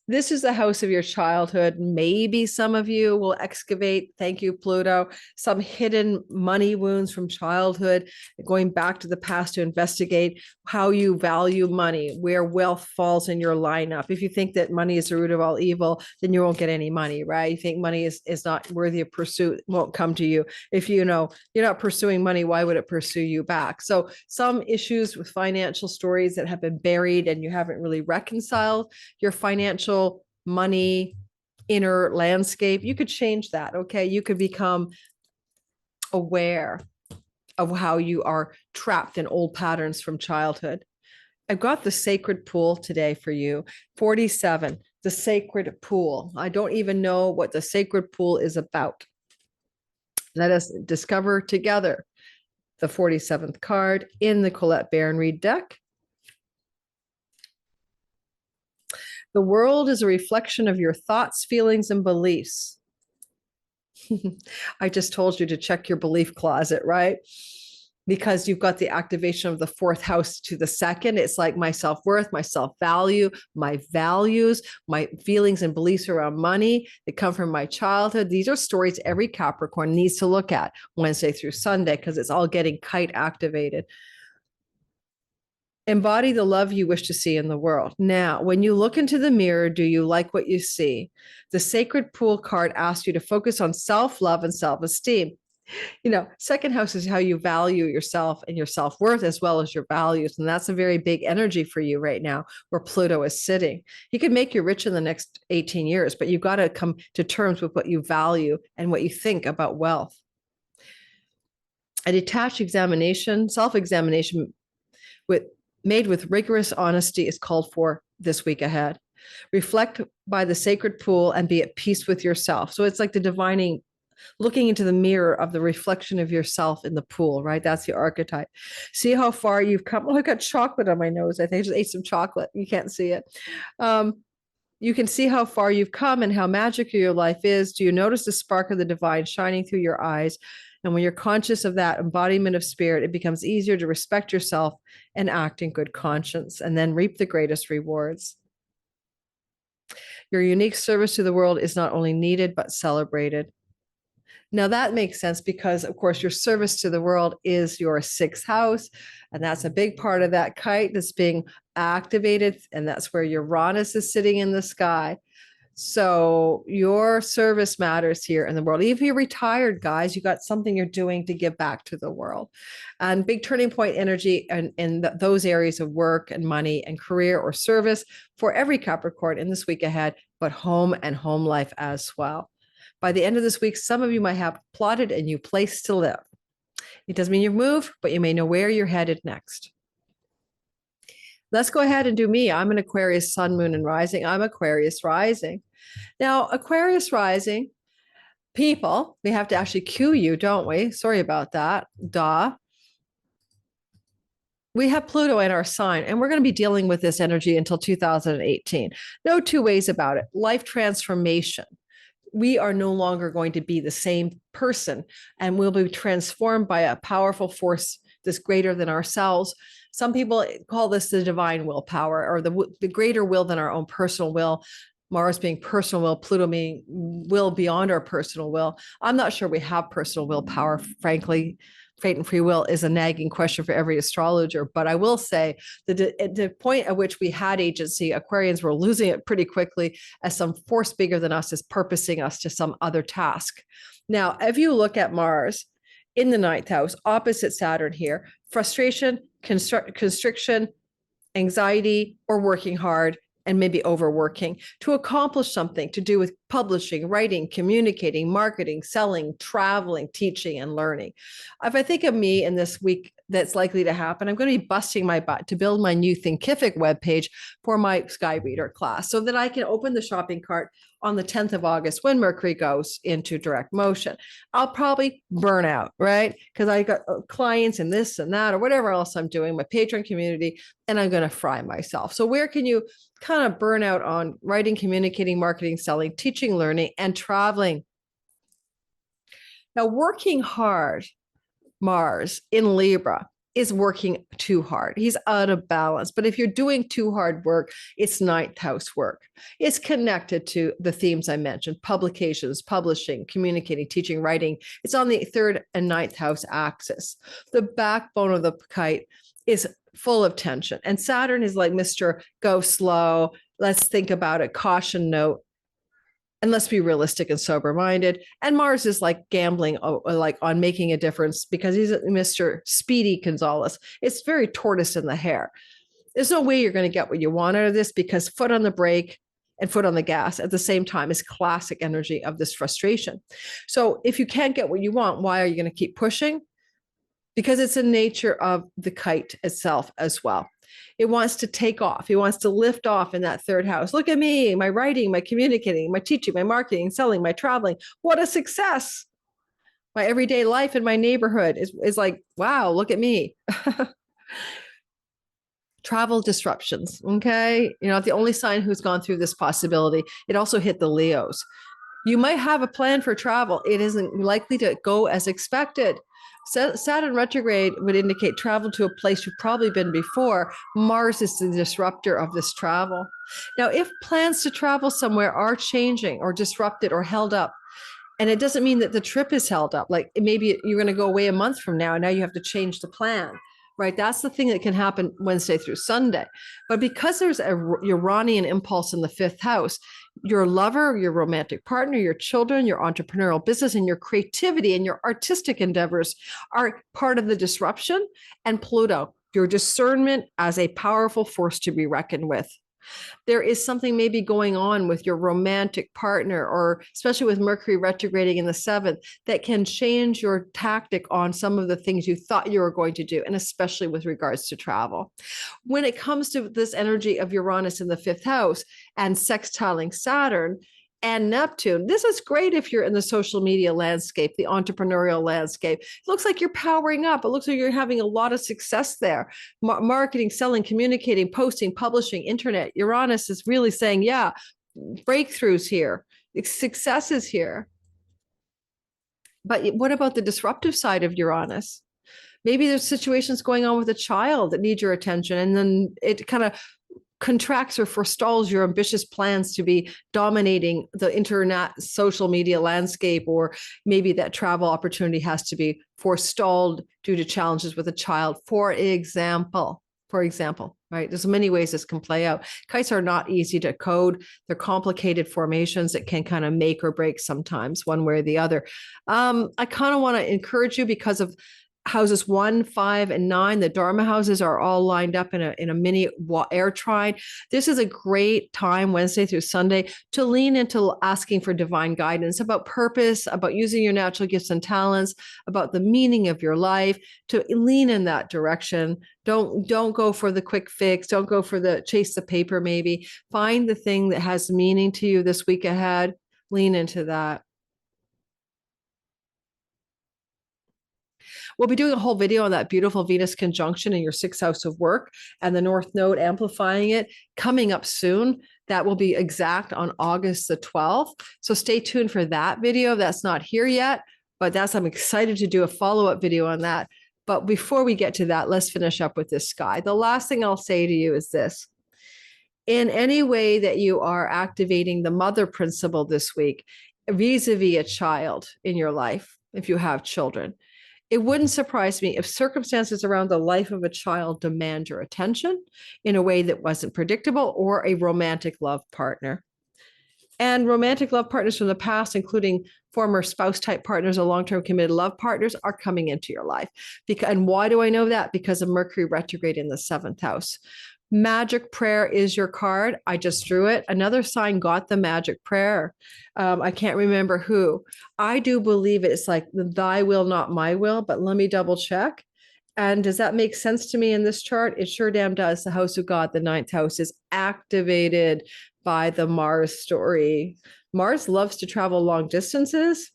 this is the house of your childhood. Maybe some of you will excavate, thank you, Pluto, some hidden money wounds from childhood, going back to the past to investigate how you value money, where wealth falls in your lineup. If you think that money is the root of all evil, then you won't get any money, right? You think money is not worthy of pursuit, won't come to you. If you're not pursuing money, why would it pursue you back? So some issues with financial stories that have been buried and you haven't really reconciled your financial money inner landscape, you could change that. Okay, you could become aware of how you are trapped in old patterns from childhood. I've got the sacred pool today for you. 47, the sacred pool. I don't even know what the sacred pool is about. Let us discover together the 47th card in the Colette Baron-Reid deck. The world is a reflection of your thoughts, feelings, and beliefs. I just told you to check your belief closet, right? Because you've got the activation of the fourth house to the second. It's like my self-worth, my self-value, my values, my feelings and beliefs around money that come from my childhood. These are stories every Capricorn needs to look at Wednesday through Sunday, because it's all getting Kite activated. Embody the love you wish to see in the world. Now, when you look into the mirror, do you like what you see? The Sacred Pool card asks you to focus on self-love and self-esteem. Second house is how you value yourself and your self-worth, as well as your values. And that's a very big energy for you right now, where Pluto is sitting. He could make you rich in the next 18 years, but you've got to come to terms with what you value and what you think about wealth. A detached examination, self-examination made with rigorous honesty is called for this week ahead. Reflect by the sacred pool and be at peace with yourself. So it's like the divining, looking into the mirror of the reflection of yourself in the pool, right? That's the archetype. See how far you've come. Oh, I got chocolate on my nose. I think I just ate some chocolate. You can't see it. You can see how far you've come and how magical your life is. Do you notice the spark of the divine shining through your eyes? And when you're conscious of that embodiment of spirit, it becomes easier to respect yourself and act in good conscience, and then reap the greatest rewards. Your unique service to the world is not only needed, but celebrated. Now that makes sense because, of course, your service to the world is your sixth house. And that's a big part of that Kite that's being activated. And that's where Uranus is sitting in the sky. So your service matters here in the world. Even if you're retired, guys, you got something you're doing to give back to the world. And big turning point energy in those areas of work and money and career or service for every Capricorn in this week ahead, but home and home life as well. By the end of this week, some of you might have plotted a new place to live. It doesn't mean you've moved, but you may know where you're headed next. Let's go ahead and do me. I'm an Aquarius sun, moon, and rising. I'm Aquarius rising. Now, Aquarius rising people, we have to actually cue you, don't we? Sorry about that. Duh. We have Pluto in our sign, and we're going to be dealing with this energy until 2018. No two ways about it. Life transformation. We are no longer going to be the same person, and we'll be transformed by a powerful force this greater than ourselves. Some people call this the divine willpower, or the greater will than our own personal will. Mars being personal will, Pluto being will beyond our personal will. I'm not sure we have personal willpower, frankly. Fate and free will is a nagging question for every astrologer. But I will say that at the point at which we had agency, Aquarians were losing it pretty quickly as some force bigger than us is purposing us to some other task. Now, if you look at Mars in the ninth house, opposite Saturn here, frustration, constriction, anxiety, or working hard, and maybe overworking to accomplish something to do with publishing, writing, communicating, marketing, selling, traveling, teaching, and learning. If I think of me in this week that's likely to happen, I'm going to be busting my butt to build my new Thinkific webpage for my Sky Reader class so that I can open the shopping cart on the 10th of August when Mercury goes into direct motion. I'll probably burn out, right? Because I got clients and this and that or whatever else I'm doing, my Patreon community, and I'm going to fry myself. So where can you kind of burn out on writing, communicating, marketing, selling, teaching, learning, and traveling? Now, working hard, Mars in Libra is working too hard. He's out of balance. But if you're doing too hard work, it's ninth house work. It's connected to the themes I mentioned: publications, publishing, communicating, teaching, writing. It's on the third and ninth house axis. The backbone of the kite is full of tension. And Saturn is like Mr. Go slow. Let's think about it. Caution note. And let's be realistic and sober-minded. And Mars is like gambling, like on making a difference because he's Mr. Speedy Gonzalez. It's very tortoise in the hair. There's no way you're going to get what you want out of this because foot on the brake and foot on the gas at the same time is classic energy of this frustration. So if you can't get what you want, why are you going to keep pushing? Because it's the nature of the kite itself as well. It wants to take off. It wants to lift off in that third house. Look at me, my writing, my communicating, my teaching, my marketing, selling, my traveling. What a success. My everyday life in my neighborhood is like, wow, look at me. Travel disruptions, okay? You're not the only sign who's gone through this possibility. It also hit the Leos. You might have a plan for travel. It isn't likely to go as expected. Saturn retrograde would indicate travel to a place you've probably been before. Mars is the disruptor of this travel. Now, if plans to travel somewhere are changing or disrupted or held up, and it doesn't mean that the trip is held up, like maybe you're going to go away a month from now and now you have to change the plan, right? That's the thing that can happen Wednesday through Sunday. But because there's a Uranian impulse in the fifth house, your lover, your romantic partner, your children, your entrepreneurial business, and your creativity and your artistic endeavors are part of the disruption. And Pluto, your discernment as a powerful force to be reckoned with. There is something maybe going on with your romantic partner, or especially with Mercury retrograding in the seventh, that can change your tactic on some of the things you thought you were going to do, and especially with regards to travel. When it comes to this energy of Uranus in the fifth house and sextiling Saturn and Neptune, this is great if you're in the social media landscape, the entrepreneurial landscape. It looks like you're powering up. It looks like you're having a lot of success there. Marketing, selling, communicating, posting, publishing, internet. Uranus is really saying, yeah, breakthroughs here, success is here. But what about the disruptive side of Uranus? Maybe there's situations going on with a child that need your attention, and then it kind of contracts or forestalls your ambitious plans to be dominating the internet social media landscape, or maybe that travel opportunity has to be forestalled due to challenges with a child, for example, right? There's many ways this can play out. Kites are not easy to code. They're complicated formations that can kind of make or break sometimes one way or the other. I kind of want to encourage you, because of houses 1, 5, and 9, the Dharma houses are all lined up in a mini air trine. This is a great time, Wednesday through Sunday, to lean into asking for divine guidance about purpose, about using your natural gifts and talents, about the meaning of your life, to lean in that direction. Don't go for the quick fix. Don't go for the chase the paper, maybe. Find the thing that has meaning to you this week ahead. Lean into that. We'll be doing a whole video on that beautiful Venus conjunction in your sixth house of work and the North Node amplifying it coming up soon. That will be exact on August the 12th. So stay tuned for that video. That's not here yet, but I'm excited to do a follow-up video on that. But before we get to that, let's finish up with this sky. The last thing I'll say to you is this. In any way that you are activating the mother principle this week, vis-a-vis a child in your life, if you have children, it wouldn't surprise me if circumstances around the life of a child demand your attention in a way that wasn't predictable, or a romantic love partner. And romantic love partners from the past, including former spouse type partners or long-term committed love partners, are coming into your life. And why do I know that? Because of Mercury retrograde in the 7th house. Magic prayer is your card. I just drew it. Another sign got the magic prayer. I can't remember who. I do believe it's like thy will, not my will, but let me double check. And does that make sense to me in this chart? It sure damn does. The house of God, the 9th house, is activated by the Mars story. Mars loves to travel long distances,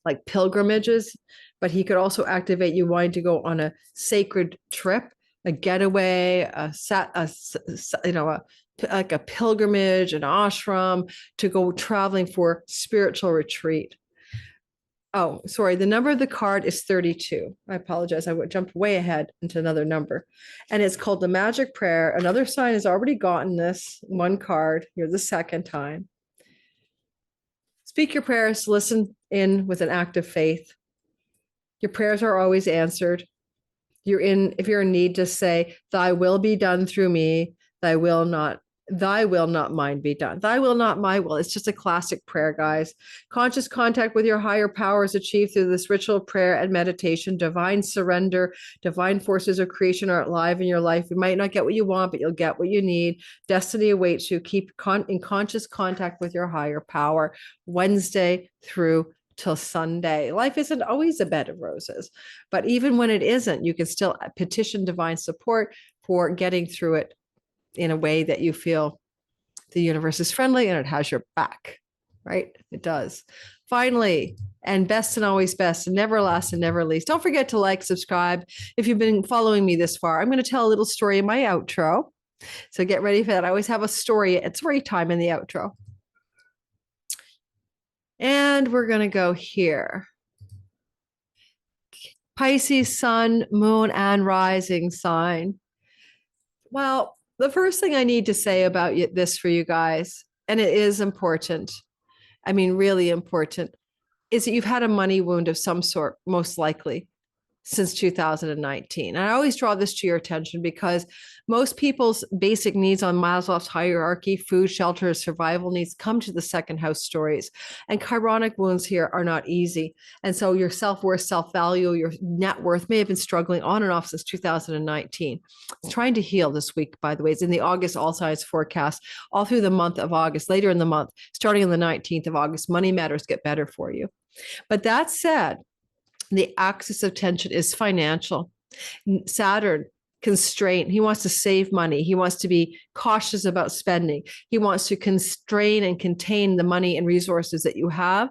like pilgrimages, but he could also activate you wanting to go on a sacred trip, a getaway, like a pilgrimage, an ashram, to go traveling for spiritual retreat. Oh, sorry. The number of the card is 32. I apologize. I jumped way ahead into another number. And it's called the Magic Prayer. Another sign has already gotten this one card. You're the second time. Speak your prayers. Listen in with an act of faith. Your prayers are always answered. If you're in need, just say, thy will be done through me. Thy will not mine be done. Thy will, not my will. It's just a classic prayer, guys. Conscious contact with your higher power is achieved through this ritual prayer and meditation. Divine surrender, divine forces of creation are alive in your life. You might not get what you want, but you'll get what you need. Destiny awaits you. Keep in conscious contact with your higher power, Wednesday through till Sunday. Life isn't always a bed of roses, but even when it isn't, you can still petition divine support for getting through it in a way that you feel the universe is friendly and it has your back, right? It does. Finally, and best and always best, and never last and never least, don't forget to like, subscribe. If you've been following me this far, I'm going to tell a little story in my outro. So get ready for that. I always have a story. It's story time in the outro. And we're going to go here. Pisces, sun, moon, and rising sign. Well, the first thing I need to say about this for you guys, and it is important, I mean, really important, is that you've had a money wound of some sort, most likely, since 2019. And I always draw this to your attention because most people's basic needs on Maslow's hierarchy, food, shelter, survival needs, come to the second house stories. And chironic wounds here are not easy. And so your self-worth, self-value, your net worth may have been struggling on and off since 2019. It's trying to heal this week, by the way. It's in the August All Signs forecast, all through the month of August, later in the month, starting on the 19th of August, money matters get better for you. But that said, the axis of tension is financial. Saturn, constraint. He wants to save money. He wants to be cautious about spending. He wants to constrain and contain the money and resources that you have.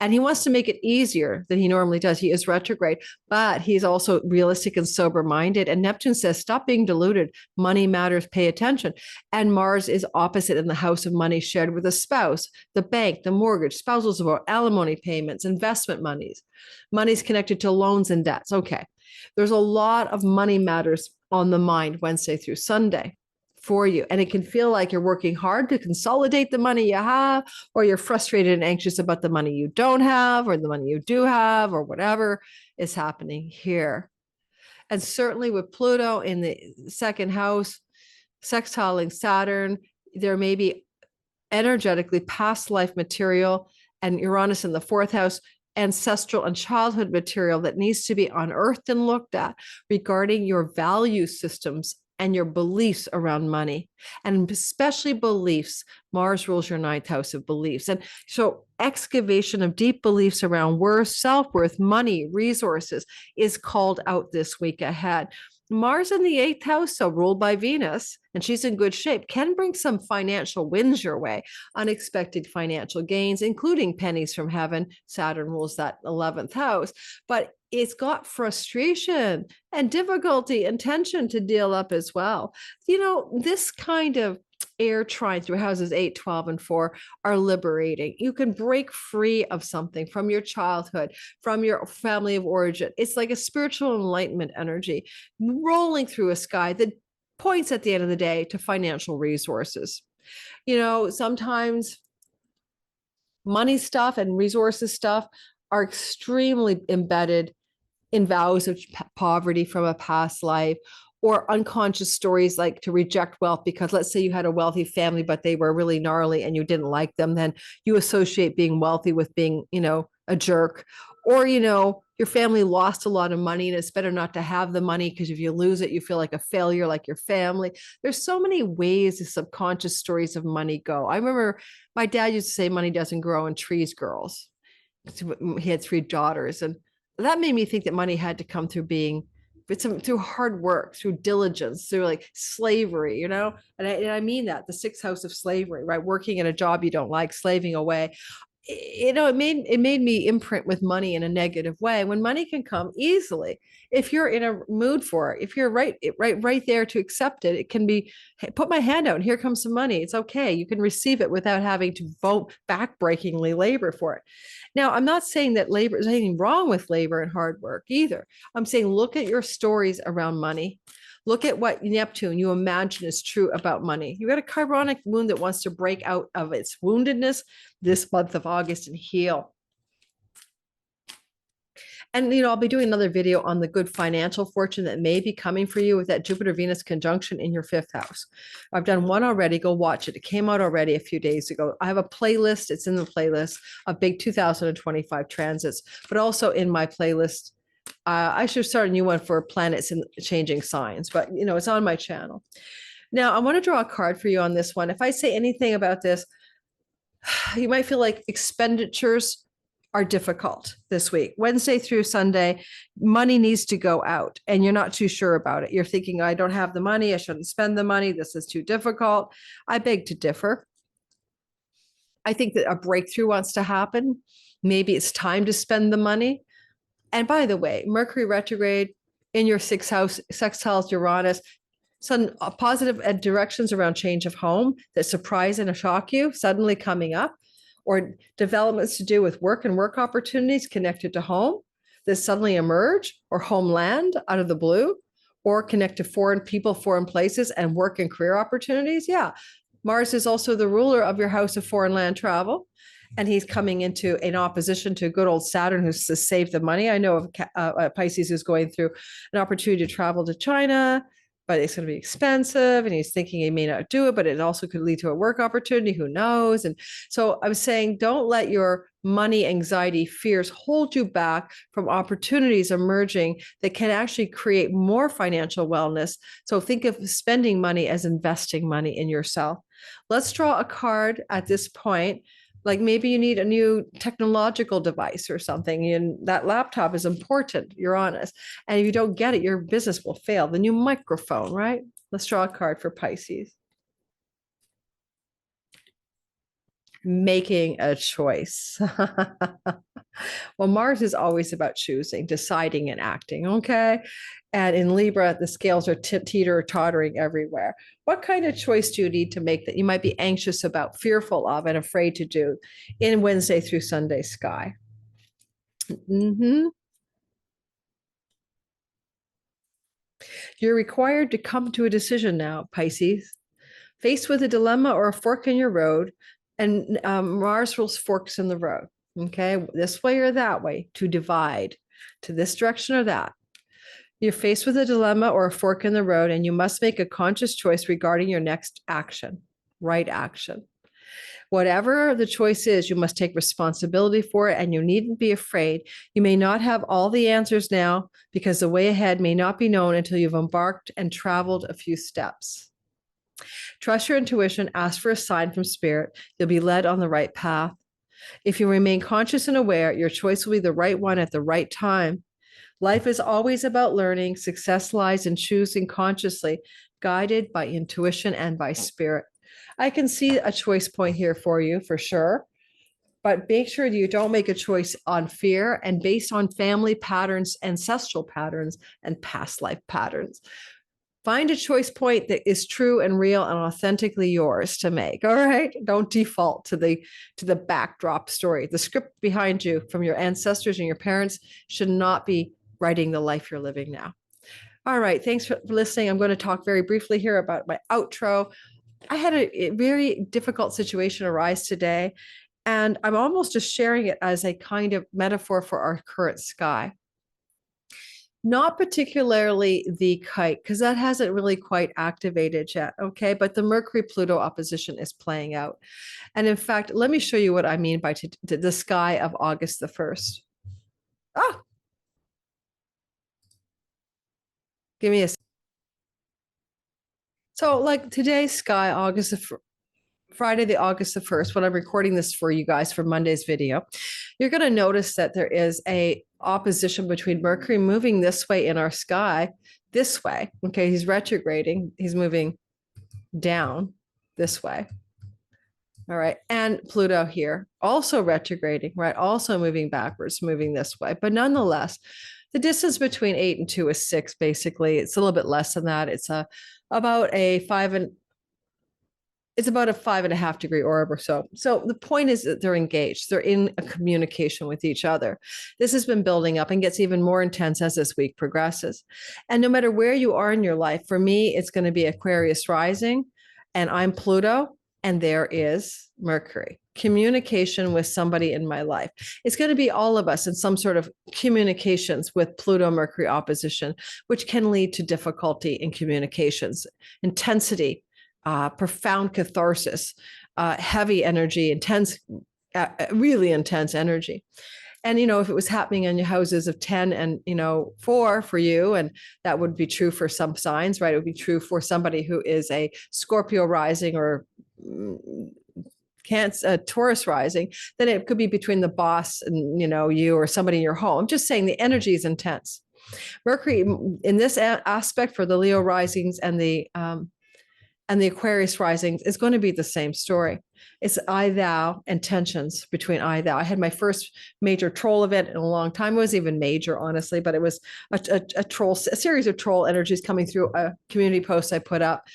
And he wants to make it easier than he normally does. He is retrograde, but he's also realistic and sober-minded. And Neptune says, stop being deluded. Money matters, pay attention. And Mars is opposite in the house of money shared with a spouse, the bank, the mortgage, spousal support, alimony payments, investment monies. Money's connected to loans and debts. Okay. There's a lot of money matters on the mind Wednesday through Sunday for you. And it can feel like you're working hard to consolidate the money you have, or you're frustrated and anxious about the money you don't have, or the money you do have, or whatever is happening here. And certainly with Pluto in the second house, sextiling Saturn, there may be energetically past life material, and Uranus in the 4th house, ancestral and childhood material that needs to be unearthed and looked at regarding your value systems and your beliefs around money, and especially beliefs. Mars rules your 9th house of beliefs. And so excavation of deep beliefs around worth, self-worth, money, resources is called out this week ahead. Mars in the 8th house, so ruled by Venus, and she's in good shape, can bring some financial wins your way, unexpected financial gains, including pennies from heaven. Saturn rules that 11th house, but it's got frustration and difficulty and tension to deal up as well. You know, this kind of air trine through houses 8, 12, and 4 are liberating. You can break free of something from your childhood, from your family of origin. It's like a spiritual enlightenment energy rolling through a sky that points at the end of the day to financial resources. Sometimes money stuff and resources stuff are extremely embedded in vows of poverty from a past life, or unconscious stories like to reject wealth because, let's say, you had a wealthy family but they were really gnarly and you didn't like them, then you associate being wealthy with being a jerk. Or your family lost a lot of money and it's better not to have the money because if you lose it you feel like a failure, like your family. There's so many ways the subconscious stories of money go. I remember my dad used to say money doesn't grow on trees, girls. He had 3 daughters, and that made me think that money had to come through through hard work, through diligence, through like slavery, and I mean that, the 6th house of slavery, right? Working in a job you don't like, slaving away. It made me imprint with money in a negative way, when money can come easily if you're in a mood for it. If you're right there to accept it, it can be, hey, put my hand out and here comes some money. It's okay. You can receive it without having to vote backbreakingly labor for it. Now, I'm not saying that labor is anything wrong with labor and hard work either. I'm saying look at your stories around money. Look at what Neptune you imagine is true about money. You got a chironic wound that wants to break out of its woundedness this month of August and heal. And, I'll be doing another video on the good financial fortune that may be coming for you with that Jupiter-Venus conjunction in your 5th house. I've done one already. Go watch it. It came out already a few days ago. I have a playlist. It's in the playlist of big 2025 transits, but also in my playlist. I should start a new one for planets and changing signs, but it's on my channel. Now, I want to draw a card for you on this one. If I say anything about this, you might feel like expenditures are difficult this week. Wednesday through Sunday, money needs to go out and you're not too sure about it. You're thinking, I don't have the money. I shouldn't spend the money. This is too difficult. I beg to differ. I think that a breakthrough wants to happen. Maybe it's time to spend the money. And by the way, Mercury retrograde in your 6th house, sextiles Uranus, some positive directions around change of home that surprise and shock you suddenly coming up, or developments to do with work and work opportunities connected to home that suddenly emerge, or homeland out of the blue, or connect to foreign people, foreign places, and work and career opportunities. Yeah. Mars is also the ruler of your house of foreign land travel. And he's coming into an opposition to good old Saturn, who's to save the money. I know of Pisces who's going through an opportunity to travel to China, but it's going to be expensive. And he's thinking he may not do it, but it also could lead to a work opportunity. Who knows? And so I'm saying, don't let your money anxiety fears hold you back from opportunities emerging that can actually create more financial wellness. So think of spending money as investing money in yourself. Let's draw a card at this point. Like maybe you need a new technological device or something, and that laptop is important, you're honest. And if you don't get it, your business will fail. The new microphone, right? Let's draw a card for Pisces. Making a choice. Well, Mars is always about choosing, deciding, and acting, okay? And in Libra, the scales are teeter-tottering everywhere. What kind of choice do you need to make that you might be anxious about, fearful of, and afraid to do in Wednesday through Sunday sky? You're required to come to a decision now, Pisces. Faced with a dilemma or a fork in your road, and Mars rules forks in the road. Okay, this way or that way, to divide to this direction or that. You're faced with a dilemma or a fork in the road, and you must make a conscious choice regarding your next action, right action. Whatever the choice is, you must take responsibility for it, and you needn't be afraid. You may not have all the answers now because the way ahead may not be known until you've embarked and traveled a few steps. Trust your intuition, ask for a sign from spirit. You'll be led on the right path. If you remain conscious and aware, your choice will be the right one at the right time. Life is always about learning. Success lies in choosing consciously, guided by intuition and by spirit. I can see a choice point here for you for sure, but make sure you don't make a choice on fear and based on family patterns, ancestral patterns, and past life patterns. Find a choice point that is true and real and authentically yours to make. All right. Don't default to the backdrop story. The script behind you from your ancestors and your parents should not be writing the life you're living now. All right. Thanks for listening. I'm going to talk very briefly here about my outro. I had a very difficult situation arise today, and I'm almost just sharing it as a kind of metaphor for our current sky. Not particularly the Kite, because that hasn't really quite activated yet, okay? But the Mercury-Pluto opposition is playing out. And in fact, let me show you what I mean by the sky of August the 1st. Ah, give me a... So like today's sky, Friday, the August the 1st, when I'm recording this for you guys for Monday's video, you're going to notice that there is a opposition between Mercury moving this way in our sky, this way. Okay, he's retrograding. He's moving down this way. All right. And Pluto here also retrograding, right? Also moving backwards, moving this way. But nonetheless, the distance between 8 and 2 is 6, basically. It's a little bit less than that. It's about a 5.5 degree orb or so. So the point is that they're engaged. They're in a communication with each other. This has been building up and gets even more intense as this week progresses. And no matter where you are in your life, for me, it's going to be Aquarius rising, and I'm Pluto, and there is Mercury. Communication with somebody in my life. It's going to be all of us in some sort of communications with Pluto-Mercury opposition, which can lead to difficulty in communications, intensity, profound catharsis, heavy energy, intense, really intense energy. And, if it was happening in your houses of 10 and, 4 for you, and that would be true for some signs, right? It would be true for somebody who is a Scorpio rising or Taurus rising, then it could be between the boss and, you or somebody in your home. I'm just saying the energy is intense. Mercury in this aspect for the Leo risings and the Aquarius risings is going to be the same story. It's I, thou, and tensions between I, thou. I had my first major troll event in a long time. It wasn't even major, honestly, but it was a series of troll energies coming through a community post I put up.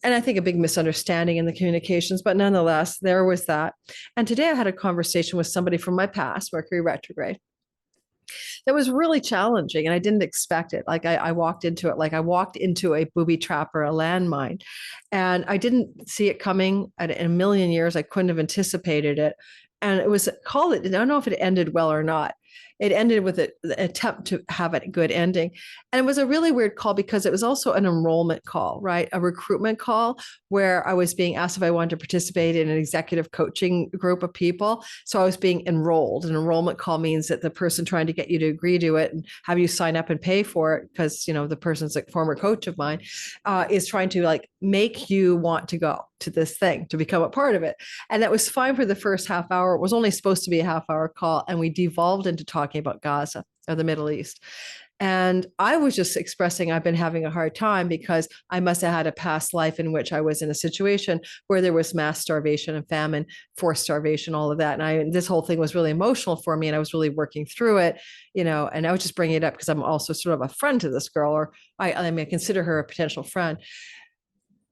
And I think a big misunderstanding in the communications, but nonetheless, there was that. And today I had a conversation with somebody from my past, Mercury retrograde. That was really challenging, and I didn't expect it. Like I walked into it like I walked into a booby trap or a landmine, and I didn't see it coming in a million years. I couldn't have anticipated it. And it was called it. I don't know if it ended well or not. It ended with an attempt to have a good ending. And it was a really weird call because it was also an enrollment call, right? A recruitment call where I was being asked if I wanted to participate in an executive coaching group of people. So I was being enrolled. An enrollment call means that the person trying to get you to agree to it and have you sign up and pay for it, because, the person's a former coach of mine, is trying to like make you want to go to this thing, to become a part of it. And that was fine for the first half hour. It was only supposed to be a half-hour call. And we devolved into talking about Gaza or the Middle East. And I was just expressing I've been having a hard time because I must have had a past life in which I was in a situation where there was mass starvation and famine, forced starvation, all of that. And this whole thing was really emotional for me, and I was really working through it, and I was just bringing it up because I'm also sort of a friend to this girl, or I consider her a potential friend.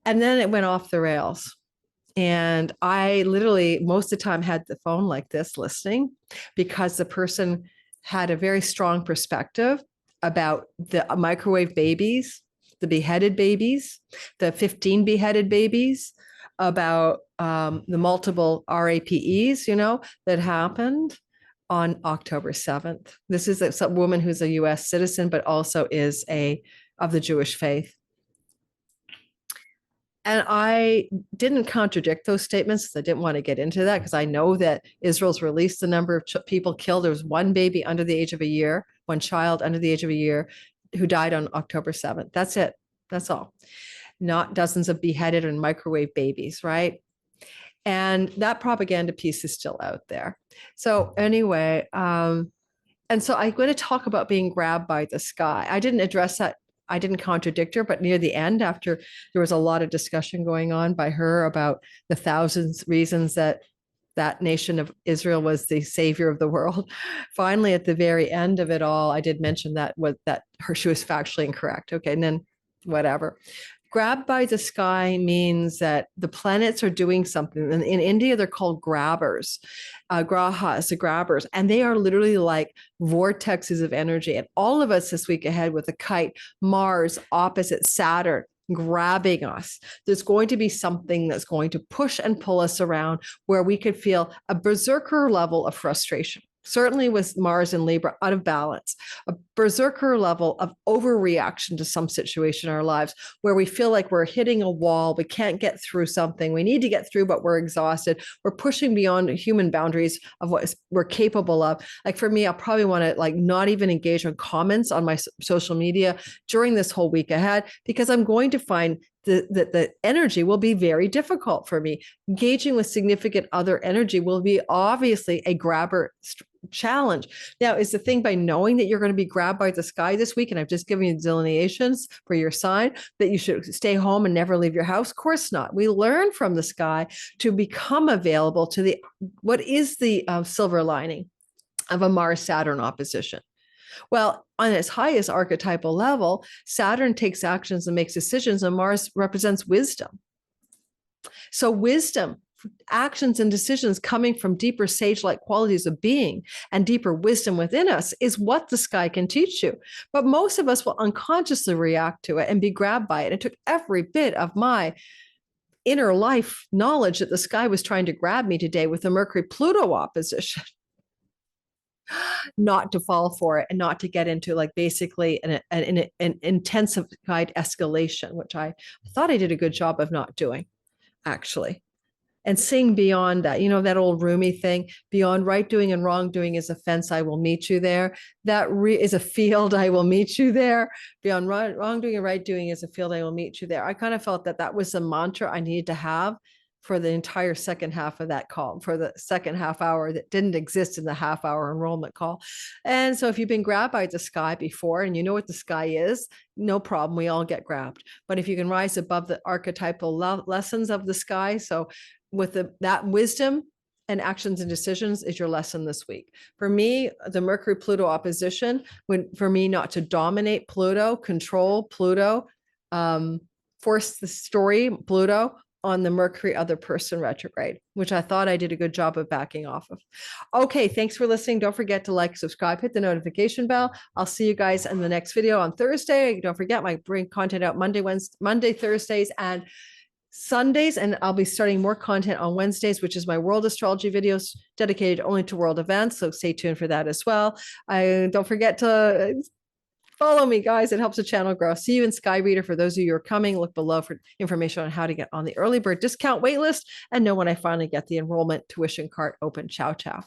And then it went off the rails. And I literally, most of the time, had the phone like this listening, because the person had a very strong perspective about the microwave babies, the beheaded babies, the 15 beheaded babies, about the multiple RAPEs, that happened on October 7th. This is a woman who's a US citizen, but also is of the Jewish faith. And I didn't contradict those statements because I didn't want to get into that, because I know that Israel's released the number of people killed. There was one baby under the age of a year, one child under the age of a year who died on October 7th. That's it. That's all. Not dozens of beheaded and microwave babies, right? And that propaganda piece is still out there. So anyway, and so I'm going to talk about being grabbed by the sky. I didn't address that. I didn't contradict her, but near the end, after there was a lot of discussion going on by her about the thousands reasons that nation of Israel was the savior of the world, finally, at the very end of it all, I did mention that she was factually incorrect. Okay, and then whatever. Grabbed by the sky means that the planets are doing something. In India, they're called grabbers, grahas, the grabbers, and they are literally like vortexes of energy. And all of us this week ahead with a kite, Mars opposite Saturn, grabbing us. There's going to be something that's going to push and pull us around where we could feel a berserker level of frustration. Certainly with Mars and Libra out of balance, a berserker level of overreaction to some situation in our lives where we feel like we're hitting a wall, we can't get through something, we need to get through, but we're exhausted. We're pushing beyond human boundaries of what we're capable of. Like for me, I'll probably want to like not even engage on comments on my social media during this whole week ahead, because I'm going to find that the energy will be very difficult for me. Engaging with significant other energy will be obviously a grabber challenge. Now, is the thing by knowing that you're going to be grabbed by the sky this week, and I've just given you delineations for your sign, that you should stay home and never leave your house? Of course not. We learn from the sky to become available to the what is the silver lining of a Mars-Saturn opposition. Well, on its highest archetypal level, Saturn takes actions and makes decisions, and Mars represents wisdom. So wisdom, actions and decisions coming from deeper sage-like qualities of being and deeper wisdom within us is what the sky can teach you. But most of us will unconsciously react to it and be grabbed by it. It took every bit of my inner life knowledge that the sky was trying to grab me today with the Mercury-Pluto opposition not to fall for it and not to get into like basically an intensified escalation, which I thought I did a good job of not doing, actually. And seeing beyond that, you know, that old Rumi thing, beyond right doing and wrong doing is a fence, I will meet you there. That is a field, I will meet you there. Beyond wrong doing and right doing is a field, I will meet you there. I kind of felt that that was a mantra I needed to have for the entire second half of that call, for the second half hour that didn't exist in the half hour enrollment call. And so if you've been grabbed by the sky before and you know what the sky is, no problem, we all get grabbed. But if you can rise above the archetypal lessons of the sky, so with that wisdom and actions and decisions is your lesson this week. For me, the Mercury-Pluto opposition, for me not to dominate Pluto, control Pluto, force the story Pluto on the Mercury other person retrograde, which I thought I did a good job of backing off of. Okay, thanks for listening. Don't forget to like, subscribe, hit the notification bell. I'll see you guys in the next video on Thursday. Don't forget, I bring content out Monday, Thursdays, and Sundays, and I'll be starting more content on Wednesdays, which is my world astrology videos dedicated only to world events. So stay tuned for that as well. Don't forget to follow me, guys. It helps the channel grow. See you in Sky Reader. For those of you who are coming, look below for information on how to get on the early bird discount waitlist and know when I finally get the enrollment tuition cart open. Ciao, ciao.